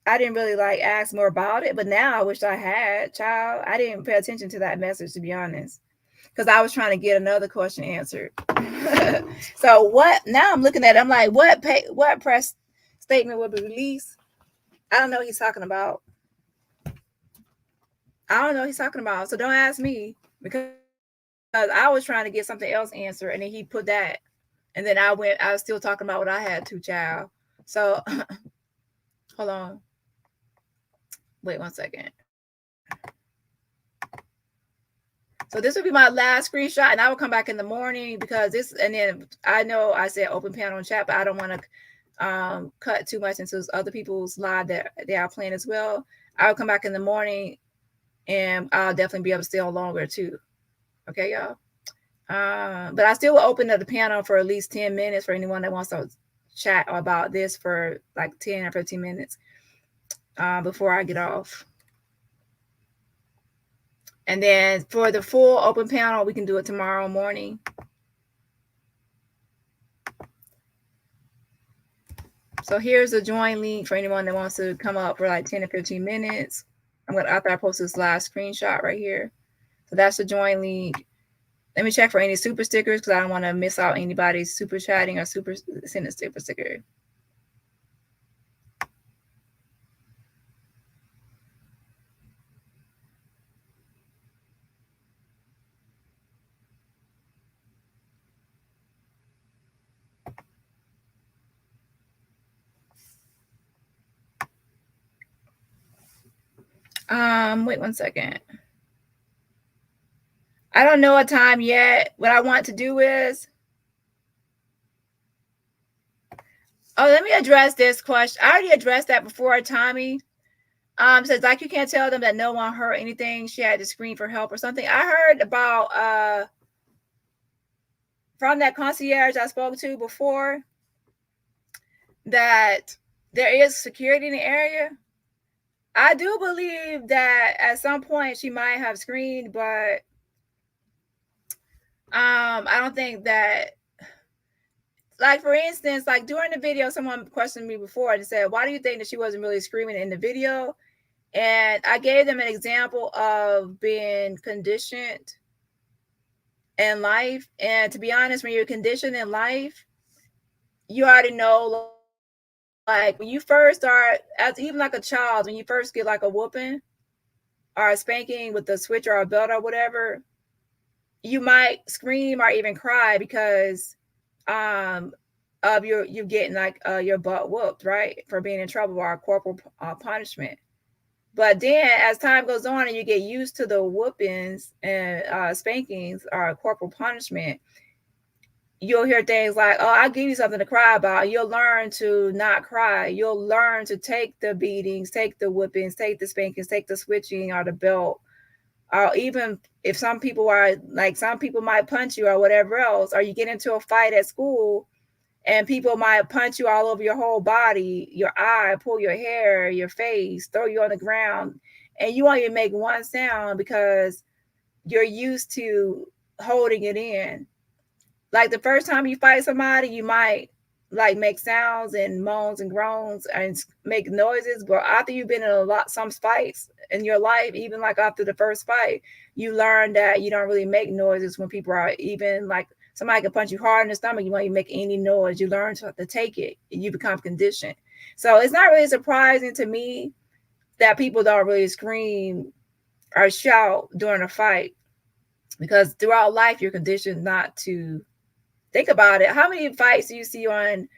like ask more about it. But now I wish I had, child. I didn't pay attention to that message, to be honest, because I was trying to get another question answered. So what? Now I'm looking at it, I'm like, what press statement will be released? I don't know what he's talking about. So don't ask me, because I was trying to get something else answered, and then he put that, and then I was still talking about what I had to, child. So hold on. Wait 1 second. So this will be my last screenshot, and I will come back in the morning because this, and then I know I said open panel and chat, but I don't want to cut too much into other people's live that they are playing as well. I'll come back in the morning, and I'll definitely be able to stay on longer too. Okay, y'all. But I still will open up the panel for at least 10 minutes for anyone that wants to chat about this for like 10 or 15 minutes before I get off. And then for the full open panel, we can do it tomorrow morning. So here's a join link for anyone that wants to come up for like 10 or 15 minutes. After I post this last screenshot right here. So that's the join link. Let me check for any super stickers because I don't want to miss out anybody's super chatting or send a super sticker. Wait 1 second. I don't know a time yet. What I want to do is, let me address this question. I already addressed that before, Tommy. Says like you can't tell them that no one heard anything. She had to scream for help or something. I heard about from that concierge I spoke to before that there is security in the area. I do believe that at some point she might have screamed, but I don't think that, like, for instance, like during the video, someone questioned me before and said, why do you think that she wasn't really screaming in the video? And I gave them an example of being conditioned in life. And to be honest, when you're conditioned in life, you already know, like when you first start, as even like a child, when you first get like a whooping or a spanking with a switch or a belt or whatever, you might scream or even cry because of you getting like your butt whooped, right, for being in trouble or corporal punishment. But then as time goes on and you get used to the whoopings and spankings or corporal punishment, you'll hear things like, oh, I'll give you something to cry about. You'll learn to not cry. You'll learn to take the beatings, take the whoopings, take the spankings, take the switching or the belt. Or even if some people might punch you or whatever else, or you get into a fight at school and people might punch you all over your whole body, your eye, pull your hair, your face, throw you on the ground, and you won't even make one sound because you're used to holding it in. Like the first time you fight somebody, you might like make sounds and moans and groans and make noises, but after you've been in some fights in your life, even like after the first fight, you learn that you don't really make noises when people are, even like somebody can punch you hard in the stomach, you won't even make any noise. You learn to take it, and you become conditioned. So it's not really surprising to me that people don't really scream or shout during a fight, because throughout life you're conditioned not to. Think about it. How many fights do you see on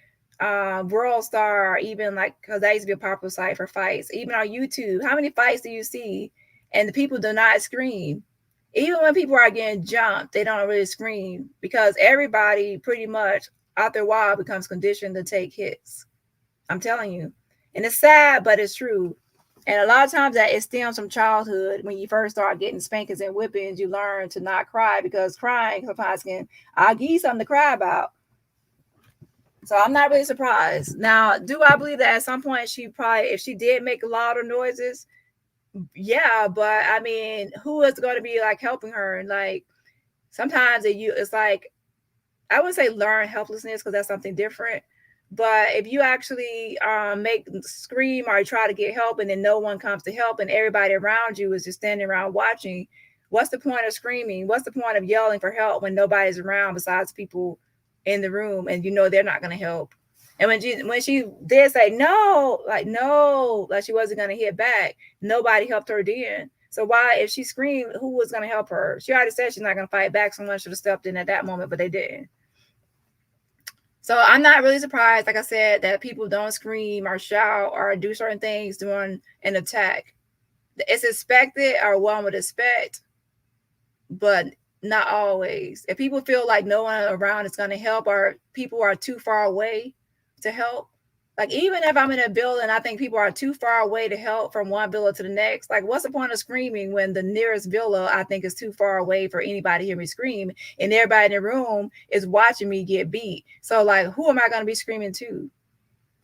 World Star, or even like, because that used to be a popular site for fights, even on YouTube? How many fights do you see and the people do not scream? Even when people are getting jumped, they don't really scream, because everybody pretty much after a while becomes conditioned to take hits. I'm telling you. And it's sad, but it's true. And a lot of times that it stems from childhood. When you first start getting spankings and whippings, you learn to not cry, because crying sometimes I'll give you something to cry about. So I'm not really surprised. Now, do I believe that at some point she probably, if she did make louder noises, yeah, but I mean, who is going to be like helping her? And like sometimes it's like, I wouldn't say learn helplessness, because that's something different. But if you actually make scream or try to get help, and then no one comes to help, and everybody around you is just standing around watching, what's the point of screaming? What's the point of yelling for help when nobody's around besides people in the room, and you know they're not going to help? And when she did say no, like she wasn't going to hit back, nobody helped her then. So why, if she screamed, who was going to help her? She already said she's not going to fight back. Someone should have stepped in at that moment, but they didn't. So I'm not really surprised, like I said, that people don't scream or shout or do certain things during an attack. It's expected, or one would expect, but not always. If people feel like no one around is going to help, or people are too far away to help, like even if I'm in a building, I think people are too far away to help from one villa to the next. Like, what's the point of screaming when the nearest villa I think is too far away for anybody to hear me scream, and everybody in the room is watching me get beat? So like, who am I going to be screaming to?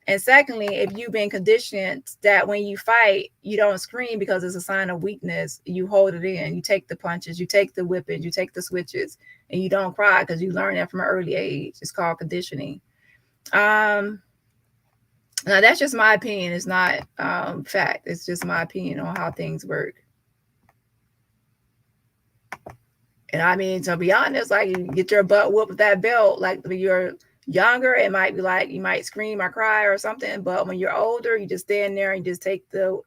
And secondly, if you've been conditioned that when you fight, you don't scream because it's a sign of weakness, you hold it in, you take the punches, you take the whippings, you take the switches, and you don't cry because you learn that from an early age. It's called conditioning. Now, that's just my opinion. It's not fact. It's just my opinion on how things work. And I mean, to be honest, like, you get your butt whooped with that belt. Like, when you're younger, it might be like you might scream or cry or something. But when you're older, you just stand there and just take the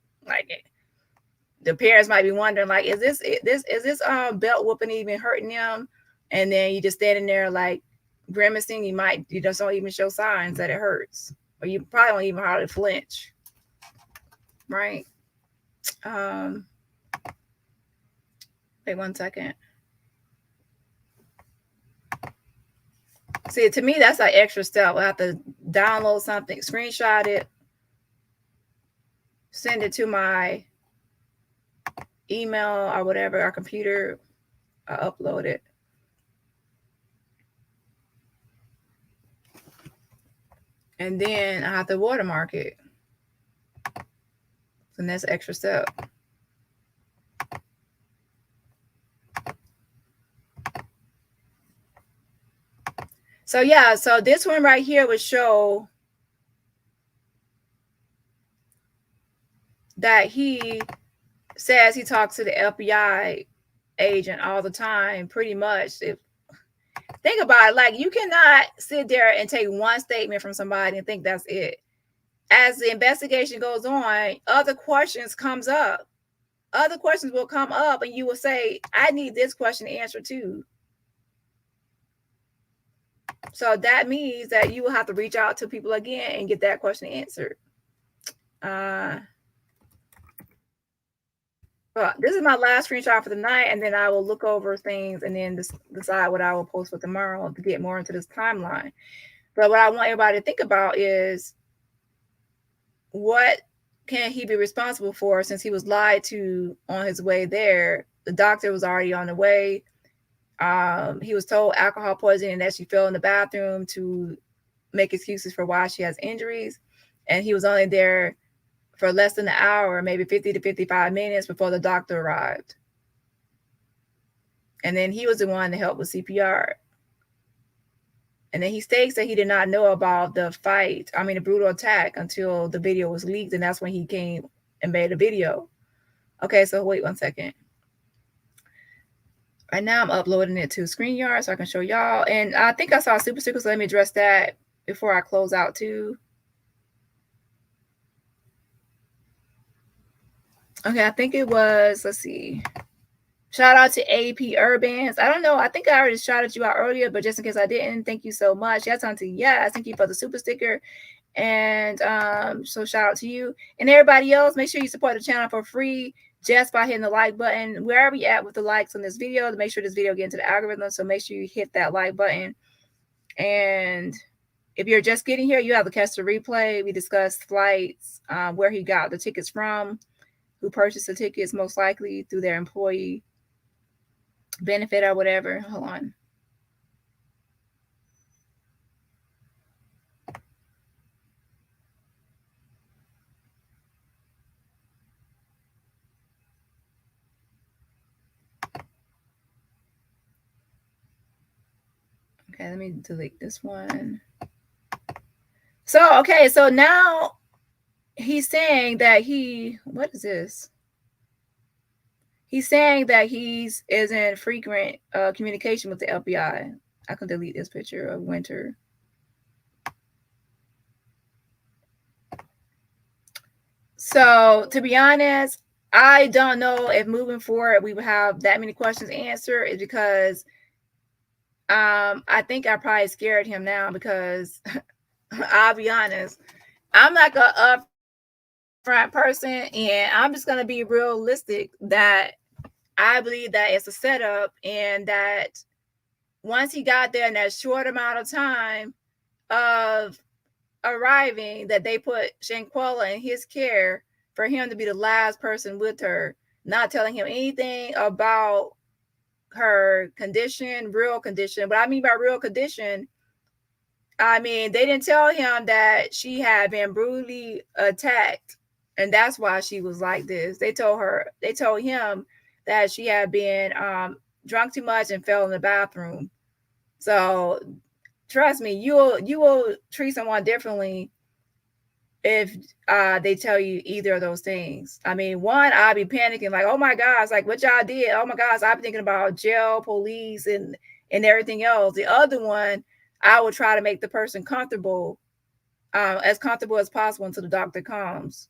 parents might be wondering, like, is this belt whooping even hurting them? And then you just standing there like grimacing. You just don't even show signs that it hurts. Or you probably don't even hardly flinch, right? Wait 1 second. See, to me, that's an extra step. I have to download something, screenshot it, send it to my email or whatever, our computer, upload it. And then I have to watermark it. And that's an extra step. So yeah, so this one right here would show that he says he talks to the FBI agent all the time, pretty much. Think about it, like, you cannot sit there and take one statement from somebody and think that's it. As the investigation goes on, other questions comes up. Other questions will come up, and you will say, I need this question answered too. So that means that you will have to reach out to people again and get that question answered. Well, this is my last screenshot for the night, and then I will look over things and then decide what I will post for tomorrow to get more into this timeline. But what I want everybody to think about is, what can he be responsible for since he was lied to on his way there? The doctor was already on the way. He was told alcohol poisoning, that she fell in the bathroom to make excuses for why she has injuries. And he was only there for less than an hour, maybe 50 to 55 minutes before the doctor arrived. And then he was the one to help with CPR. And then he states that he did not know about the brutal attack until the video was leaked. And that's when he came and made a video. Okay, so wait 1 second. Right now I'm uploading it to StreamYard so I can show y'all. And I think I saw super sticker, so let me address that before I close out too. Okay, I think it was, let's see. Shout out to AP Urbans. I don't know. I think I already shouted you out earlier, but just in case I didn't, thank you so much. Yes, Auntie. Yes, thank you for the super sticker. And so shout out to you. And everybody else, make sure you support the channel for free just by hitting the like button. Where are we at with the likes on this video to make sure this video get into the algorithm? So make sure you hit that like button. And if you're just getting here, you have to catch the replay. We discussed flights, where he got the tickets from, who purchased the tickets most likely through their employee benefit or whatever. Hold on. Okay, let me delete this one. So, okay, so now he's saying that what is this? He's saying that is in frequent communication with the FBI. I can delete this picture of Winter. So, to be honest, I don't know if moving forward we would have that many questions answered. Is because I think I probably scared him now because I'll be honest, I'm not an upfront person, and I'm just gonna be realistic that I believe that it's a setup, and that once he got there in that short amount of time of arriving, that they put Shanquella in his care for him to be the last person with her, not telling him anything about her condition, real condition. What I mean by real condition, I mean, they didn't tell him that she had been brutally attacked, and that's why she was like this. They told him that she had been drunk too much and fell in the bathroom. So trust me, you will treat someone differently if they tell you either of those things. I mean, one, I'll be panicking like, oh my gosh, like what y'all did. Oh my gosh, I'll be thinking about jail, police, and everything else. The other one, I would try to make the person comfortable, as comfortable as possible until the doctor comes.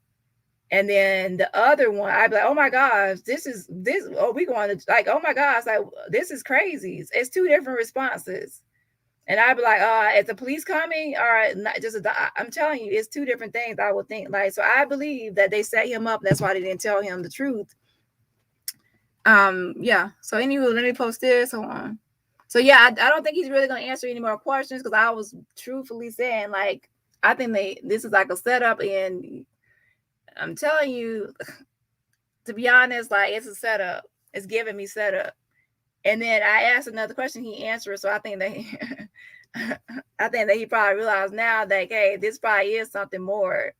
And then the other one, I'd be like, oh my gosh, we going to, like, oh my gosh, like, this is crazy. It's two different responses. And I'd be like, is the police coming? Or not just I'm telling you, it's two different things, I would think. Like, so I believe that they set him up. That's why they didn't tell him the truth. Yeah. So anyway, let me post this. Hold on. So yeah, I don't think he's really gonna answer any more questions, because I was truthfully saying, like, I think this is like a setup, and I'm telling you, to be honest, like, it's a setup. It's giving me setup. And then I asked another question, he answered. So I think that he probably realized now that, hey, this probably is something more.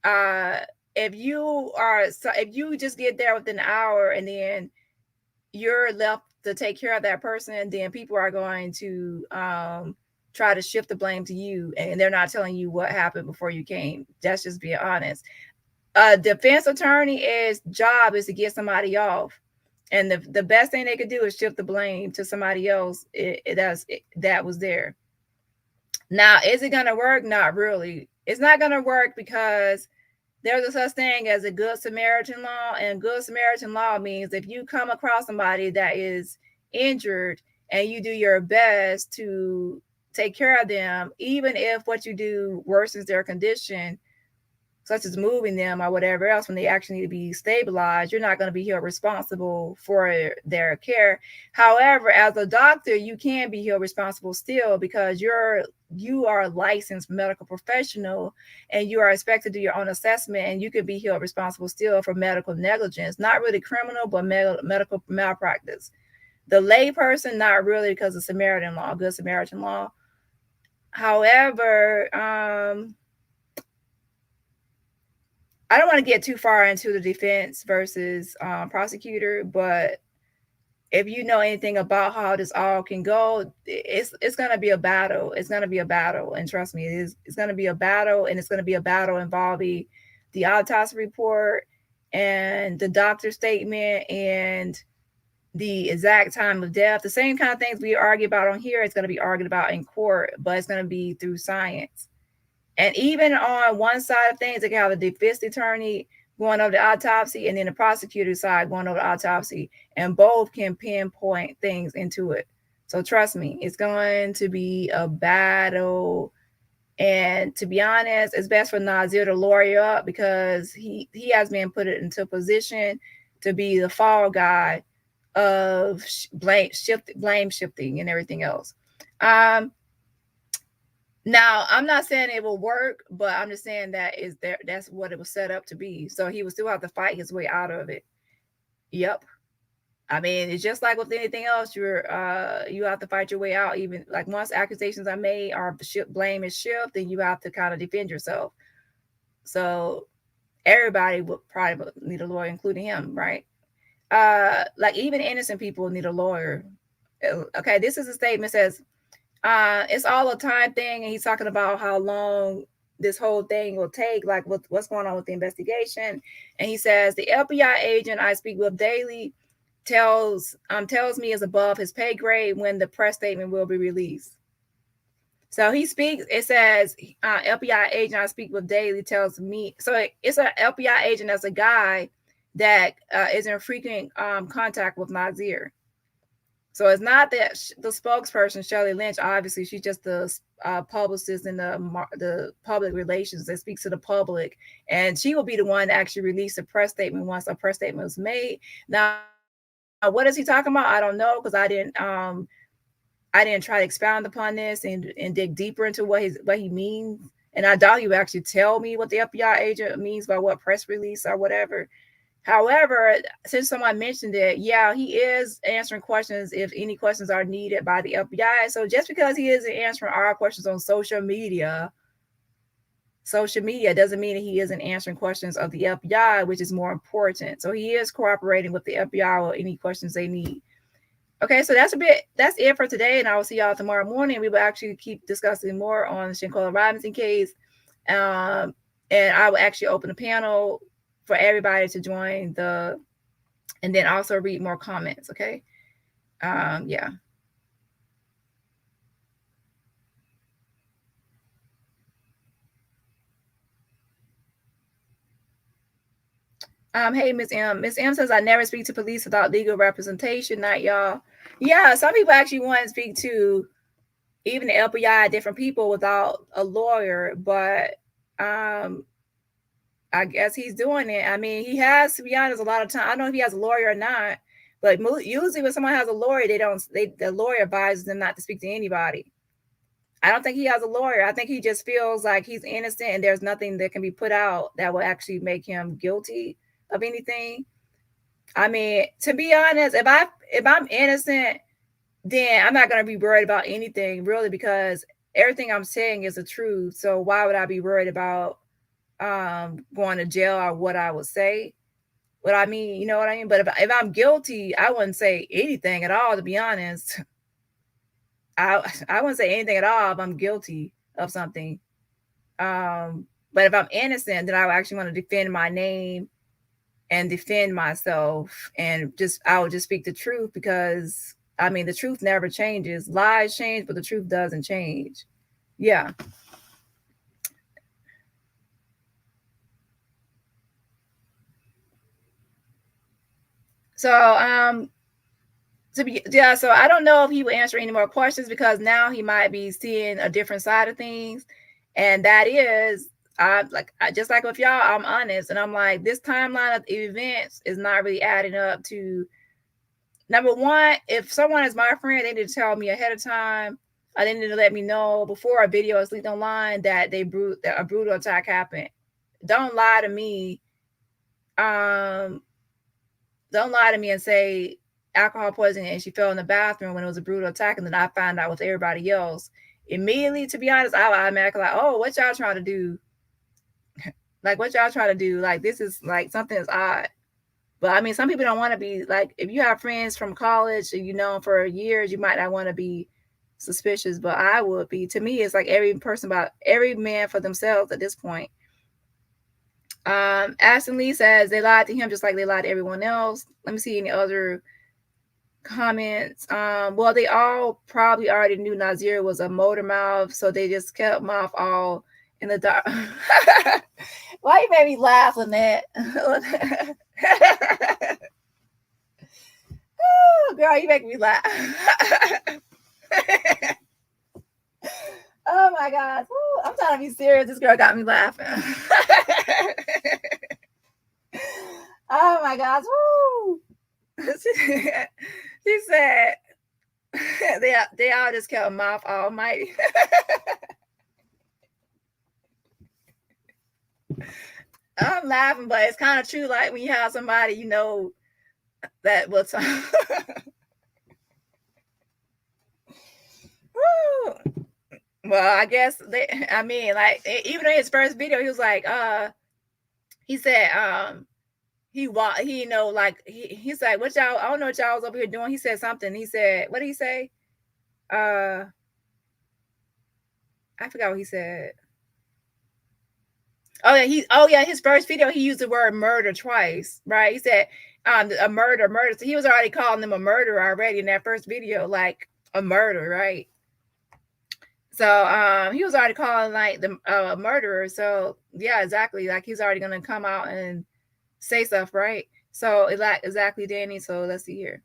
If you just get there within an hour and then you're left to take care of that person, then people are going to try to shift the blame to you, and they're not telling you what happened before you came. That's just being honest. A defense attorney's job is to get somebody off. And the best thing they could do is shift the blame to somebody else that was there. Now, is it going to work? Not really. It's not going to work because there's a such thing as a Good Samaritan law. And Good Samaritan law means if you come across somebody that is injured and you do your best to take care of them, even if what you do worsens their condition, such as moving them or whatever else, when they actually need to be stabilized, you're not going to be held responsible for their care. However, as a doctor, you can be held responsible still, because you are a licensed medical professional and you are expected to do your own assessment, and you could be held responsible still for medical negligence. Not really criminal, but medical malpractice. The lay person, not really, because of Samaritan law, Good Samaritan law. However, I don't want to get too far into the defense versus prosecutor, but if you know anything about how this all can go, it's gonna be a battle. It's gonna be a battle, and trust me, it's gonna be a battle, and it's gonna be a battle involving the autopsy report and the doctor's statement and the exact time of death. The same kind of things we argue about on here, it's going to be argued about in court, but it's going to be through science. And even on one side of things, they can have a defense attorney going over the autopsy and then the prosecutor side going over the autopsy, and both can pinpoint things into it. So trust me, it's going to be a battle. And to be honest, it's best for Nazir to lawyer up, because he has been put into a position to be the fall guy of blame shifting and everything else. Now I'm not saying it will work, but I'm just saying that's what it was set up to be. So he will still have to fight his way out of it. Yep. I mean, it's just like with anything else. You have to fight your way out. Even like once accusations are made or blame is shifted, then you have to kind of defend yourself. So everybody would probably need a lawyer, including him, right? Like even innocent people need a lawyer. Okay, this is a statement says, it's all a time thing, and he's talking about how long this whole thing will take, like what's going on with the investigation. And he says the FBI agent I speak with daily tells me is above his pay grade when the press statement will be released. So he speaks, it says FBI agent I speak with daily tells me, so it's an FBI agent that's a guy that is in frequent contact with Nazir. So it's not that the spokesperson, Shirley Lynch, obviously she's just the publicist in the public relations that speaks to the public. And she will be the one to actually release a press statement once a press statement was made. Now, what is he talking about? I don't know, because I didn't try to expound upon this and dig deeper into what he means. And I doubt he would actually tell me what the FBI agent means by what press release or whatever. However, since someone mentioned it, yeah, he is answering questions if any questions are needed by the FBI. So just because he isn't answering our questions on social media doesn't mean that he isn't answering questions of the FBI, which is more important. So he is cooperating with the FBI with any questions they need. Okay, so that's it for today, and I will see y'all tomorrow morning. We will actually keep discussing more on the Shanquella Robinson case, and I will actually open a panel for everybody to join and then also read more comments. Okay. Yeah. Hey, Miss M. Miss M says, I never speak to police without legal representation. Not y'all. Yeah, some people actually want to speak to even the FBI, different people without a lawyer, but I guess he's doing it. I mean, he has, to be honest, a lot of time. I don't know if he has a lawyer or not, but usually when someone has a lawyer, the lawyer advises them not to speak to anybody. I don't think he has a lawyer. I think he just feels like he's innocent and there's nothing that can be put out that will actually make him guilty of anything. I mean, to be honest, if I'm innocent, then I'm not going to be worried about anything really, because everything I'm saying is the truth. So why would I be worried about going to jail or what I would say? What I mean, you know what I mean? But if I'm guilty, I wouldn't say anything at all, to be honest. I wouldn't say anything at all if I'm guilty of something. But if I'm innocent, then I would actually want to defend my name and defend myself, and I would just speak the truth, because I mean, the truth never changes. Lies change, but the truth doesn't change. Yeah. So, so I don't know if he will answer any more questions, because now he might be seeing a different side of things. And that is, just like with y'all, I'm honest. And I'm like, this timeline of events is not really adding up to, number one, if someone is my friend, they need to tell me ahead of time. They need to let me know before a video is leaked online that a brutal attack happened. Don't lie to me. Don't lie to me and say alcohol poisoning and she fell in the bathroom when it was a brutal attack, and then I find out with everybody else. Immediately, to be honest, I would automatically like, oh, what y'all trying to do? Like, what y'all trying to do? Like, this is like something is odd. But I mean, some people don't want to be like, if you have friends from college and you know them for years, you might not want to be suspicious, but I would be. To me, it's like every man for themselves at this point. Aston Lee says they lied to him just like they lied to everyone else. Let me see any other comments. Well, they all probably already knew Nazir was a motor mouth, so they just kept mouth all in the dark. Why you made me laugh on that? Oh, girl, you make me laugh. Oh my gosh. Woo, I'm trying to be serious. This girl got me laughing. Oh my gosh. Woo. She said they all just kept mouth almighty. I'm laughing, but it's kind of true. Like when you have somebody you know that will talk. Well, I guess I mean, like even in his first video, he was like, he said, he know, like he's like, what y'all? I don't know what y'all was over here doing. He said something. He said, what did he say? I forgot what he said. Oh yeah, his first video, he used the word murder twice, right? He said, a murder. So he was already calling them a murderer already in that first video, like a murder, right? So he was already calling like the murderer. So yeah, exactly. Like he's already gonna come out and say stuff, right? So like exactly, Dani. So let's see here.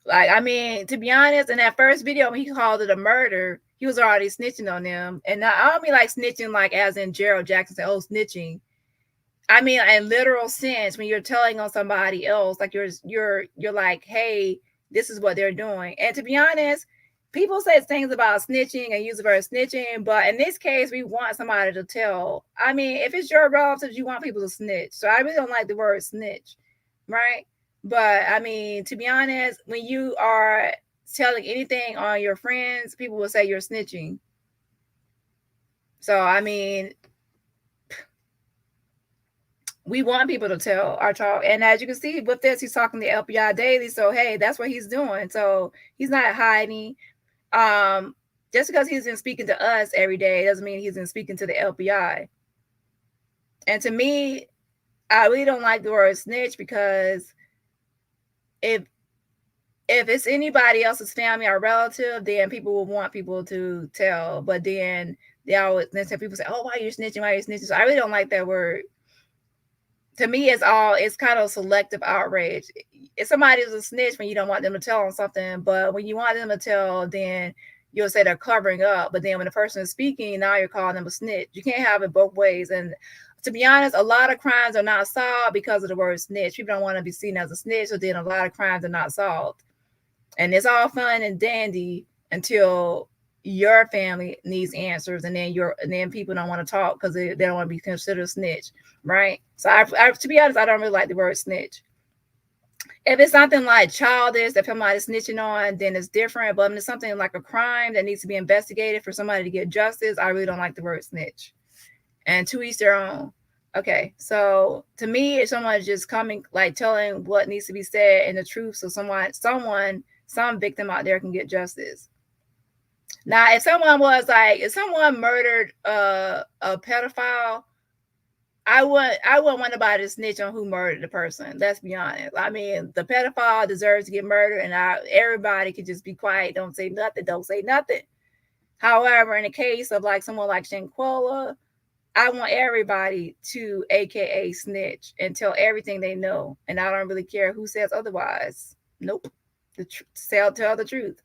Like, I mean, to be honest, in that first video when he called it a murder, he was already snitching on them. And I don't mean like snitching like as in Gerald Jackson said, oh, snitching. I mean in literal sense, when you're telling on somebody else, like you're like, hey, this is what they're doing. And to be honest, people say things about snitching and use the word snitching, but in this case, we want somebody to tell. I mean, if it's your relatives, you want people to snitch. So I really don't like the word snitch, right? But I mean, to be honest, when you are telling anything on your friends, people will say you're snitching. So I mean, we want people to tell our talk. And as you can see with this, he's talking to FBI daily. So hey, that's what he's doing. So he's not hiding. Just because he's been speaking to us every day doesn't mean he's been speaking to the FBI. And to me, I really don't like the word snitch, because if it's anybody else's family or relative, then people will want people to tell. But then then people say, oh, why are you snitching? Why are you snitching? So I really don't like that word. To me, it's kind of selective outrage. If somebody's a snitch when you don't want them to tell on something, but when you want them to tell, then you'll say they're covering up. But then when the person is speaking, now you're calling them a snitch. You can't have it both ways. And to be honest, a lot of crimes are not solved because of the word snitch. People don't want to be seen as a snitch, so then a lot of crimes are not solved. And it's all fun and dandy until your family needs answers, and then people don't want to talk because they don't want to be considered a snitch, right? So I to be honest, I don't really like the word snitch. If it's something like childish that somebody's snitching on, then it's different. But if it's something like a crime that needs to be investigated for somebody to get justice, I really don't like the word snitch. And to each their own. Okay, so to me, if someone's just coming, like telling what needs to be said and the truth, so some victim out there can get justice. Now, if someone murdered a pedophile, I wouldn't want nobody to snitch on who murdered the person. Let's be honest. I mean, the pedophile deserves to get murdered, and everybody could just be quiet, don't say nothing. However, in the case of like someone like Shanquella, I want everybody to AKA snitch and tell everything they know, and I don't really care who says otherwise. Nope, tell the truth.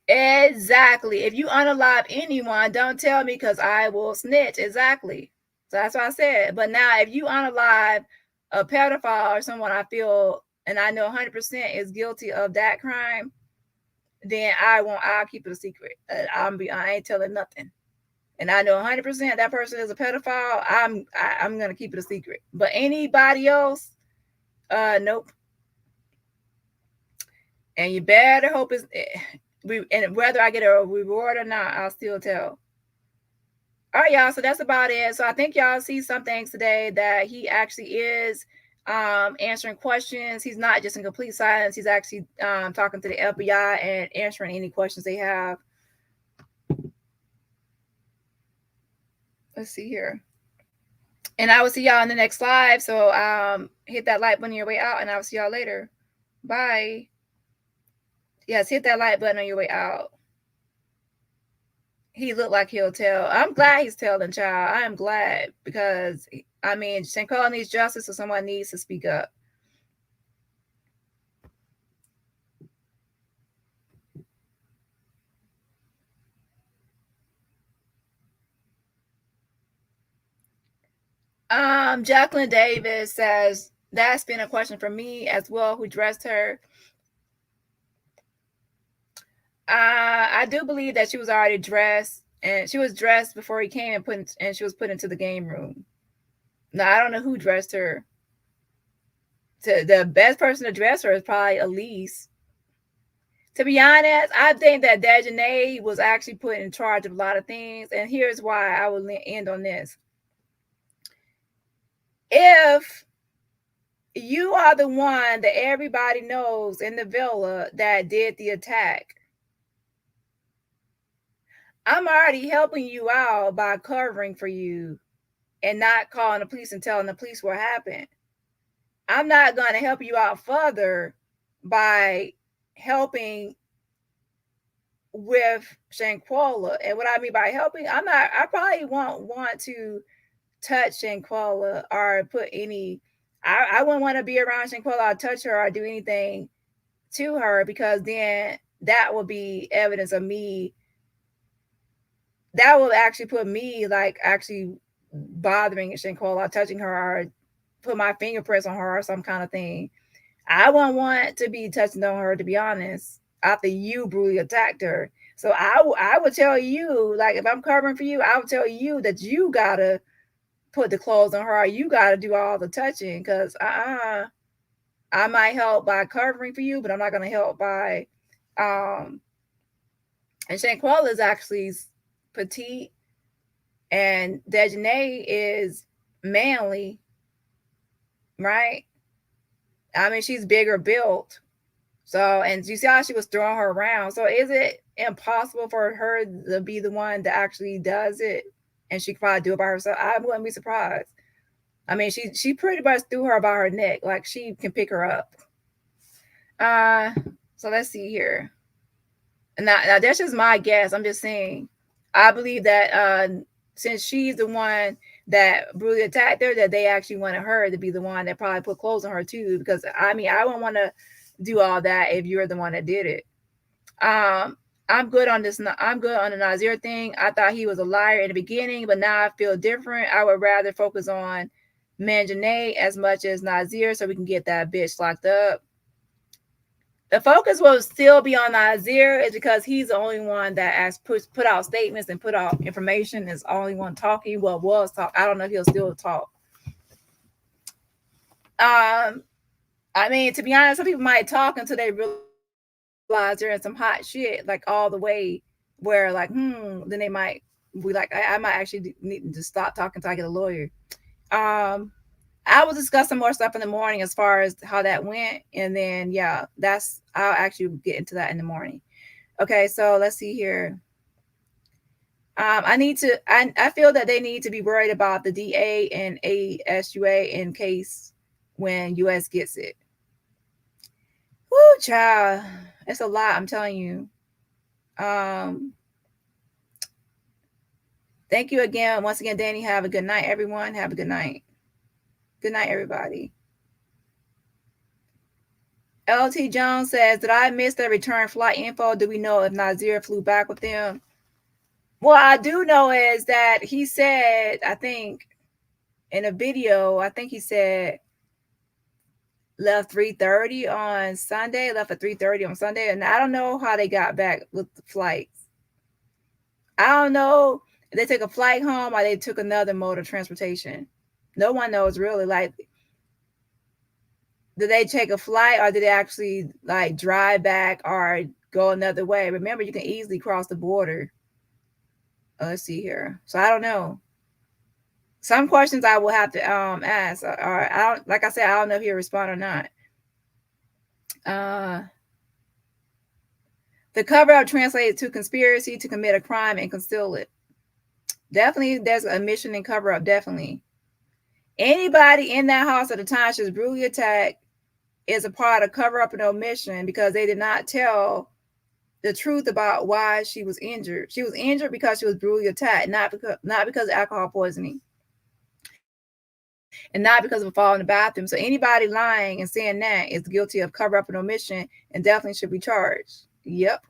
Exactly. If you unalive anyone, don't tell me, because I will snitch. Exactly. So that's what I said. But now, if you unalive a pedophile or someone I feel and I know 100% is guilty of that crime, then I'll keep it a secret. I ain't telling nothing. And I know 100% that person is a pedophile. I'm gonna keep it a secret. But anybody else, nope. And you better hope and whether I get a reward or not, I'll still tell. All right, y'all. So that's about it. So I think y'all see some things today that he actually is answering questions. He's not just in complete silence. He's actually talking to the FBI and answering any questions they have. Let's see here. And I will see y'all in the next live. So hit that like button on your way out, and I will see y'all later. Bye. Yes, hit that like button on your way out. He looked like he'll tell. I'm glad he's telling, child. I am glad because I mean, Shanquella needs justice, so someone needs to speak up. Jacqueline Davis says that's been a question for me as well. Who dressed her? I do believe that she was already dressed, and she was dressed before he came and she was put into the game room. Now I don't know who dressed her. The best person to dress her is probably Elise. To be honest, I think that Dejanay was actually put in charge of a lot of things, and here's why I will end on this. If you are the one that everybody knows in the villa that did the attack, I'm already helping you out by covering for you and not calling the police and telling the police what happened. I'm not going to help you out further by helping with Shanquella. And what I mean by helping, I probably won't want to touch Shanquella or put any, I wouldn't want to be around Shanquella or touch her or do anything to her, because then that will be evidence of me. That will actually put me like actually bothering Shanquella, touching her or put my fingerprints on her or some kind of thing. I wouldn't want to be touching on her, to be honest, after you brutally attacked her. So I would tell you, like, if I'm covering for you, I would tell you that you gotta put the clothes on her. You gotta do all the touching, because I might help by covering for you, but I'm not gonna help by and Shanquella is actually petite and Dejanay is manly, right? I mean, she's bigger built. So, and you see how she was throwing her around. So, is it impossible for her to be the one that actually does it? And she could probably do it by herself. I wouldn't be surprised. I mean, she pretty much threw her by her neck, like she can pick her up. So let's see here. Now that's just my guess. I'm just saying. I believe that since she's the one that brutally attacked her, that they actually wanted her to be the one that probably put clothes on her too. Because I mean, I wouldn't want to do all that if you're the one that did it. I'm good on this. I'm good on the Nazir thing. I thought he was a liar in the beginning, but now I feel different. I would rather focus on Manjanae as much as Nazir, so we can get that bitch locked up. The focus will still be on Nazir, is because he's the only one that has put out statements and put out information. Is the only one talking. Well, was talk. I don't know if he'll still talk. I mean, to be honest, some people might talk until they realize they're in some hot shit, like all the way where, like, then they might be like, I might actually need to stop talking until I get a lawyer. I will discuss some more stuff in the morning as far as how that went, and then I'll actually get into that in the morning. Okay, so let's see here. I feel that they need to be worried about the DA and ASUA in case when US gets it. Woo, child, it's a lot, I'm telling you. Thank you again, once again, Dani. Have a good night, everyone. Have a good night. Good night, everybody. LT Jones says, did I miss the return flight info? Do we know if Nazir flew back with them? What I do know is that he said, I think in a video, I think he said left 3:30 on Sunday, left at 3:30 on Sunday. And I don't know how they got back with the flights. I don't know if they took a flight home or they took another mode of transportation. No one knows really. Like, did they take a flight or did they actually like drive back or go another way? Remember, you can easily cross the border. Let's see here. So I don't know. Some questions I will have to ask. Or I don't, like I said, I don't know if he'll respond or not. The cover up translated to conspiracy to commit a crime and conceal it. Definitely, there's a mission and cover up. Definitely, anybody in that house at the time she was brutally attacked is a part of cover up and omission because they did not tell the truth about why she was injured. She was injured because she was brutally attacked, not because of alcohol poisoning, and not because of a fall in the bathroom. So anybody lying and saying that is guilty of cover up and omission and definitely should be charged. Yep.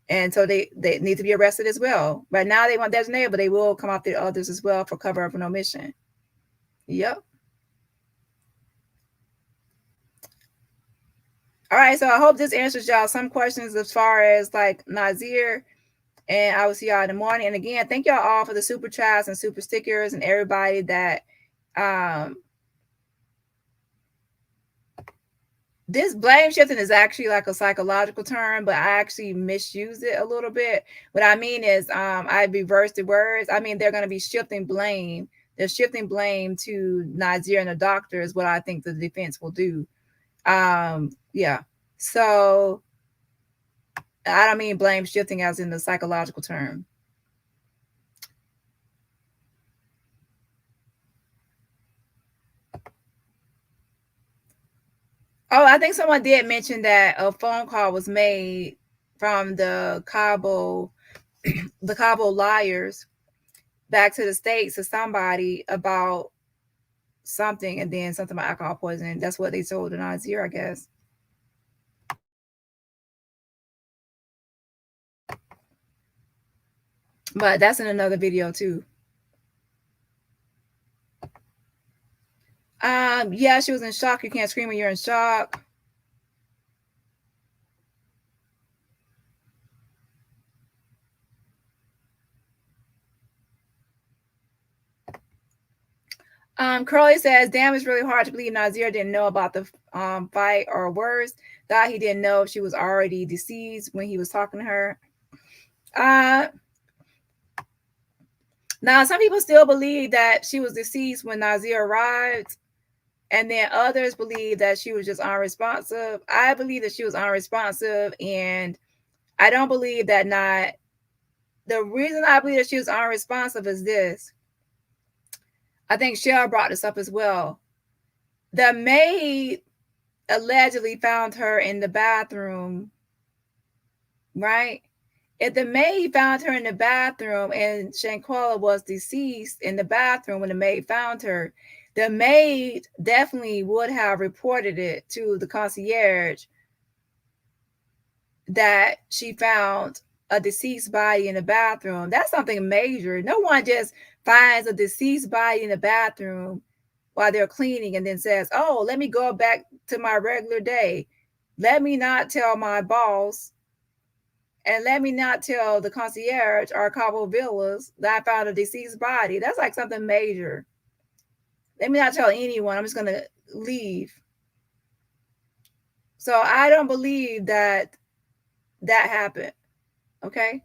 And so they need to be arrested as well. Right now they want designated, but they will come out the others as well for cover up and omission. Yep. All right, so I hope this answers y'all some questions as far as like Nazir, and I will see y'all in the morning. And again, thank y'all all for the super chats and super stickers and everybody that this blame shifting is actually like a psychological term, but I actually misuse it a little bit. What I mean is I reversed the words. I mean, they're going to be shifting blame. They're shifting blame to Nazir and the doctor is what I think the defense will do. Yeah. So I don't mean blame shifting as in the psychological term. Oh, I think someone did mention that a phone call was made from the Cabo liars back to the States to somebody about something, and then something about alcohol poisoning. That's what they told the Nazir, I guess. But that's in another video too. Yeah, she was in shock. You can't scream when you're in shock. Curly says, damn, it's really hard to believe Nazir didn't know about the fight, or worse, that he didn't know if she was already deceased when he was talking to her. Now, some people still believe that she was deceased when Nazir arrived, and then others believe that she was just unresponsive. I believe that she was unresponsive, and I don't believe that not. The reason I believe that she was unresponsive is this. I think Cheryl brought this up as well. The maid allegedly found her in the bathroom, right? If the maid found her in the bathroom and Shanquella was deceased in the bathroom when the maid found her, the maid definitely would have reported it to the concierge that she found a deceased body in the bathroom. That's something major. No one just finds a deceased body in the bathroom while they're cleaning and then says, oh, let me go back to my regular day. Let me not tell my boss, and let me not tell the concierge or Cabo Villas that I found a deceased body. That's like something major. Let me not tell anyone. I'm just going to leave. So I don't believe that happened. Okay.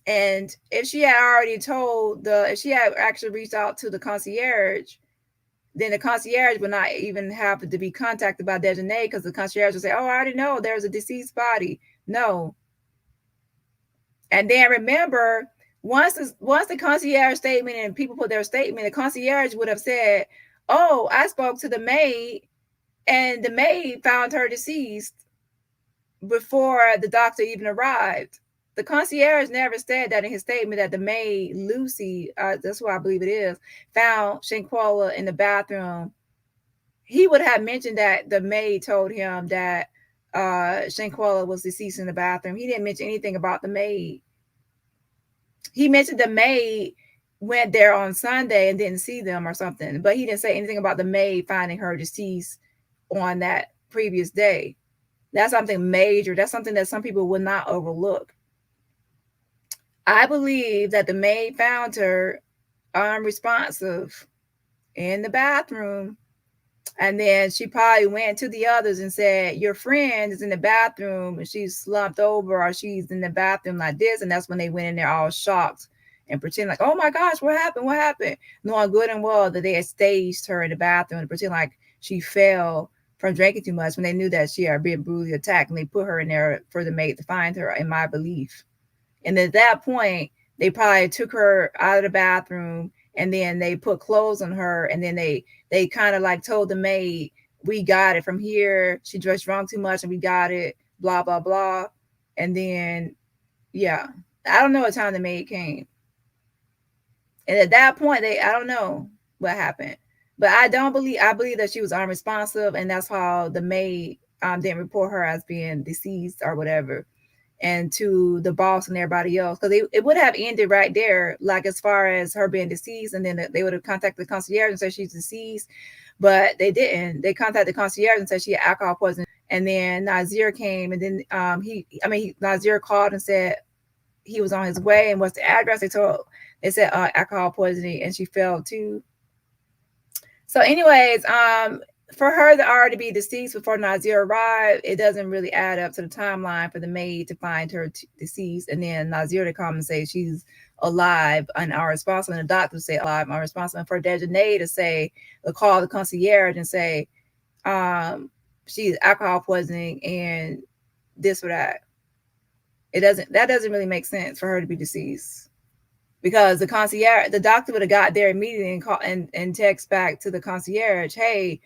And if she had already told if she had actually reached out to the concierge, then the concierge would not even have to be contacted by Dejanay, because the concierge would say, oh, I already know there's a deceased body. No. And then remember, once the concierge statement and people put their statement, the concierge would have said, oh, I spoke to the maid, and the maid found her deceased before the doctor even arrived. The concierge never said that in his statement that the maid, Lucy, that's what I believe it is, found Shanquella in the bathroom. He would have mentioned that the maid told him that Shanquella was deceased in the bathroom. He didn't mention anything about the maid. He mentioned the maid went there on Sunday and didn't see them or something, but he didn't say anything about the maid finding her deceased on that previous day. That's something major. That's something that some people would not overlook. I believe that the maid found her unresponsive in the bathroom And then she probably went to the others and said, your friend is in the bathroom and she's slumped over, or she's in the bathroom like this. And that's when they went in there all shocked and pretend like, oh my gosh, what happened? What happened? Knowing good and well that they had staged her in the bathroom and pretend like she fell from drinking too much when they knew that she had been brutally attacked. And they put her in there for the maid to find her, in my belief. And at that point, they probably took her out of the bathroom, and then they put clothes on her, and then they kind of like told the maid, we got it from here. She just drunk too much and we got it, blah, blah, blah. And then, yeah, I don't know what time the maid came. And at that point, I don't know what happened. But I believe that she was unresponsive, and that's how the maid didn't report her as being deceased or whatever. And to the boss and everybody else, because it would have ended right there, like as far as her being deceased, and then they would have contacted the concierge and said she's deceased, but they didn't. They contacted the concierge and said she had alcohol poisoning, and then Nazir came, and then Nazir called and said he was on his way, and what's the address? They said alcohol poisoning, and she fell too. So, anyways, for her to already be deceased before Nazir arrived, it doesn't really add up to the timeline for the maid to find her deceased, and then Nazir to come and say she's alive and unresponsible, and the doctor say alive and unresponsible, and for Dejanay to say, to call the concierge and say she's alcohol poisoning and this or that. That doesn't really make sense for her to be deceased, because the concierge, the doctor would have got there immediately and call and text back to the concierge, hey,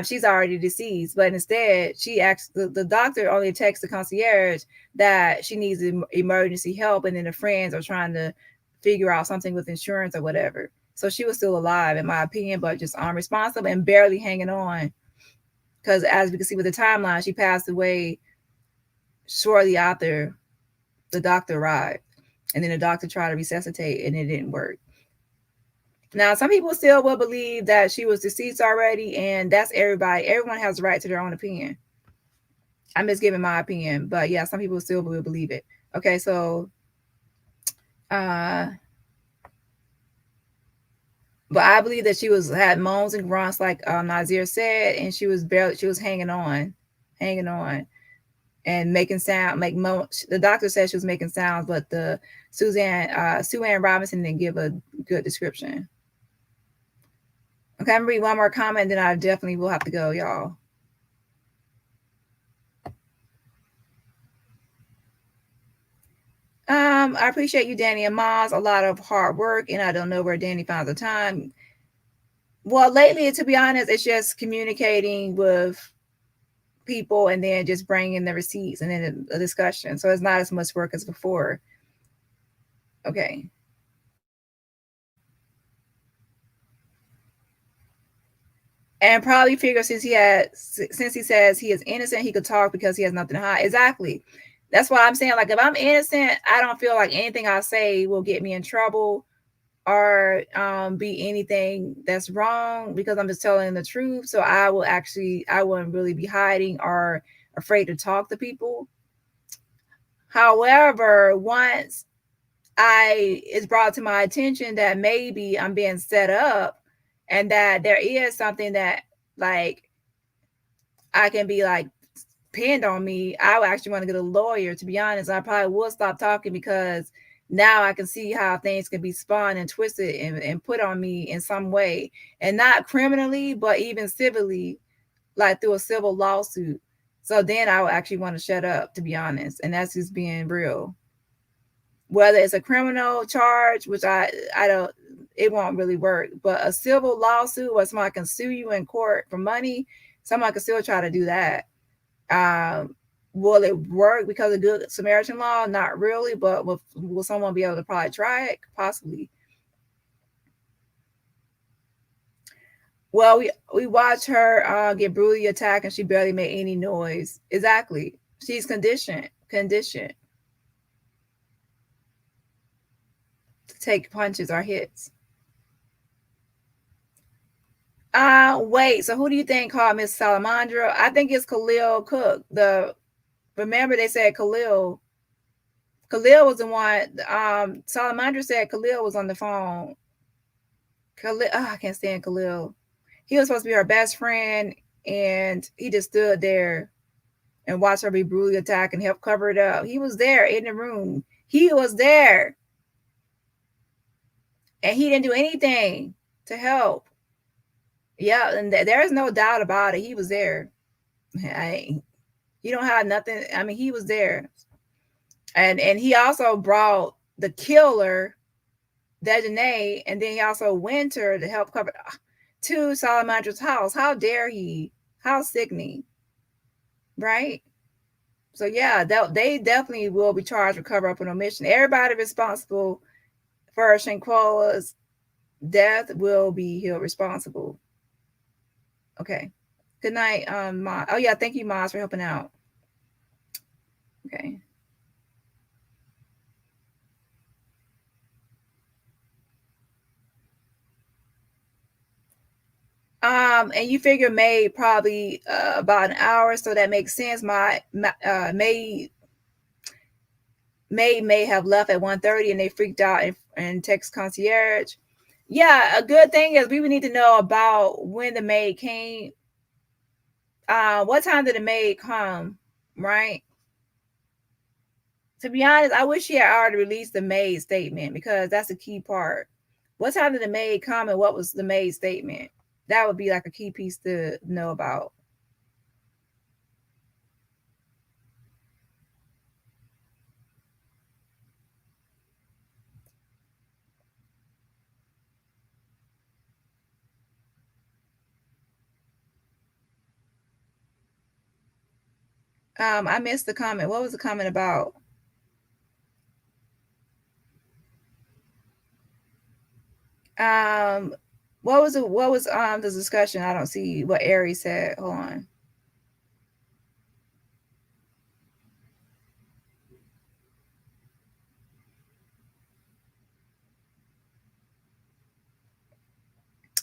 she's already deceased. But instead, she asked the doctor only texts the concierge that she needs emergency help, and then the friends are trying to figure out something with insurance or whatever. So she was still alive, in my opinion, but just unresponsive and barely hanging on. Because as we can see with the timeline, she passed away shortly after the doctor arrived, and then the doctor tried to resuscitate, and it didn't work. Now, some people still will believe that she was deceased already, and that's everybody. Everyone has the right to their own opinion. I'm just giving my opinion, but yeah, some people still will believe it. Okay, so, but I believe that she had moans and grunts, like Nazir said, and she was hanging on, and making sound, the doctor said she was making sounds, but the Sue Ann Robinson didn't give a good description. Okay, I'm gonna read one more comment, then I definitely will have to go, y'all. I appreciate you, Dani and Maz. A lot of hard work, and I don't know where Dani finds the time. Well, lately, to be honest, it's just communicating with people and then just bringing the receipts and then a discussion. So it's not as much work as before. Okay. And probably figure since he says he is innocent, he could talk because he has nothing to hide. Exactly. That's why I'm saying, like, if I'm innocent, I don't feel like anything I say will get me in trouble or be anything that's wrong, because I'm just telling the truth. So I wouldn't really be hiding or afraid to talk to people. However, once it's brought to my attention that maybe I'm being set up, and that there is something that, like, I can be like pinned on me, I would actually want to get a lawyer, to be honest. I probably will stop talking, because now I can see how things can be spun and twisted and put on me in some way, and not criminally, but even civilly, like through a civil lawsuit. So then I would actually want to shut up, to be honest. And that's just being real. Whether it's a criminal charge, which I don't, it won't really work. But a civil lawsuit where somebody can sue you in court for money, someone can still try to do that. Will it work because of Good Samaritan law? Not really, but will someone be able to probably try it? Possibly. Well, we watched her get brutally attacked, and she barely made any noise. Exactly. She's conditioned to take punches or hits. Wait, so who do you think called Miss Salamandra? I think it's Khalil Cook. Remember they said Khalil was the one. Salamandra said Khalil was on the phone. I can't stand Khalil. he was supposed to be her best friend, and he just stood there and watched her be brutally attacked and helped cover it up. He was there in the room. He was there. And he didn't do anything to help. Yeah, and there's no doubt about it. He was there. You don't have nothing. I mean, he was there. And he also brought the killer, Dejanay, and then he also went to help cover to Salamandra's house. How dare he? How sickening. Right? So yeah, they definitely will be charged with cover up an omission. Everybody responsible for Shanquella's death will be held responsible. Okay. Good night, Ma. Oh yeah, thank you, Maz, for helping out. Okay. And you figure May probably about an hour, so that makes sense. May may have left at 1:30 and they freaked out and text concierge. Yeah, a good thing is we would need to know about when the maid came. What time did the maid come? Right. To be honest, I wish she had already released the maid statement, because that's a key part. What time did the maid come and what was the maid statement? That would be like a key piece to know about. I missed the comment. What was the comment about? What was the discussion? I don't see what Aries said. Hold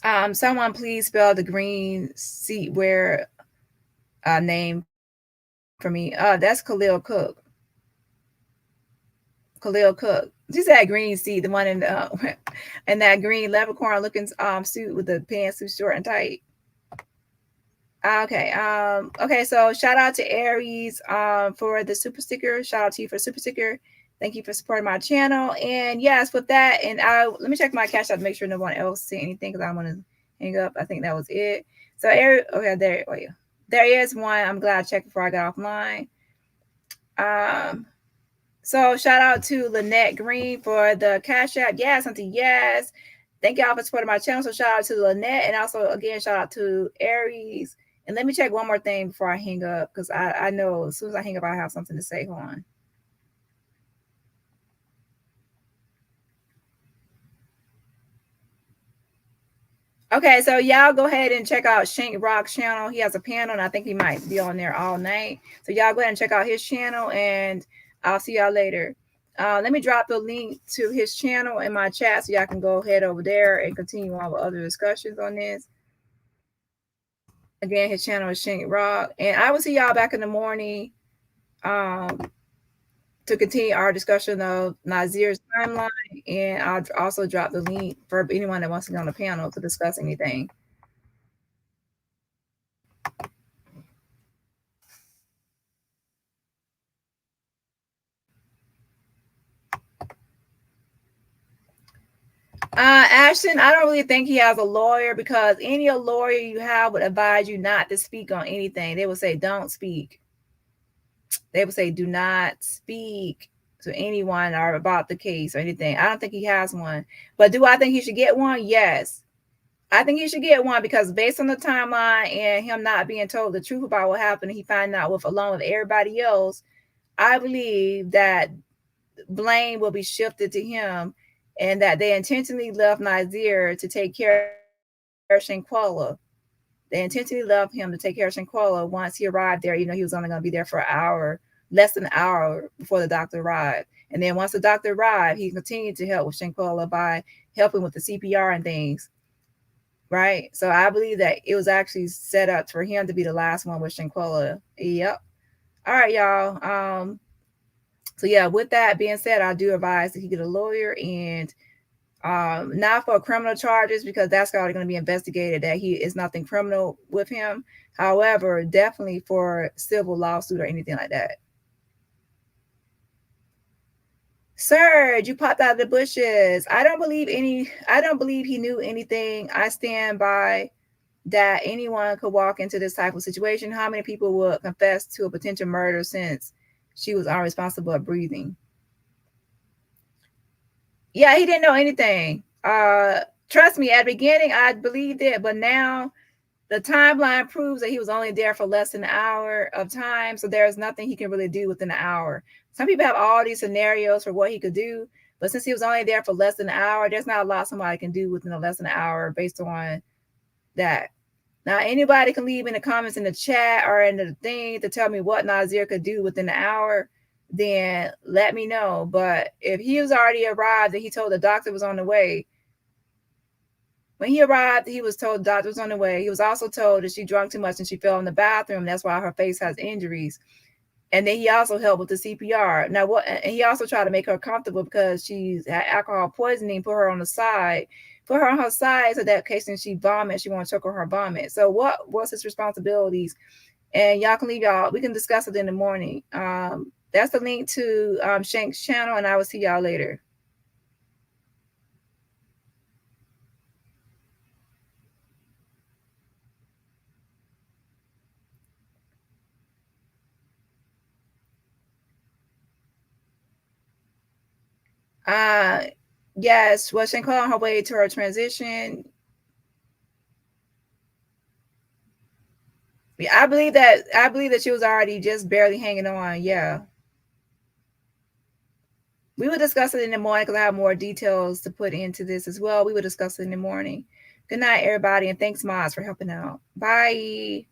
on. Someone please spell the green seat where name for me. That's Khalil Cook. Khalil Cook. She said green seat, the one in the and that green leprechaun looking suit with the pants too short and tight. Okay. Okay. So shout out to Aries for the super sticker. Shout out to you for the super sticker. Thank you for supporting my channel. And yes, with that, and let me check my cash out to make sure no one else see anything, because I want to hang up. I think that was it. So Aries, okay, there is one. I'm glad I checked before I got offline. So shout out to Lynette Green for the cash app. Yes, auntie, yes. Thank y'all for supporting my channel. So shout out to Lynette, and also again shout out to Aries. And let me check one more thing before I hang up, because I know as soon as I hang up, I have something to say. Hold on. Okay, so y'all go ahead and check out Shank Rock's channel. He has a panel, and I think he might be on there all night. So y'all go ahead and check out his channel, and I'll see y'all later. Let me drop the link to his channel in my chat so y'all can go ahead over there and continue on with other discussions on this. Again, his channel is Shank Rock, and I will see y'all back in the morning to continue our discussion of Nazir's timeline, and I'll also drop the link for anyone that wants to be on the panel to discuss anything. Ashton, I don't really think he has a lawyer, because any lawyer you have would advise you not to speak on anything. They would say, don't speak. They would say, do not speak to anyone or about the case or anything. I don't think he has one. But do I think he should get one? Yes. I think he should get one, because based on the timeline and him not being told the truth about what happened, he found out along with everybody else, I believe that blame will be shifted to him, and that they intentionally left Nazir to take care of Shanquella. They intentionally left him to take care of Shanquella once he arrived there. He was only going to be there for an hour, less than an hour before the doctor arrived. And then once the doctor arrived, he continued to help with Shanquella by helping with the CPR and things. Right? So I believe that it was actually set up for him to be the last one with Shanquella. Yep. All right, y'all. So yeah, with that being said, I do advise that he get a lawyer, and Not for criminal charges, because that's already going to be investigated, that he is nothing criminal with him. However, definitely for civil lawsuit or anything like that. Sir, you popped out of the bushes. I don't believe he knew anything. I stand by that anyone could walk into this type of situation. How many people would confess to a potential murder since she was unresponsible at breathing? Yeah, he didn't know anything. Trust me, at the beginning, I believed it, but now the timeline proves that he was only there for less than an hour of time, so there's nothing he can really do within an hour. Some people have all these scenarios for what he could do, but since he was only there for less than an hour, there's not a lot somebody can do within a less than an hour based on that. Now, anybody can leave in the comments in the chat or in the thing to tell me what Nazir could do within an hour, then let me know. But if he was already arrived and he told the doctor was on the way, when he arrived, he was told the doctor was on the way. He was also told that she drank too much and she fell in the bathroom. That's why her face has injuries. And then he also helped with the CPR. Now, and he also tried to make her comfortable because she's had alcohol poisoning, put her on her side so that case when she vomits, she won't choke on her vomit. So what was his responsibilities? And y'all can leave we can discuss it in the morning. That's the link to Shank's channel, and I will see y'all later. Yes, was Shanquella on her way to her transition? I believe that she was already just barely hanging on. Yeah. We will discuss it in the morning because I have more details to put into this as well. We will discuss it in the morning. Good night, everybody, and thanks, Moz, for helping out. Bye.